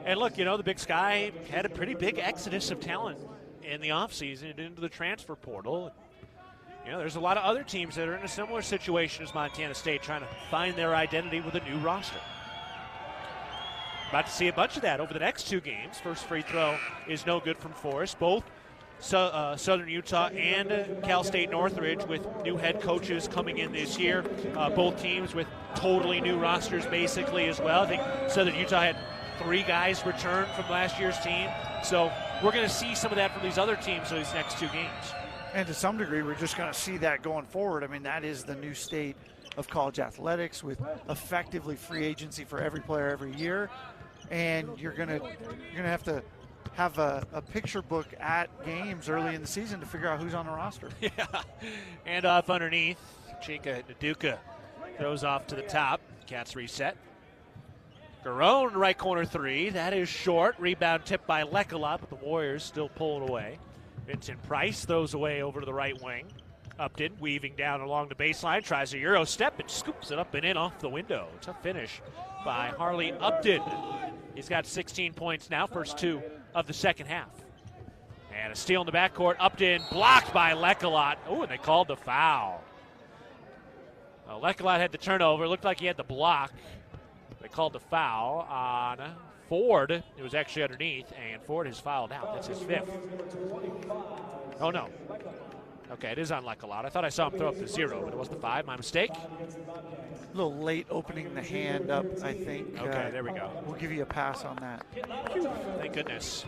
And look, the Big Sky had a pretty big exodus of talent in the offseason into the transfer portal. There's a lot of other teams that are in a similar situation as Montana State trying to find their identity with a new roster. About to see a bunch of that over the next 2 games. First free throw is no good from Forrest. Both Southern Utah and Cal State Northridge with new head coaches coming in this year. Both teams with totally new rosters basically as well. I think Southern Utah had 3 guys return from last year's team. So we're going to see some of that from these other teams in these next 2 games. And to some degree, we're just going to see that going forward. I mean, that is the new state of college athletics with effectively free agency for every player every year. And you're gonna have to have a picture book at games early in the season to figure out who's on the roster. Yeah, and off underneath, Chika Naduka throws off to the top. Cats reset. Garone, right corner 3. That is short. Rebound tipped by Lekalot, but the Warriors still pull it away. Vincent Price throws away over to the right wing. Upton weaving down along the baseline, tries a Euro step and scoops it up and in off the window. Tough finish by Harley Upton. He's got 16 points now, first 2 of the second half. And a steal in the backcourt. Upton blocked by Lekalot. Oh, and they called the foul. Well, Lekalot had the turnover. Looked like he had the block. They called the foul on Ford. It was actually underneath, and Ford has fouled out. That's his 5th. Oh, no. Okay, it is on Lekalot. I thought I saw him throw up the 0, but it was the 5. My mistake. A little late opening the hand up, I think. Okay, there we go. We'll give you a pass on that. Thank goodness.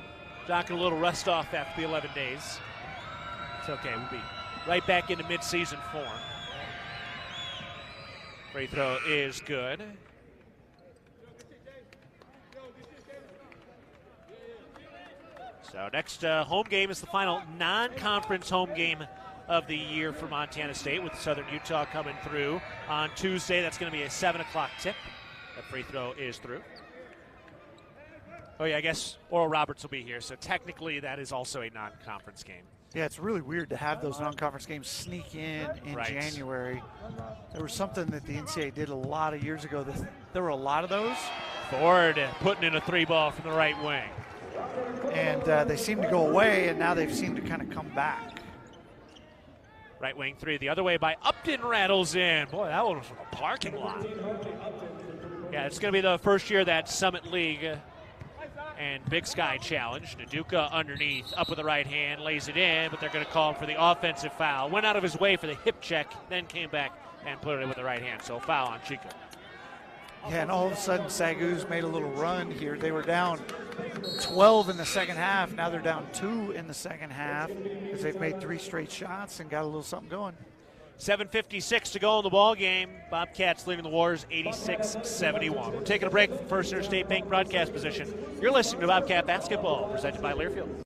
Docking a little rust off after the 11 days. It's okay. We'll be right back into mid-season form. Free throw is good. So next home game is the final non-conference home game of the year for Montana State, with Southern Utah coming through on Tuesday. That's going to be a 7 o'clock tip. That free throw is through. Oh, yeah, I guess Oral Roberts will be here, so technically that is also a non-conference game. Yeah, it's really weird to have those non-conference games sneak in January. There was something that the NCAA did a lot of years ago. There were a lot of those. Ford putting in a 3-ball from the right wing. And they seem to go away, and now they've seemed to kind of come back. Right wing 3 the other way by Upton, rattles in. Boy, that one was from a parking lot. Yeah, it's going to be the first year that Summit League and Big Sky Challenge. Naduka underneath, up with the right hand, lays it in, but they're going to call him for the offensive foul. Went out of his way for the hip check, then came back and put it in with the right hand. So foul on Chico. Yeah, and all of a sudden, SAGU's made a little run here. They were down 12 in the second half. Now they're down 2 in the second half because they've made 3 straight shots and got a little something going. 7:56 to go in the ball game. Bobcats leading the Warriors 86-71. We're taking a break from First Interstate Bank broadcast position. You're listening to Bobcat Basketball, presented by Learfield.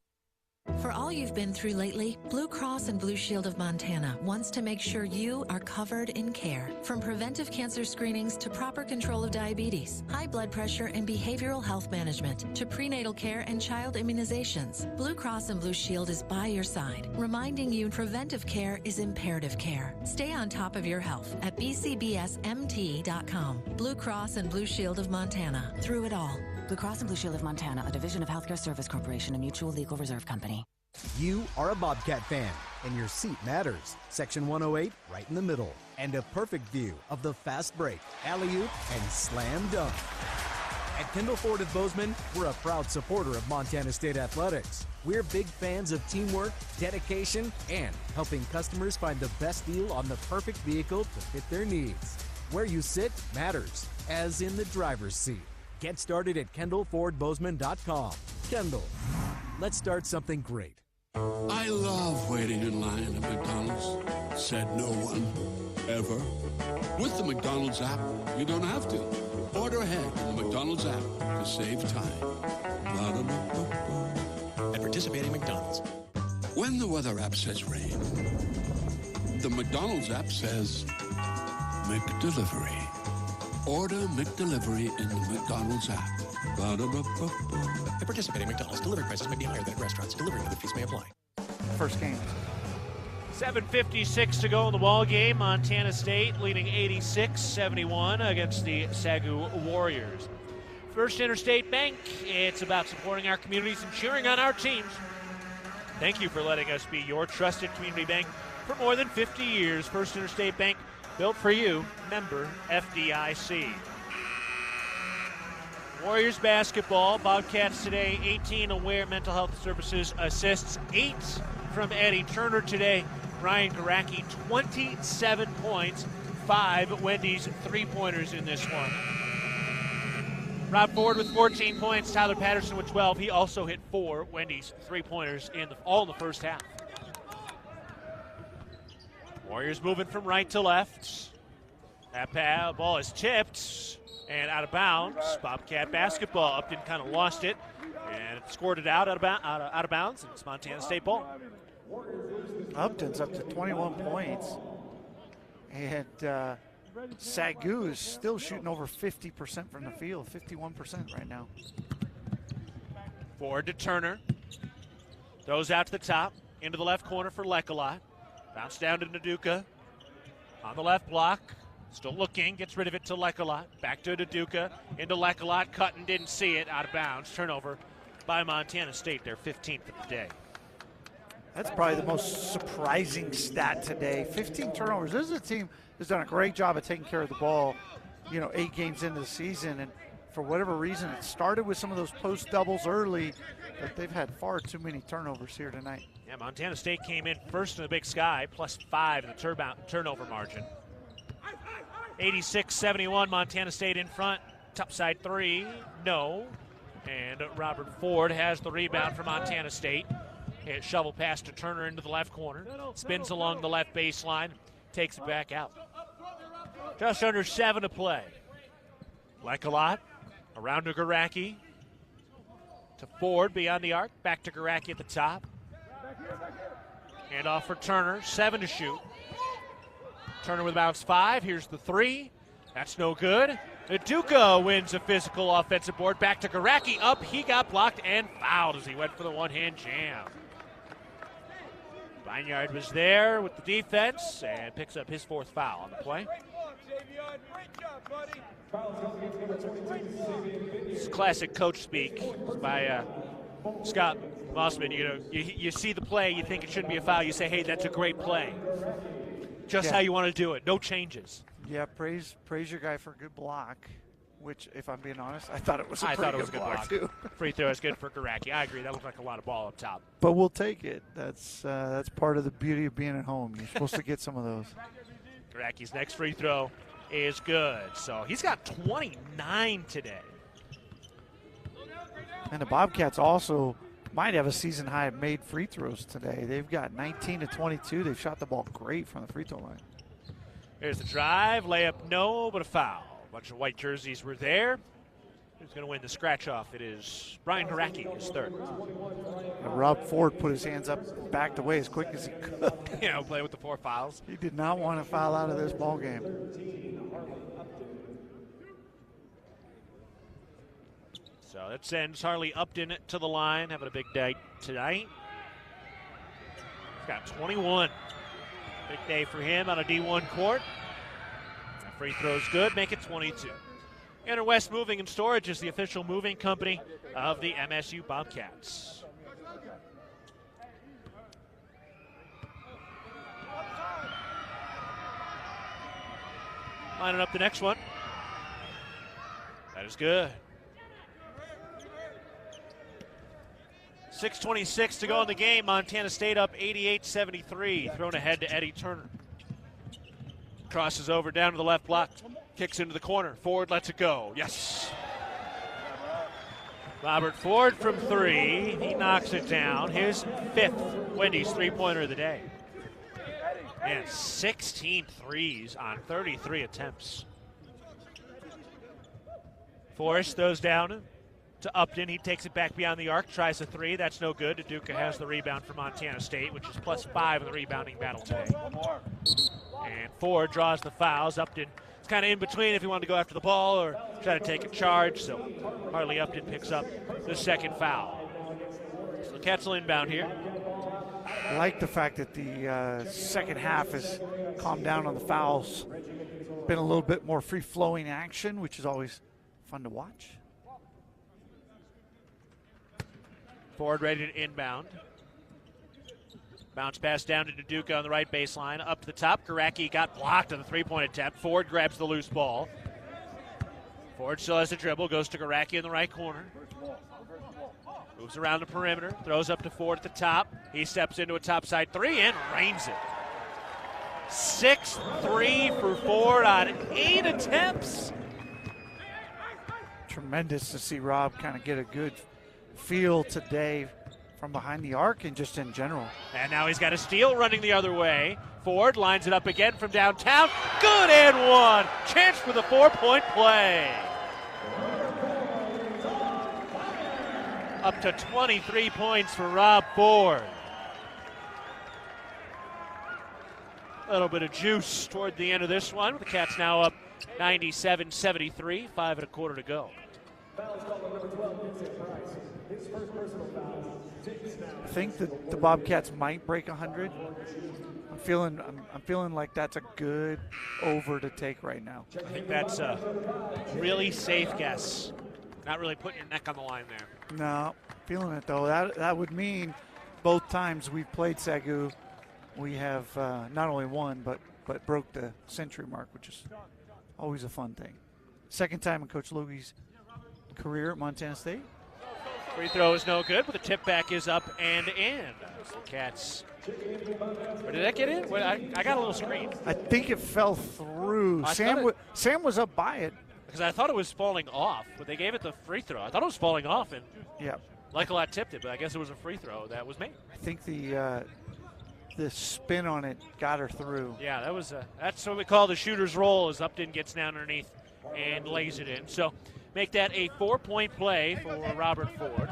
For all you've been through lately, Blue Cross and Blue Shield of Montana wants to make sure you are covered in care. From preventive cancer screenings to proper control of diabetes, high blood pressure and behavioral health management, to prenatal care and child immunizations, Blue Cross and Blue Shield is by your side, reminding you preventive care is imperative care. Stay on top of your health at bcbsmt.com. Blue Cross and Blue Shield of Montana. Through it all. Blue Cross and Blue Shield of Montana, a division of Healthcare Service Corporation, a mutual legal reserve company. You are a Bobcat fan, and your seat matters. Section 108, right in the middle. And a perfect view of the fast break, alley-oop, and slam dunk. At Kendall Ford of Bozeman, we're a proud supporter of Montana State Athletics. We're big fans of teamwork, dedication, and helping customers find the best deal on the perfect vehicle to fit their needs. Where you sit matters, as in the driver's seat. Get started at KendallFordBozeman.com. Kendall, let's start something great. I love waiting in line at McDonald's, said no one, ever. With the McDonald's app, you don't have to. Order ahead in the McDonald's app to save time. At participating McDonald's. When the weather app says rain, the McDonald's app says McDelivery. Order McDelivery in the McDonald's app. At participating McDonald's, delivery prices may be higher than at restaurants. Delivery with fees may apply. First game. 7:56 to go in the ball game. Montana State leading 86-71 against the SAGU Warriors. First Interstate Bank, it's about supporting our communities and cheering on our teams. Thank you for letting us be your trusted community bank for more than 50 years. First Interstate Bank, built for you, member FDIC. Warriors basketball. Bobcats today, 18 aware mental health services assists, 8 from Eddie Turner today. Ryan Garacki, 27 points, 5 Wendy's three-pointers in this one. Rob Ford with 14 points, Tyler Patterson with 12. He also hit 4 Wendy's three-pointers all in the first half. Warriors moving from right to left. That ball is tipped and out of bounds. Bobcat basketball. Upton kind of lost it and scored it out of bounds. And it's Montana State ball. Upton's up to 21 points. And SAGU is still shooting over 50% from the field, 51% right now. Forward to Turner. Throws out to the top, into the left corner for Lekalot. Bounce down to Naduka. On the left block. Still looking, gets rid of it to Lekalot. Back to Naduka, into Lekalot. Cutting, didn't see it, out of bounds. Turnover by Montana State, their 15th of the day. That's probably the most surprising stat today. 15 turnovers. This is a team that's done a great job of taking care of the ball, 8 games into the season. And for whatever reason, it started with some of those post doubles early, but they've had far too many turnovers here tonight. Yeah, Montana State came in first in the Big Sky, +5 in the turnover margin. 86-71, Montana State in front. Topside 3, no. And Robert Ford has the rebound for Montana State. Hit shovel pass to Turner into the left corner. Spins along the left baseline. Takes it back out. Just under 7 to play. Lekalot around to Garacki. To Ford beyond the arc. Back to Garacki at the top. Hand off for Turner. 7 to shoot. Turner with bounce 5. Here's the 3. That's no good. Naduka wins a physical offensive board. Back to Garacki. Up. He got blocked and fouled as he went for the one-hand jam. Vineyard was there with the defense and picks up his 4th foul on the play. It's classic coach speak by Scott Mossman. You see the play, you think it shouldn't be a foul. You say, hey, that's a great play. Just how you want to do it. No changes. Yeah, praise your guy for a good block, which, if I'm being honest, I thought it was a pretty good block, too. Free throw is good for Garacki. I agree. That looked like a lot of ball up top. But we'll take it. That's part of the beauty of being at home. You're supposed to get some of those. Garacki's next free throw is good. So he's got 29 today. And the Bobcats also might have a season high of made free throws today. They've got 19 to 22. They've shot the ball great from the free throw line. Here's the drive. Layup, no, but a foul. A bunch of white jerseys were there. Who's going to win the scratch-off? It is Brian Garacki, his 3rd. Rob Ford put his hands up, backed away as quick as he could. Play with the 4 fouls. He did not want to foul out of this ball game. So that sends Harley Upton to the line, having a big day tonight. He's got 21. Big day for him on a D1 court. That free throw's good, make it 22. Interwest Moving and Storage is the official moving company of the MSU Bobcats. Lining up the next one. That is good. 6:26 to go in the game. Montana State up 88-73. Thrown ahead to Eddie Turner. Crosses over down to the left block. Kicks into the corner. Ford lets it go. Yes. Robert Ford from 3. He knocks it down. His 5th Wendy's three-pointer of the day. And 16 threes on 33 attempts. Forrest throws down to Upton. He takes it back beyond the arc, tries a 3. That's no good. Naduka has the rebound for Montana State, which is +5 in the rebounding battle today. And Ford draws the fouls. Upton is kind of in between if he wanted to go after the ball or try to take a charge. So Harley Upton picks up the 2nd foul. So Ketzel inbound here. I like the fact that the second half has calmed down on the fouls. Been a little bit more free-flowing action, which is always fun to watch. Ford ready to inbound. Bounce pass down to Naduka on the right baseline. Up to the top. Garacki got blocked on the three-point attempt. Ford grabs the loose ball. Ford still has the dribble, goes to Garacki in the right corner. Moves around the perimeter, throws up to Ford at the top. He steps into a topside three and rains it. 6-3 for Ford on 8 attempts. Tremendous to see Rob kind of get a good feel today from behind the arc and just in general. And now he's got a steal running the other way. Ford lines it up again from downtown. Good and one. Chance for the 4-point play. Up to 23 points for Rob Ford. A little bit of juice toward the end of this one. The Cats now up 97-73, 5 1/4 to go. I think that the Bobcats might break 100. I'm feeling like that's a good over to take right now. I think that's a really safe guess. Not really putting your neck on the line there. No, feeling it though. That would mean both times we've played SAGU, we have not only won but broke the century mark, which is always a fun thing. Second time in Coach Logie's career at Montana State. Free throw is no good, but the tip back is up and in. So the Cats. Or did that get in? Well, I got a little screen. I think it fell through. Sam was up by it. Because I thought it was falling off, but they gave it the free throw. I thought it was falling off, and like a lot tipped it, but I guess it was a free throw that was made. I think the spin on it got her through. Yeah, that's what we call the shooter's roll, as Upton gets down underneath and lays it in. So make that a 4-point play for Robert Ford.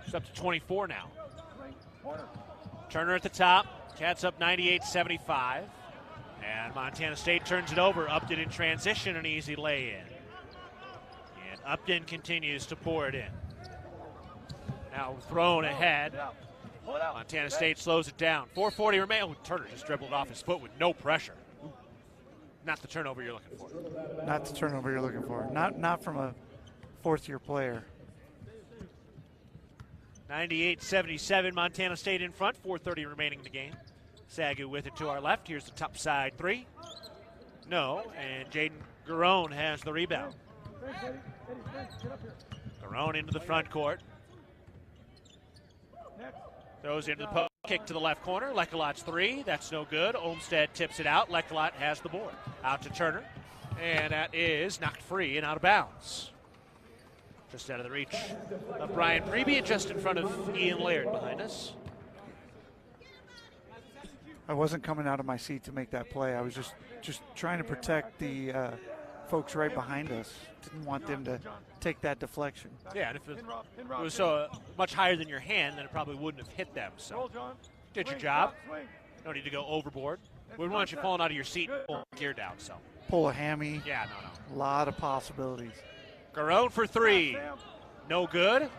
It's up to 24 now. Turner at the top. Cats up 98-75. And Montana State turns it over. Upton in transition, an easy lay-in. And Upton continues to pour it in. Now thrown ahead. Montana State slows it down. 4:40 remain. Oh, Turner just dribbled off his foot with no pressure. Ooh. Not the turnover you're looking for. Not the turnover you're looking for. Not from a fourth-year player. 98-77, Montana State in front. 4:30 remaining in the game. SAGU with it to our left. Here's the top side three. No, and Jaden Garone has the rebound. Garone into the front court. Throws into the post. Kick to the left corner. Lekalot's three. That's no good. Olmstead tips it out. Lekalot has the board. Out to Turner. And that is knocked free and out of bounds. Just out of the reach of Brian Priebe and just in front of Ian Laird behind us. I wasn't coming out of my seat to make that play. I was just trying to protect the folks right behind us. Didn't want them to take that deflection. Yeah, and if it was so much higher than your hand, then it probably wouldn't have hit them. So did your job. No need to go overboard. We wouldn't want you falling out of your seat and pulling gear down. So pull a hammy. Yeah, no. A lot of possibilities. Garone for three. No good.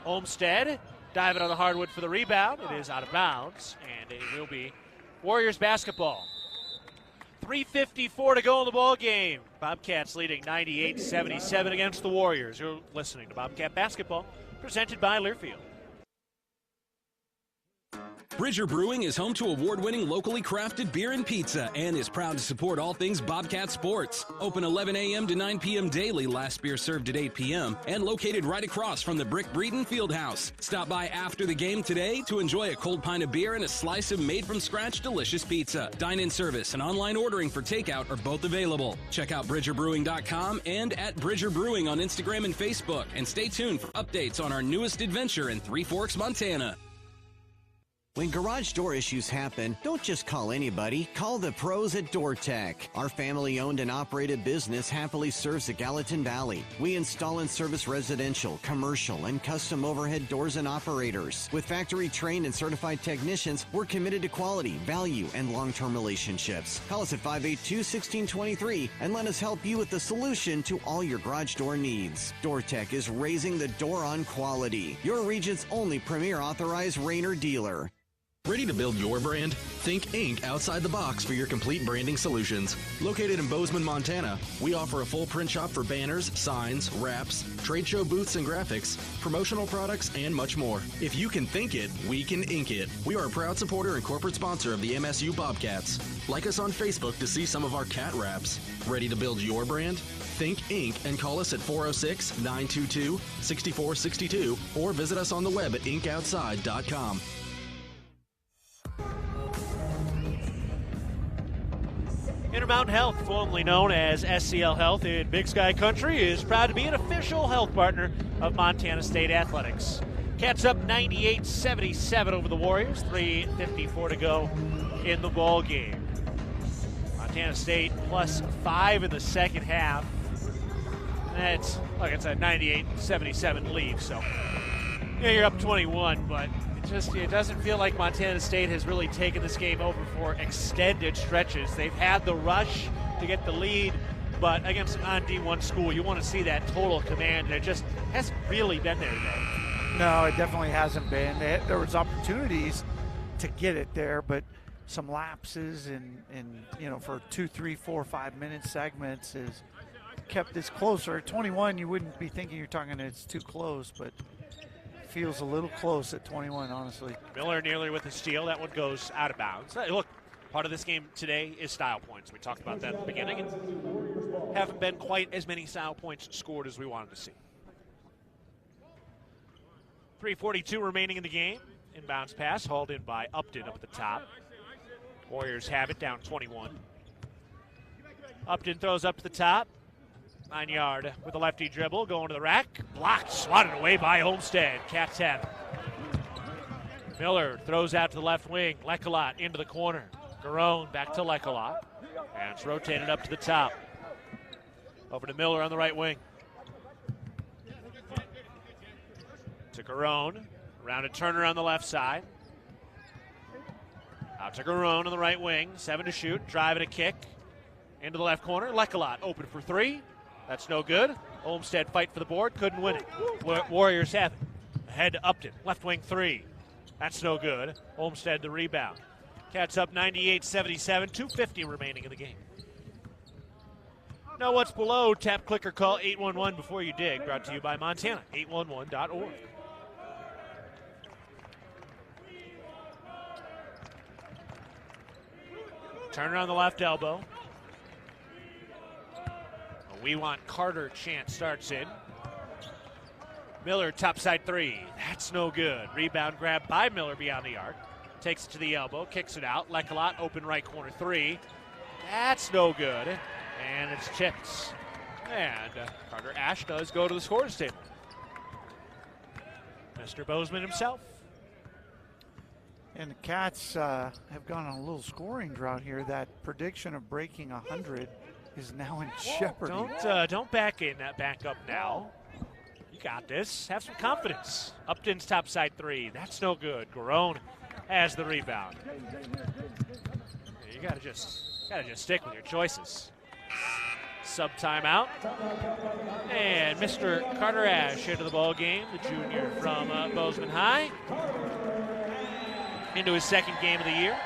Olmstead diving on the hardwood for the rebound. It is out of bounds, and it will be Warriors basketball. 3:54 to go in the ball game. Bobcats leading 98-77 against the Warriors. You're listening to Bobcat Basketball, presented by Learfield. Bridger Brewing is home to award-winning locally crafted beer and pizza and is proud to support all things Bobcat sports. Open 11 a.m. to 9 p.m. daily, last beer served at 8 p.m., and located right across from the Brick Breeden Fieldhouse. Stop by after the game today to enjoy a cold pint of beer and a slice of made-from-scratch delicious pizza. Dine-in service and online ordering for takeout are both available. Check out BridgerBrewing.com and at Bridger Brewing on Instagram and Facebook, and stay tuned for updates on our newest adventure in Three Forks, Montana. When garage door issues happen, don't just call anybody. Call the pros at DoorTech. Our family-owned and operated business happily serves the Gallatin Valley. We install and service residential, commercial, and custom overhead doors and operators. With factory-trained and certified technicians, we're committed to quality, value, and long-term relationships. Call us at 582-1623 and let us help you with the solution to all your garage door needs. DoorTech is raising the door on quality. Your region's only premier authorized Rainer dealer. Ready to build your brand? Think Ink outside the box for your complete branding solutions. Located in Bozeman, Montana, we offer a full print shop for banners, signs, wraps, trade show booths and graphics, promotional products, and much more. If you can think it, we can ink it. We are a proud supporter and corporate sponsor of the MSU Bobcats. Like us on Facebook to see some of our cat wraps. Ready to build your brand? Think Ink and call us at 406-922-6462 or visit us on the web at inkoutside.com. Intermountain Health, formerly known as SCL Health in Big Sky Country, is proud to be an official health partner of Montana State Athletics. Cats up 98-77 over the Warriors, 3:54 to go in the ball game. Montana State +5 in the second half. It's like it's a 98-77 lead, so yeah, you're up 21, but it doesn't feel like Montana State has really taken this game over for extended stretches. They've had the rush to get the lead, but against an on-D1 school, you want to see that total command, and it just hasn't really been there today. No, it definitely hasn't been. There was opportunities to get it there, but some lapses and for 2, 3, 4, 5 minute segments is kept this closer. At 21, you wouldn't be thinking you're talking it's too close, but feels a little close at 21, honestly. Miller nearly with the steal. That one goes out of bounds. Look, part of this game today is style points. We talked about that at the beginning, and haven't been quite as many style points scored as we wanted to see. 3:42 remaining in the game. Inbounds pass hauled in by Upton up at the top. Warriors have it down 21. Upton throws up to the top. 9-yard with a lefty dribble, going to the rack. Blocked, swatted away by Olmstead. Cats have it. Miller throws out to the left wing. Lecolot into the corner. Garone back to Lecolot. And it's rotated up to the top. Over to Miller on the right wing. To Garone. Around to Turner on the left side. Out to Garone on the right wing. 7 to shoot. Drive and a kick. Into the left corner. Lecolot open for 3. That's no good. Olmstead fight for the board. Couldn't win it. Warriors have it. Ahead to Upton. Left wing 3. That's no good. Olmstead the rebound. Cats up 98-77. 2:50 remaining in the game. Now what's below? Tap, click, or call 811 before you dig. Brought to you by Montana. 811.org. Turner on the left elbow. We want Carter chant starts in. Miller topside 3. That's no good. Rebound grab by Miller beyond the arc. Takes it to the elbow, kicks it out. Lecolot open right corner 3. That's no good. And it's chipped. And Carter Ash does go to the scorer's table. Mr. Bozeman himself. And the Cats have gone on a little scoring drought here. That prediction of breaking 100 is now in jeopardy. Don't back up now. You got this. Have some confidence. Upton's topside 3. That's no good. Garone has the rebound. You gotta just stick with your choices. Sub timeout. And Mr. Carter Ash into the ball game, the junior from Bozeman High. Into his second game of the year.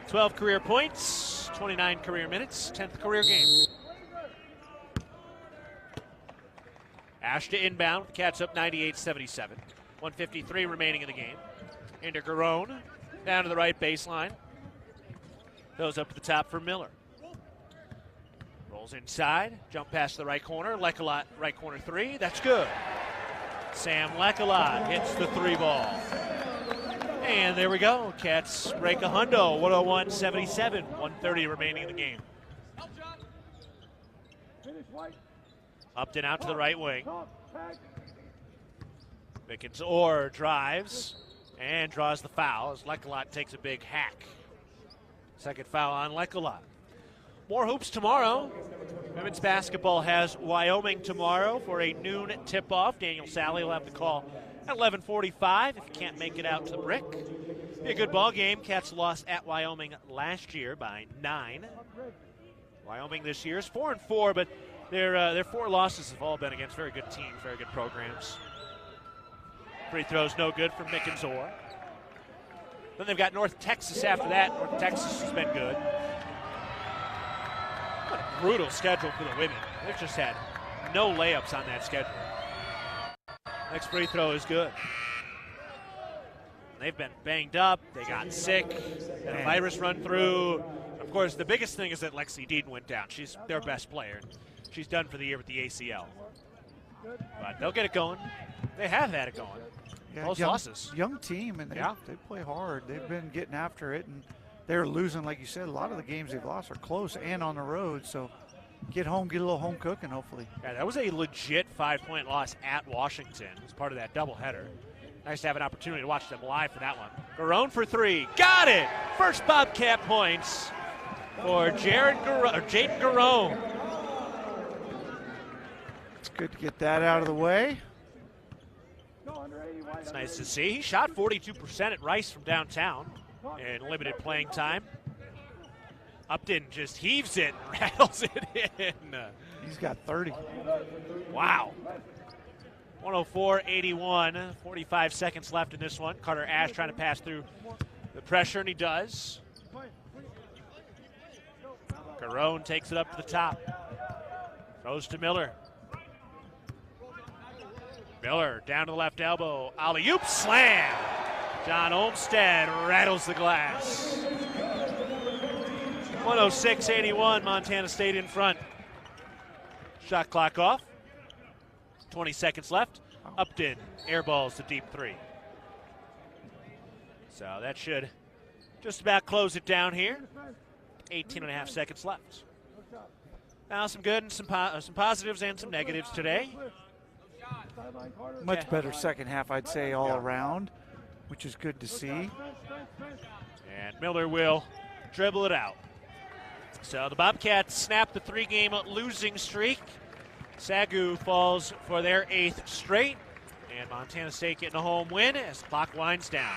12 career points, 29 career minutes, 10th career game. Ash to inbound, Cats up 98-77. 1:53 remaining in the game. Into Garone, down to the right baseline. Goes up to the top for Miller. Rolls inside, jump past the right corner. Lecolot, right corner 3, that's good. Sam Lecolot hits the 3 ball. And there we go. Cats break a hundo. 101-77. 1:30 remaining in the game. Upton out to the right wing. Mickens Orr drives and draws the foul as Lecolot takes a big hack. Second foul on Lecolot. More hoops tomorrow. Women's basketball has Wyoming tomorrow for a noon tip-off. Daniel Sally will have the call at 11:45 if you can't make it out to the Brick. Be a good ball game. Cats lost at Wyoming last year by 9. Wyoming this year is 4-4, but their 4 losses have all been against very good teams, very good programs. Free throw's no good from Mickens Orr. Then they've got North Texas after that. North Texas has been good. What a brutal schedule for the women. They've just had no layups on that schedule. Next free throw is good. They've been banged up. They got sick. Had a virus run through. Of course, the biggest thing is that Lexi Deaton went down. She's their best player. She's done for the year with the ACL. But they'll get it going. They have had it going. Yeah, Close losses. Young team, and they play hard. They've been getting after it, and they're losing, like you said. A lot of the games they've lost are close and on the road. So get home, get a little home cooking, hopefully. Yeah, that was a legit 5-point loss at Washington as part of that doubleheader. Nice to have an opportunity to watch them live for that one. Garone for three. Got it! First Bobcat points for Jaden Garone. It's good to get that out of the way. It's nice to see. He shot 42% at Rice from downtown in limited playing time. Upton just heaves it and rattles it in. He's got 30. Wow. 104-81, 45 seconds left in this one. Carter Ash trying to pass through the pressure, and he does. Garone takes it up to the top. Throws to Miller. Miller down to the left elbow. Alley-oop slam. John Olmstead rattles the glass. 106-81, Montana State in front. Shot clock off. 20 seconds left. Upton airballs to deep three. So that should just about close it down here. 18.5 seconds left. Now some good and some positives and some negatives today. Much better second half, I'd say, all around, which is good to see. And Miller will dribble it out. So the Bobcats snap the 3-game losing streak. SAGU falls for their 8th straight. And Montana State getting a home win as the clock winds down.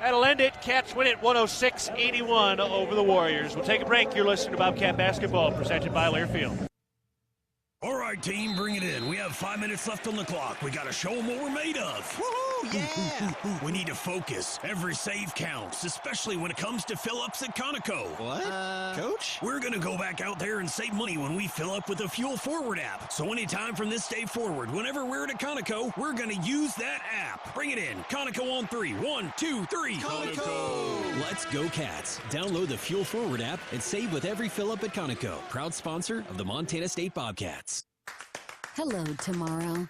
That'll end it. Cats win it 106-81 over the Warriors. We'll take a break. You're listening to Bobcat Basketball, presented by Learfield. All right, team, bring it in. We have 5 minutes left on the clock. We got to show them what we're made of. Woohoo, yeah! We need to focus. Every save counts, especially when it comes to fill-ups at Conoco. What? Coach? We're going to go back out there and save money when we fill up with the Fuel Forward app. So anytime from this day forward, whenever we're at a Conoco, we're going to use that app. Bring it in. Conoco on 3. 1, 2, 3. Conoco! Let's go, Cats. Download the Fuel Forward app and save with every fill-up at Conoco. Proud sponsor of the Montana State Bobcats. Hello, tomorrow.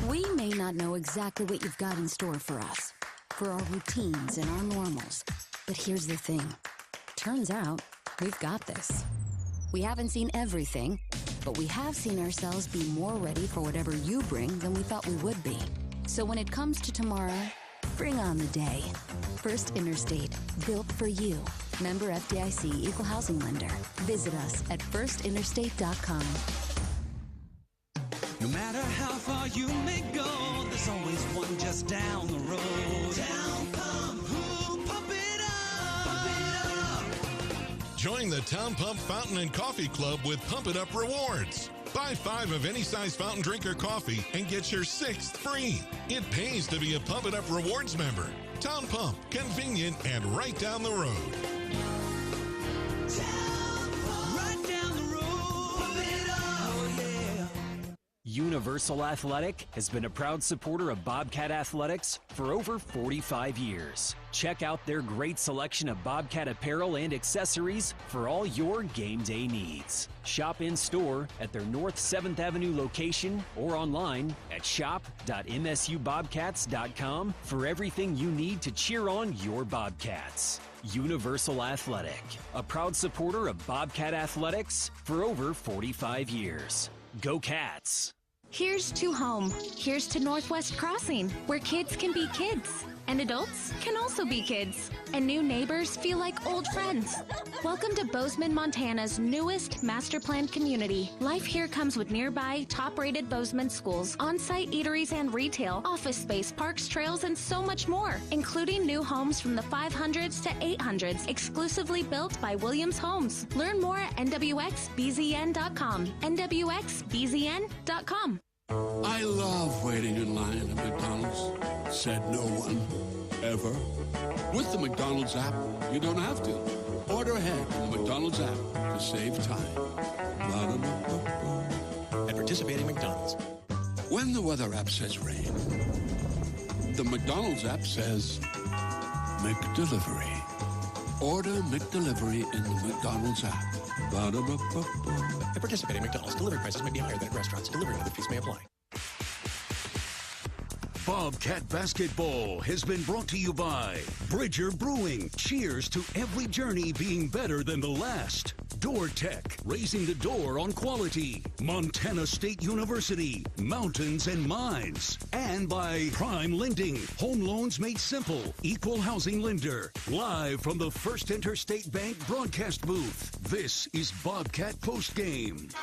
We may not know exactly what you've got in store for us, for our routines and our normals. But here's the thing. Turns out, we've got this. We haven't seen everything, but we have seen ourselves be more ready for whatever you bring than we thought we would be. So when it comes to tomorrow, bring on the day. First Interstate, built for you. Member FDIC, Equal Housing Lender. Visit us at firstinterstate.com. No matter how far you may go, there's always one just down the road. Town Pump, ooh, pump it up. Join the Town Pump Fountain and Coffee Club with Pump It Up rewards. Buy 5 of any size fountain drink or coffee and get your 6th free. It pays to be a Pump It Up rewards member. Town Pump, convenient and right down the road. Universal Athletic has been a proud supporter of Bobcat Athletics for over 45 years. Check out their great selection of Bobcat apparel and accessories for all your game day needs. Shop in store at their North 7th Avenue location or online at shop.msubobcats.com for everything you need to cheer on your Bobcats. Universal Athletic, a proud supporter of Bobcat Athletics for over 45 years. Go Cats! Here's to home. Here's to Northwest Crossing, where kids can be kids. And adults can also be kids. And new neighbors feel like old friends. Welcome to Bozeman, Montana's newest master planned community. Life here comes with nearby, top-rated Bozeman schools, on-site eateries and retail, office space, parks, trails, and so much more, including new homes from the 500s to 800s, exclusively built by Williams Homes. Learn more at nwxbzn.com. nwxbzn.com. I love waiting in line at McDonald's, said no one, ever. With the McDonald's app, you don't have to. Order ahead in the McDonald's app to save time. At participating McDonald's. When the weather app says rain, the McDonald's app says McDelivery. Order McDelivery in the McDonald's app. At participating McDonald's, delivery prices may be higher than at restaurants. Delivery and other fees may apply. Bobcat Basketball has been brought to you by Bridger Brewing. Cheers to every journey being better than the last. Door Tech, raising the door on quality. Montana State University, mountains and mines. And by Prime Lending, home loans made simple. Equal housing lender. Live from the First Interstate Bank broadcast booth, this is Bobcat Postgame.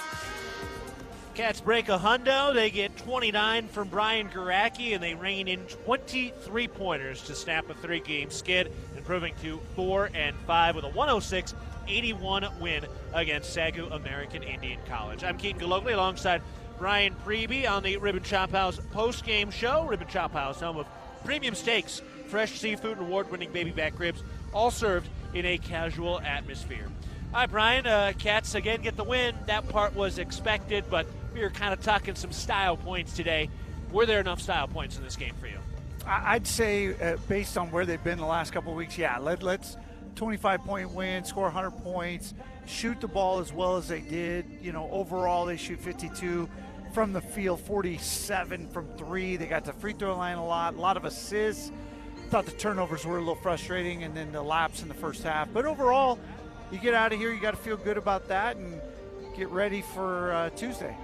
Cats break a hundo. They get 29 from Brian Garacki, and they rein in 23 pointers to snap a 3-game skid, improving to 4-5 with a 106-81 win against SAGU American Indian College. I'm Keaton Gillogly alongside Brian Priebe on the Ribbon Chop House post-game show. Ribbon Chop House, home of premium steaks, fresh seafood, and award-winning baby back ribs, all served in a casual atmosphere. All right, Brian, Cats again get the win. That part was expected, but we were kind of talking some style points today. Were there enough style points in this game for you? I'd say based on where they've been the last couple of weeks, yeah, let's 25-point win, score 100 points, shoot the ball as well as they did. You know, overall they shoot 52 from the field, 47 from 3. They got the free throw line a lot of assists. Thought the turnovers were a little frustrating, and then the lapse in the first half. But overall, you get out of here, you got to feel good about that and get ready for Tuesday.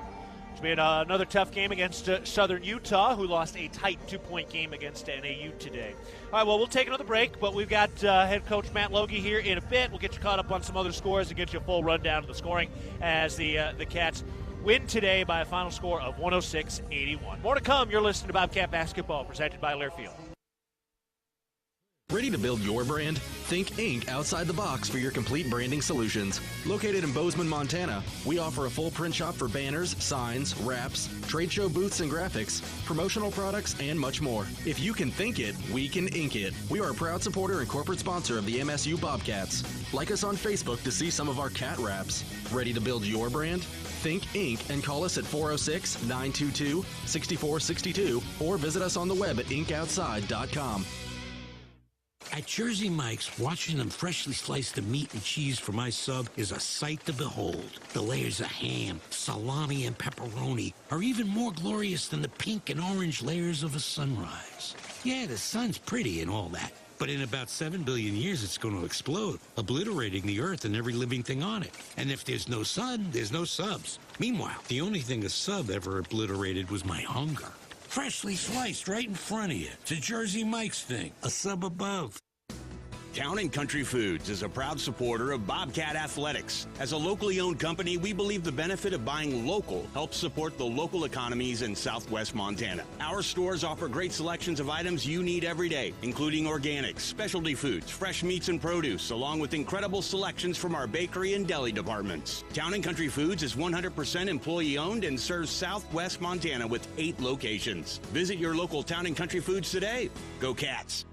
It's been another tough game against Southern Utah, who lost a tight 2-point game against NAU today. All right, well, we'll take another break, but we've got head coach Matt Logie here in a bit. We'll get you caught up on some other scores and get you a full rundown of the scoring as the Cats win today by a final score of 106-81. More to come. You're listening to Bobcat Basketball, presented by Learfield. Ready to build your brand? Think Ink outside the box for your complete branding solutions. Located in Bozeman, Montana, we offer a full print shop for banners, signs, wraps, trade show booths and graphics, promotional products, and much more. If you can think it, we can ink it. We are a proud supporter and corporate sponsor of the MSU Bobcats. Like us on Facebook to see some of our cat wraps. Ready to build your brand? Think Ink and call us at 406-922-6462 or visit us on the web at inkoutside.com. At Jersey Mike's, watching them freshly slice the meat and cheese for my sub is a sight to behold. The layers of ham, salami, and pepperoni are even more glorious than the pink and orange layers of a sunrise. Yeah, the sun's pretty and all that, but in about 7 billion years it's going to explode, obliterating the earth and every living thing on it. And if there's no sun, there's no subs. Meanwhile, the only thing a sub ever obliterated was my hunger. Freshly sliced right in front of you. It's a Jersey Mike's thing. A sub above. Town & Country Foods is a proud supporter of Bobcat Athletics. As a locally owned company, we believe the benefit of buying local helps support the local economies in southwest Montana. Our stores offer great selections of items you need every day, including organics, specialty foods, fresh meats and produce, along with incredible selections from our bakery and deli departments. Town & Country Foods is 100% employee-owned and serves southwest Montana with 8 locations. Visit your local Town & Country Foods today. Go Cats!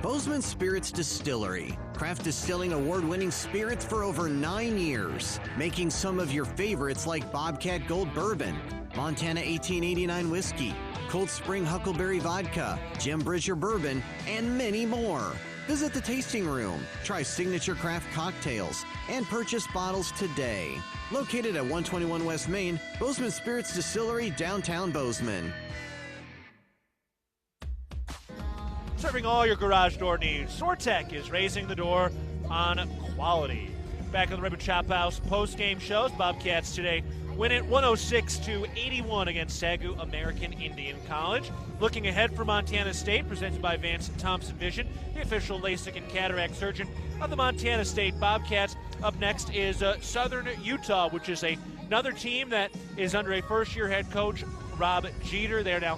Bozeman Spirits Distillery. Craft distilling award-winning spirits for over 9 years. Making some of your favorites like Bobcat Gold Bourbon, Montana 1889 Whiskey, Cold Spring Huckleberry Vodka, Jim Bridger Bourbon, and many more. Visit the tasting room, try signature craft cocktails, and purchase bottles today. Located at 121 West Main, Bozeman Spirits Distillery, downtown Bozeman. Serving all your garage door needs, SoarTech is raising the door on quality. Back on the Ribbon Chop House post-game shows, Bobcats today win it 106-81 against SAGU American Indian College. Looking ahead for Montana State, presented by Vance Thompson Vision, the official LASIK and cataract surgeon of the Montana State Bobcats. Up next is Southern Utah, which is another team that is under a first-year head coach, Rob Jeter. They're now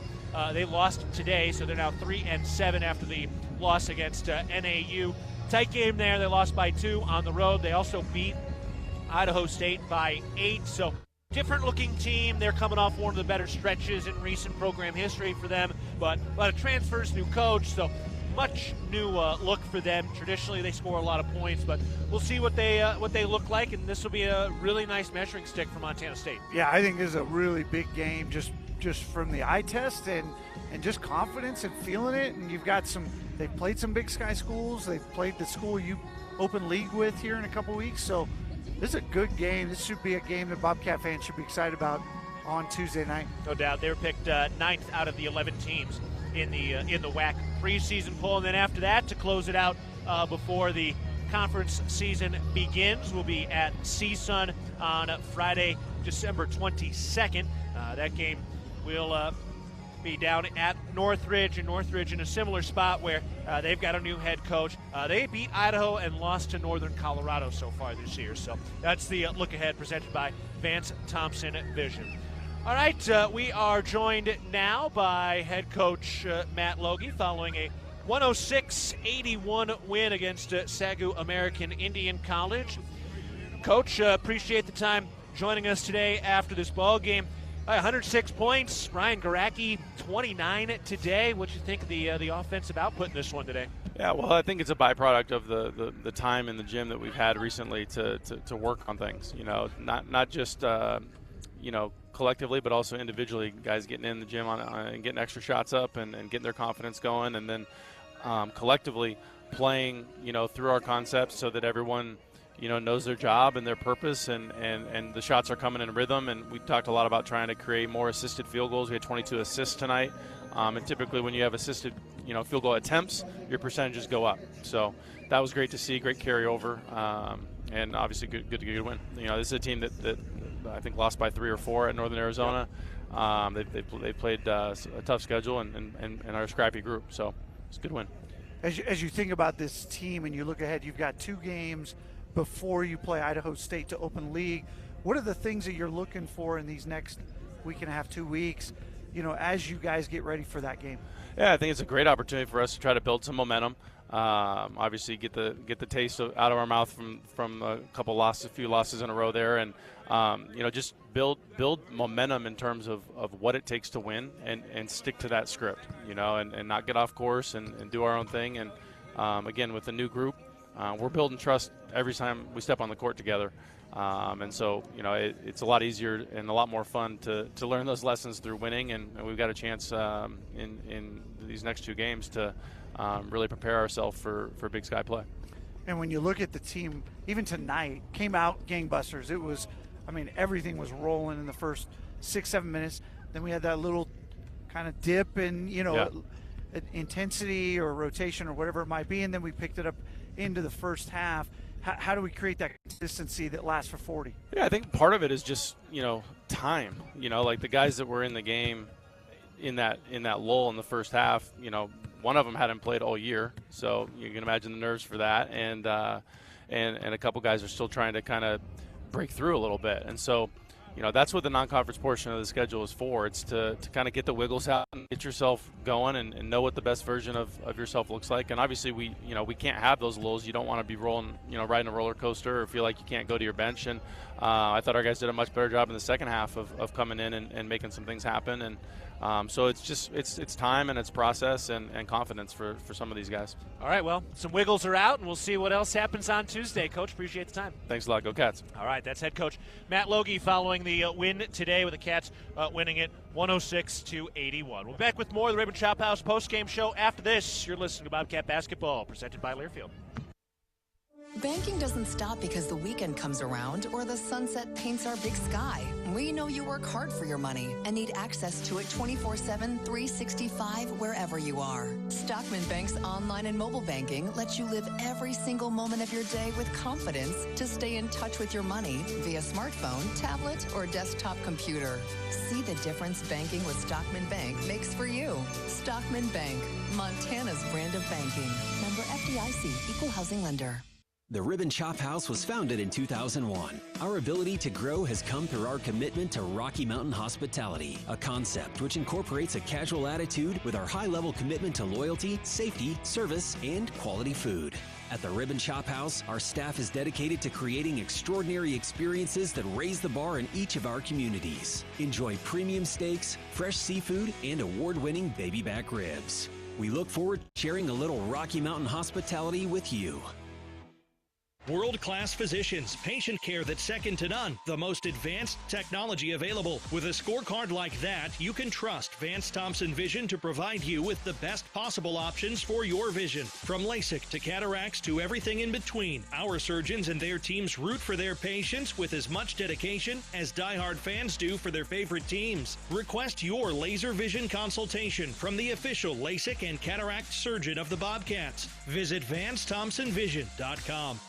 they lost today, so they're now 3-7 after the loss against NAU. Tight game there. They lost by 2 on the road. They also beat Idaho State by 8. So different looking team. They're coming off one of the better stretches in recent program history for them, but a lot of transfers, new coach, so much new look for them. Traditionally, they score a lot of points, but we'll see what they look like, and this will be a really nice measuring stick for Montana State. Yeah, I think this is a really big game just from the eye test and just confidence and feeling it. And you've got they've played some Big Sky schools. They've played the school you open league with here in a couple weeks. So this is a good game. This should be a game that Bobcat fans should be excited about on Tuesday night. No doubt. They were picked 9th out of the 11 teams in the WAC preseason poll. And then after that, to close it out before the conference season begins, we'll be at CSUN on Friday, December 22nd. That game will be down at Northridge, and Northridge in a similar spot where they've got a new head coach. They beat Idaho and lost to Northern Colorado so far this year. So that's the look ahead presented by Vance Thompson Vision. All right, we are joined now by head coach Matt Logie following a 106-81 win against SAGU American Indian College. Coach, appreciate the time joining us today after this ball game. 106 points. Ryan Garacki, 29 today. What do you think of the offensive output in this one today? Yeah, well, I think it's a byproduct of the time in the gym that we've had recently to work on things. You know, not just collectively, but also individually. Guys getting in the gym and getting extra shots up and getting their confidence going, and then collectively playing through our concepts so that everyone knows their job and their purpose, and the shots are coming in rhythm. And we talked a lot about trying to create more assisted field goals. We had 22 assists tonight, and typically when you have assisted field goal attempts, your percentages go up. So that was great to see, great carryover, and obviously good to get a win. This is a team that I think lost by 3 or 4 at Northern Arizona. They played a tough schedule and are a scrappy group, so it's a good win. As you think about this team and you look ahead, you've got 2 games before you play Idaho State to open league. What are the things that you're looking for in these next week and a half, 2 weeks, as you guys get ready for that game? Yeah, I think it's a great opportunity for us to try to build some momentum. Obviously, get the taste out of our mouth from a few losses in a row there, and just build momentum in terms of what it takes to win, and stick to that script, and not get off course and do our own thing. And again, with the new group, we're building trust every time we step on the court together. And so, it's a lot easier and a lot more fun to learn those lessons through winning. And we've got a chance in these next 2 games to really prepare ourselves for Big Sky play. And when you look at the team, even tonight, came out gangbusters. It was, everything was rolling in the first 6-7 minutes. Then we had that little kind of dip in, intensity or rotation or whatever it might be. And then we picked it up into the first half. How do we create that consistency that lasts for 40? Yeah, I think part of it is just, time. Like the guys that were in the game in that lull in the first half, one of them hadn't played all year. So you can imagine the nerves for that. And a couple guys are still trying to kind of break through a little bit. And so, that's what the non-conference portion of the schedule is for. It's to kind of get the wiggles out and get yourself going and know what the best version of yourself looks like. And obviously we can't have those lulls. You don't want to be rolling, riding a roller coaster or feel like you can't go to your bench. And I thought our guys did a much better job in the second half of coming in and making some things happen. And so it's time and it's process and confidence for some of these guys. All right, well, some wiggles are out, and we'll see what else happens on Tuesday. Coach, appreciate the time. Thanks a lot. Go Cats. All right, that's head coach Matt Logie following the win today with the Cats winning it 106-81. We'll be back with more of the Ribbon Chop House postgame show after this. You're listening to Bobcat Basketball, presented by Learfield. Banking doesn't stop because the weekend comes around or the sunset paints our big sky. We know you work hard for your money and need access to it 24/7, 365 wherever you are. Stockman Bank's online and mobile banking lets you live every single moment of your day with confidence to stay in touch with your money via smartphone, tablet, or desktop computer. See the difference banking with Stockman Bank makes for you. Stockman Bank, Montana's brand of banking. Member FDIC, Equal Housing Lender. The Ribbon Chop House was founded in 2001. Our ability to grow has come through our commitment to Rocky Mountain hospitality, a concept which incorporates a casual attitude with our high-level commitment to loyalty, safety, service, and quality food. At the Ribbon Chop House, our staff is dedicated to creating extraordinary experiences that raise the bar in each of our communities. Enjoy premium steaks, fresh seafood, and award-winning baby back ribs. We look forward to sharing a little Rocky Mountain hospitality with you. World-class physicians, patient care that's second to none, the most advanced technology available. With a scorecard like that, you can trust Vance Thompson Vision to provide you with the best possible options for your vision. From LASIK to cataracts to everything in between, our surgeons and their teams root for their patients with as much dedication as diehard fans do for their favorite teams. Request your laser vision consultation from the official LASIK and cataract surgeon of the Bobcats. Visit VanceThompsonVision.com.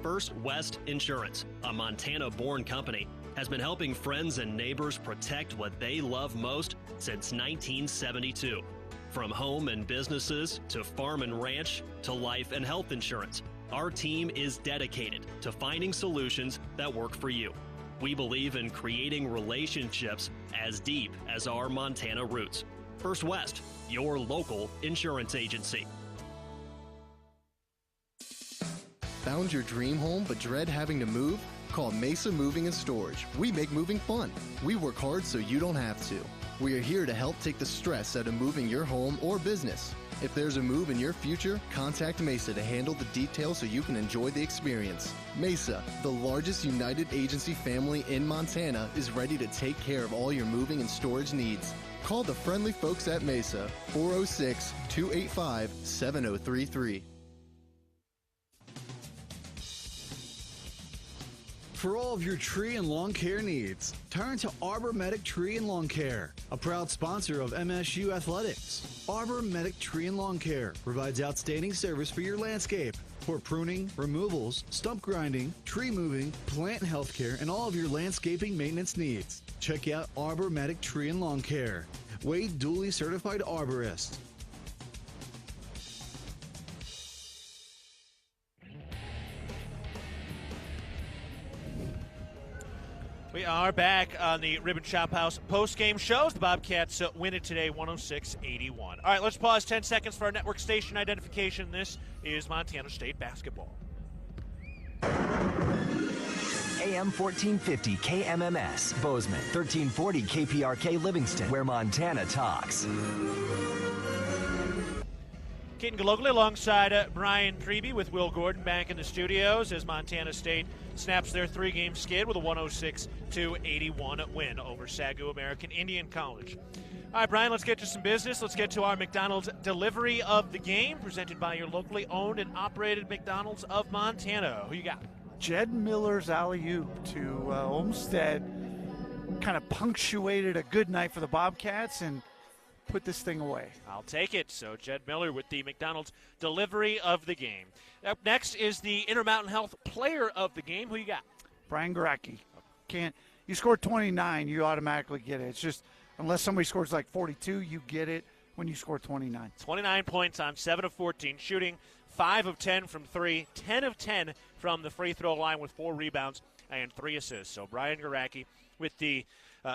First West Insurance, a Montana-born company, has been helping friends and neighbors protect what they love most since 1972. From home and businesses to farm and ranch to life and health insurance, our team is dedicated to finding solutions that work for you. We believe in creating relationships as deep as our Montana roots. First West, your local insurance agency. Found your dream home but dread having to move? Call Mesa Moving and Storage. We make moving fun. We work hard so you don't have to. We are here to help take the stress out of moving your home or business. If there's a move in your future, contact Mesa to handle the details so you can enjoy the experience. Mesa, the largest United Agency family in Montana, is ready to take care of all your moving and storage needs. Call the friendly folks at Mesa, 406-285-7033. For all of your tree and lawn care needs, turn to Arbor Medic Tree and Lawn Care, a proud sponsor of MSU Athletics. Arbor Medic Tree and Lawn Care provides outstanding service for your landscape for pruning, removals, stump grinding, tree moving, plant health care, and all of your landscaping maintenance needs. Check out Arbor Medic Tree and Lawn Care. Wade duly certified arborist. We are back on the Ribbon Chop House post-game shows. The Bobcats win it today, 106-81. All right, let's pause 10 seconds for our network station identification. This is Montana State basketball. AM 1450 KMMS, Bozeman, 1340 KPRK Livingston, where Montana talks. Keaton Gillogly alongside Brian Priebe with Will Gordon back in the studios as Montana State snaps their three-game skid with a 106-81 win over SAGU American Indian College. All right, Brian, let's get to some business. Let's get to our McDonald's delivery of the game, presented by your locally owned and operated McDonald's of Montana. Who you got? Jed Miller's alley-oop to Olmsted kind of punctuated a good night for the Bobcats and put this thing away. I'll take it. So Jed Miller with the McDonald's delivery of the game. Up next is the Intermountain Health player of the game. Who you got? Brian Garacki. You scored 29, you automatically get it. It's just unless somebody scores like 42, you get it when you score 29. 29 points on 7 of 14 shooting, 5 of 10 from 3, 10 of 10 from the free throw line with 4 rebounds and 3 assists. So Brian Garacki with the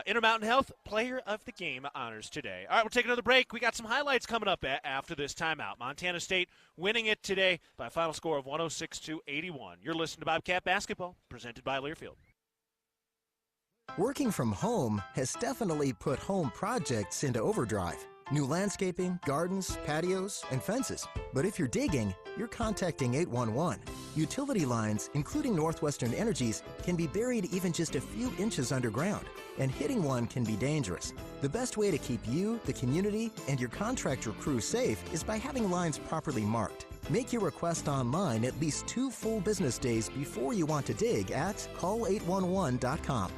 Intermountain Health Player of the Game honors today. All right, we'll take another break. We got some highlights coming up after this timeout. Montana State winning it today by a final score of 106-81. You're listening to Bobcat Basketball, presented by Learfield. Working from home has definitely put home projects into overdrive. New landscaping, gardens, patios, and fences. But if you're digging, you're contacting 811. Utility lines, including Northwestern Energy's, can be buried even just a few inches underground, and hitting one can be dangerous. The best way to keep you, the community, and your contractor crew safe is by having lines properly marked. Make your request online at least 2 full business days before you want to dig at call811.com.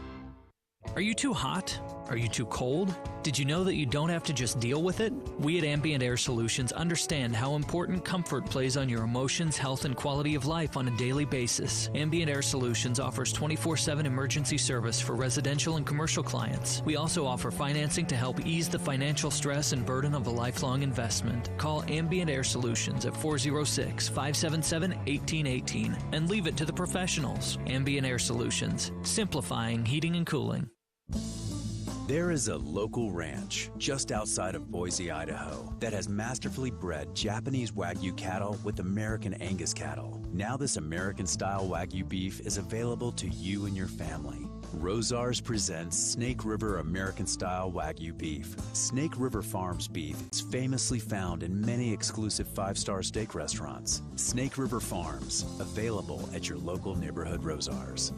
Are you too hot? Are you too cold? Did you know that you don't have to just deal with it? We at Ambient Air Solutions understand how important comfort plays on your emotions, health, and quality of life on a daily basis. Ambient Air Solutions offers 24/7 emergency service for residential and commercial clients. We also offer financing to help ease the financial stress and burden of a lifelong investment. Call Ambient Air Solutions at 406-577-1818 and leave it to the professionals. Ambient Air Solutions, simplifying heating and cooling. There is a local ranch just outside of Boise, Idaho, that has masterfully bred Japanese Wagyu cattle with American Angus cattle. Now this American-style Wagyu beef is available to you and your family. Rosars presents Snake River American-style Wagyu beef. Snake River Farms beef is famously found in many exclusive 5-star steak restaurants. Snake River Farms, available at your local neighborhood Rosars.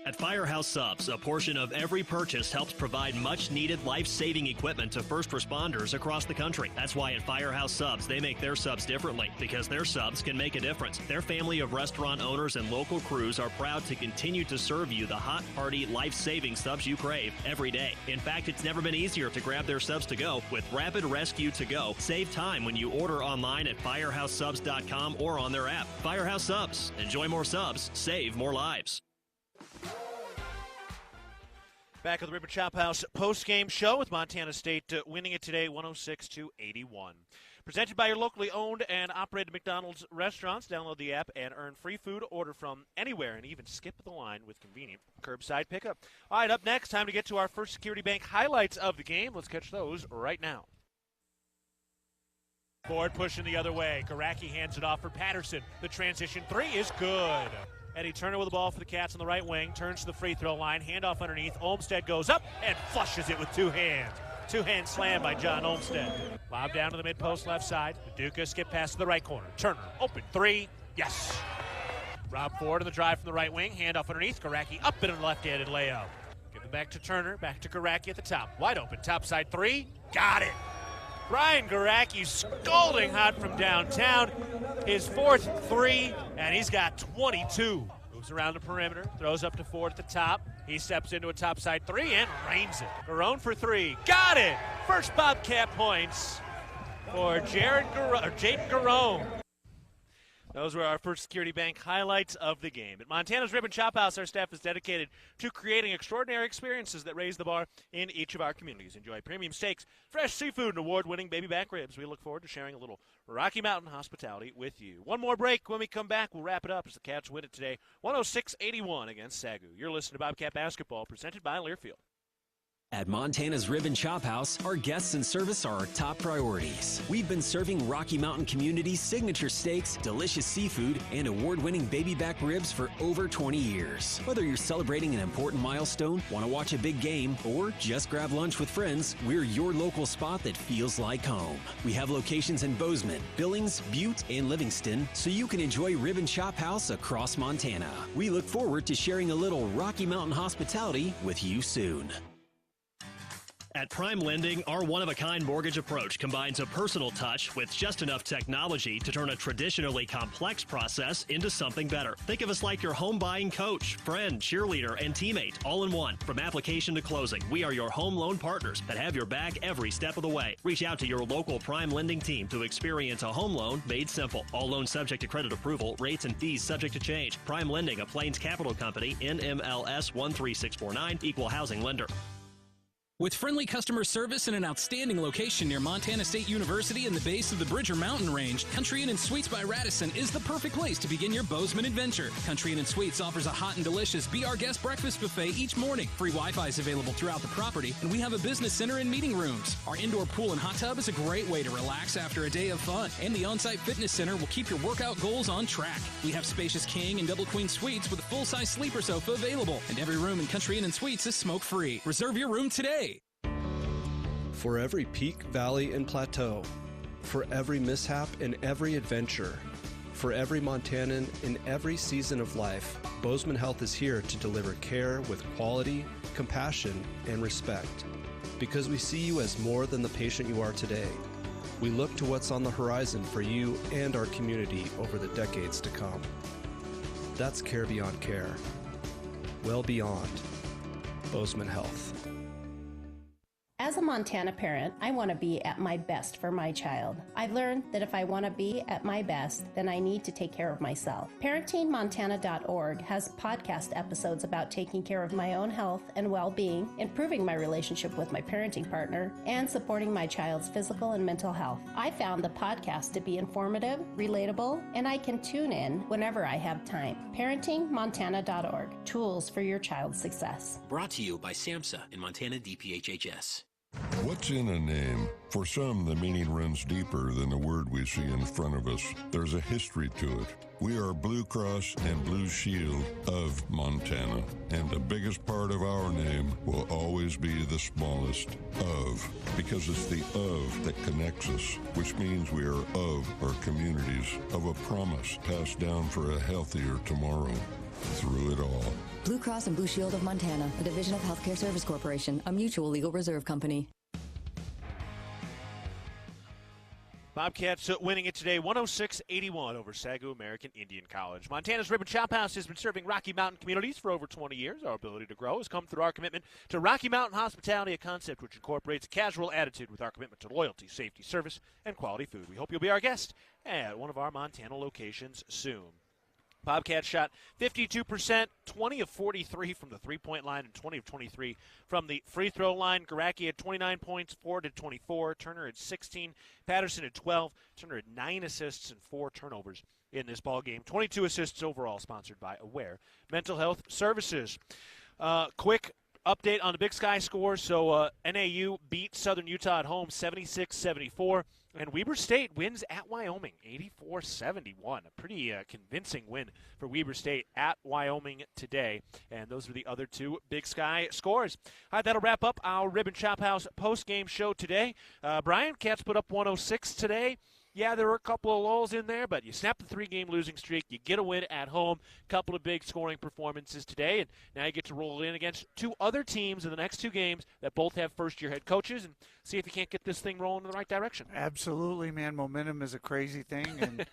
At Firehouse Subs, a portion of every purchase helps provide much-needed life-saving equipment to first responders across the country. That's why at Firehouse Subs, they make their subs differently, because their subs can make a difference. Their family of restaurant owners and local crews are proud to continue to serve you the hot, hearty, life-saving subs you crave every day. In fact, it's never been easier to grab their subs to go with Rapid Rescue to Go. Save time when you order online at firehousesubs.com or on their app. Firehouse Subs. Enjoy more subs. Save more lives. Back at the Ribbon Chop House post-game show with Montana State winning it today 106-81. Presented by your locally owned and operated McDonald's restaurants. Download the app and earn free food. Order from anywhere and even skip the line with convenient curbside pickup. All right, up next, time to get to our First Security Bank highlights of the game. Let's catch those right now. Ford pushing the other way. Garacki hands it off for Patterson. The transition three is good. Eddie Turner with the ball for the Cats on the right wing. Turns to the free throw line. Handoff underneath. Olmstead goes up and flushes it with two hands. Two-hand slam by John Olmstead. Lob down to the mid-post left side. Paducah skip pass to the right corner. Turner, open three. Yes. Rob Ford on the drive from the right wing. Handoff underneath. Garacki up in a left-handed layup. Give it back to Turner. Back to Garacki at the top. Wide open. Top side three. Got it. Brian Garacki scalding hot from downtown. His fourth three, and he's got 22. Moves around the perimeter, throws up to Ford at the top. He steps into a topside three and rains it. Garone for three. Got it! First Bobcat points for Jaden Garone. Those were our First Security Bank highlights of the game. At Montana's Ribbon Chop House, our staff is dedicated to creating extraordinary experiences that raise the bar in each of our communities. Enjoy premium steaks, fresh seafood, and award-winning baby back ribs. We look forward to sharing a little Rocky Mountain hospitality with you. One more break. When we come back, we'll wrap it up as the Cats win it today, 106-81 against SAGU. You're listening to Bobcat Basketball, presented by Learfield. At Montana's Ribbon Chop House, our guests and service are our top priorities. We've been serving Rocky Mountain community's signature steaks, delicious seafood, and award-winning baby back ribs for over 20 years. Whether you're celebrating an important milestone, want to watch a big game, or just grab lunch with friends, we're your local spot that feels like home. We have locations in Bozeman, Billings, Butte, and Livingston, so you can enjoy Ribbon Chop House across Montana. We look forward to sharing a little Rocky Mountain hospitality with you soon. At Prime Lending, our one-of-a-kind mortgage approach combines a personal touch with just enough technology to turn a traditionally complex process into something better. Think of us like your home buying coach, friend, cheerleader, and teammate, all in one. From application to closing, we are your home loan partners that have your back every step of the way. Reach out to your local Prime Lending team to experience a home loan made simple. All loans subject to credit approval, rates and fees subject to change. Prime Lending, a Plains Capital Company, NMLS 13649, Equal Housing Lender. With friendly customer service and an outstanding location near Montana State University in the base of the Bridger Mountain Range, Country Inn & Suites by Radisson is the perfect place to begin your Bozeman adventure. Country Inn & Suites offers a hot and delicious Be Our Guest breakfast buffet each morning. Free Wi-Fi is available throughout the property, and we have a business center and meeting rooms. Our indoor pool and hot tub is a great way to relax after a day of fun, and the on-site fitness center will keep your workout goals on track. We have spacious king and double queen suites with a full-size sleeper sofa available, and every room in Country Inn & Suites is smoke-free. Reserve your room today. For every peak, valley, and plateau, for every mishap and every adventure, for every Montanan in every season of life, Bozeman Health is here to deliver care with quality, compassion, and respect. Because we see you as more than the patient you are today. We look to what's on the horizon for you and our community over the decades to come. That's care beyond care. well beyond. Bozeman Health. As a Montana parent, I want to be at my best for my child. I've learned that if I want to be at my best, then I need to take care of myself. ParentingMontana.org has podcast episodes about taking care of my own health and well-being, improving my relationship with my parenting partner, and supporting my child's physical and mental health. I found the podcast to be informative, relatable, and I can tune in whenever I have time. ParentingMontana.org, tools for your child's success. Brought to you by SAMHSA and Montana DPHHS. What's in a name? For some, the meaning runs deeper than the word we see in front of us. There's a history to it. We are Blue Cross and Blue Shield of Montana, and the biggest part of our name will always be the smallest, of, because it's the of that connects us, which means we are of our communities, of a promise passed down for a healthier tomorrow. Through it all. Blue Cross and Blue Shield of Montana, a division of Healthcare Service Corporation, a mutual legal reserve company. Bobcats winning it today, 106-81 over SAGU American Indian College. Montana's Ribbon Chop House has been serving Rocky Mountain communities for over 20 years. Our ability to grow has come through our commitment to Rocky Mountain hospitality, a concept which incorporates a casual attitude with our commitment to loyalty, safety, service, and quality food. We hope you'll be our guest at one of our Montana locations soon. Bobcats shot 52%, 20 of 43 from the three-point line and 20 of 23 from the free throw line. Garacki had 29 points, Ford had 24, Turner had 16, Patterson had 12, Turner had 9 assists and 4 turnovers in this ball game. 22 assists overall, sponsored by Aware Mental Health Services. Quick update on the Big Sky scores. So NAU beat Southern Utah at home 76-74. And Weber State wins at Wyoming, 84-71. A pretty convincing win for Weber State at Wyoming today. And those are the other two Big Sky scores. All right, that'll wrap up our Ribbon Chop House post-game show today. Brian, Cats put up 106 today. Yeah, there were a couple of lulls in there, but you snap the 3-game losing streak. You get a win at home. Couple of big scoring performances today, and now you get to roll in against 2 other teams in the next 2 games that both have first-year head coaches and see if you can't get this thing rolling in the right direction. Absolutely, man. Momentum is a crazy thing, and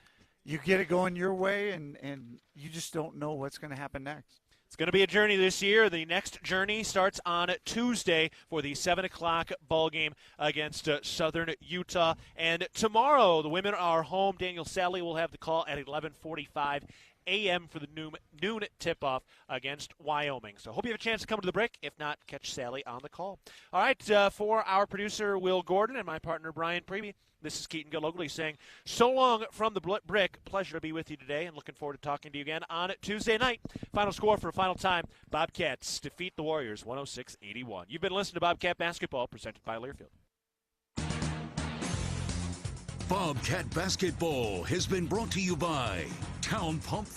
you get it going your way, and you just don't know what's going to happen next. It's going to be a journey this year. The next journey starts on Tuesday for the 7 o'clock ball game against Southern Utah. And tomorrow, the women are home. Daniel Sally will have the call at 11:45 a.m. for the noon tip-off against Wyoming. So hope you have a chance to come to the Brick. If not, catch Sally on the call. All right, for our producer, Will Gordon, and my partner, Brian Priebe, this is Keaton Gillogly saying so long from the Brick. Pleasure to be with you today and looking forward to talking to you again on Tuesday night. Final score for a final time, Bobcats defeat the Warriors 106-81. You've been listening to Bobcat Basketball presented by Learfield. Bobcat Basketball has been brought to you by Town Pump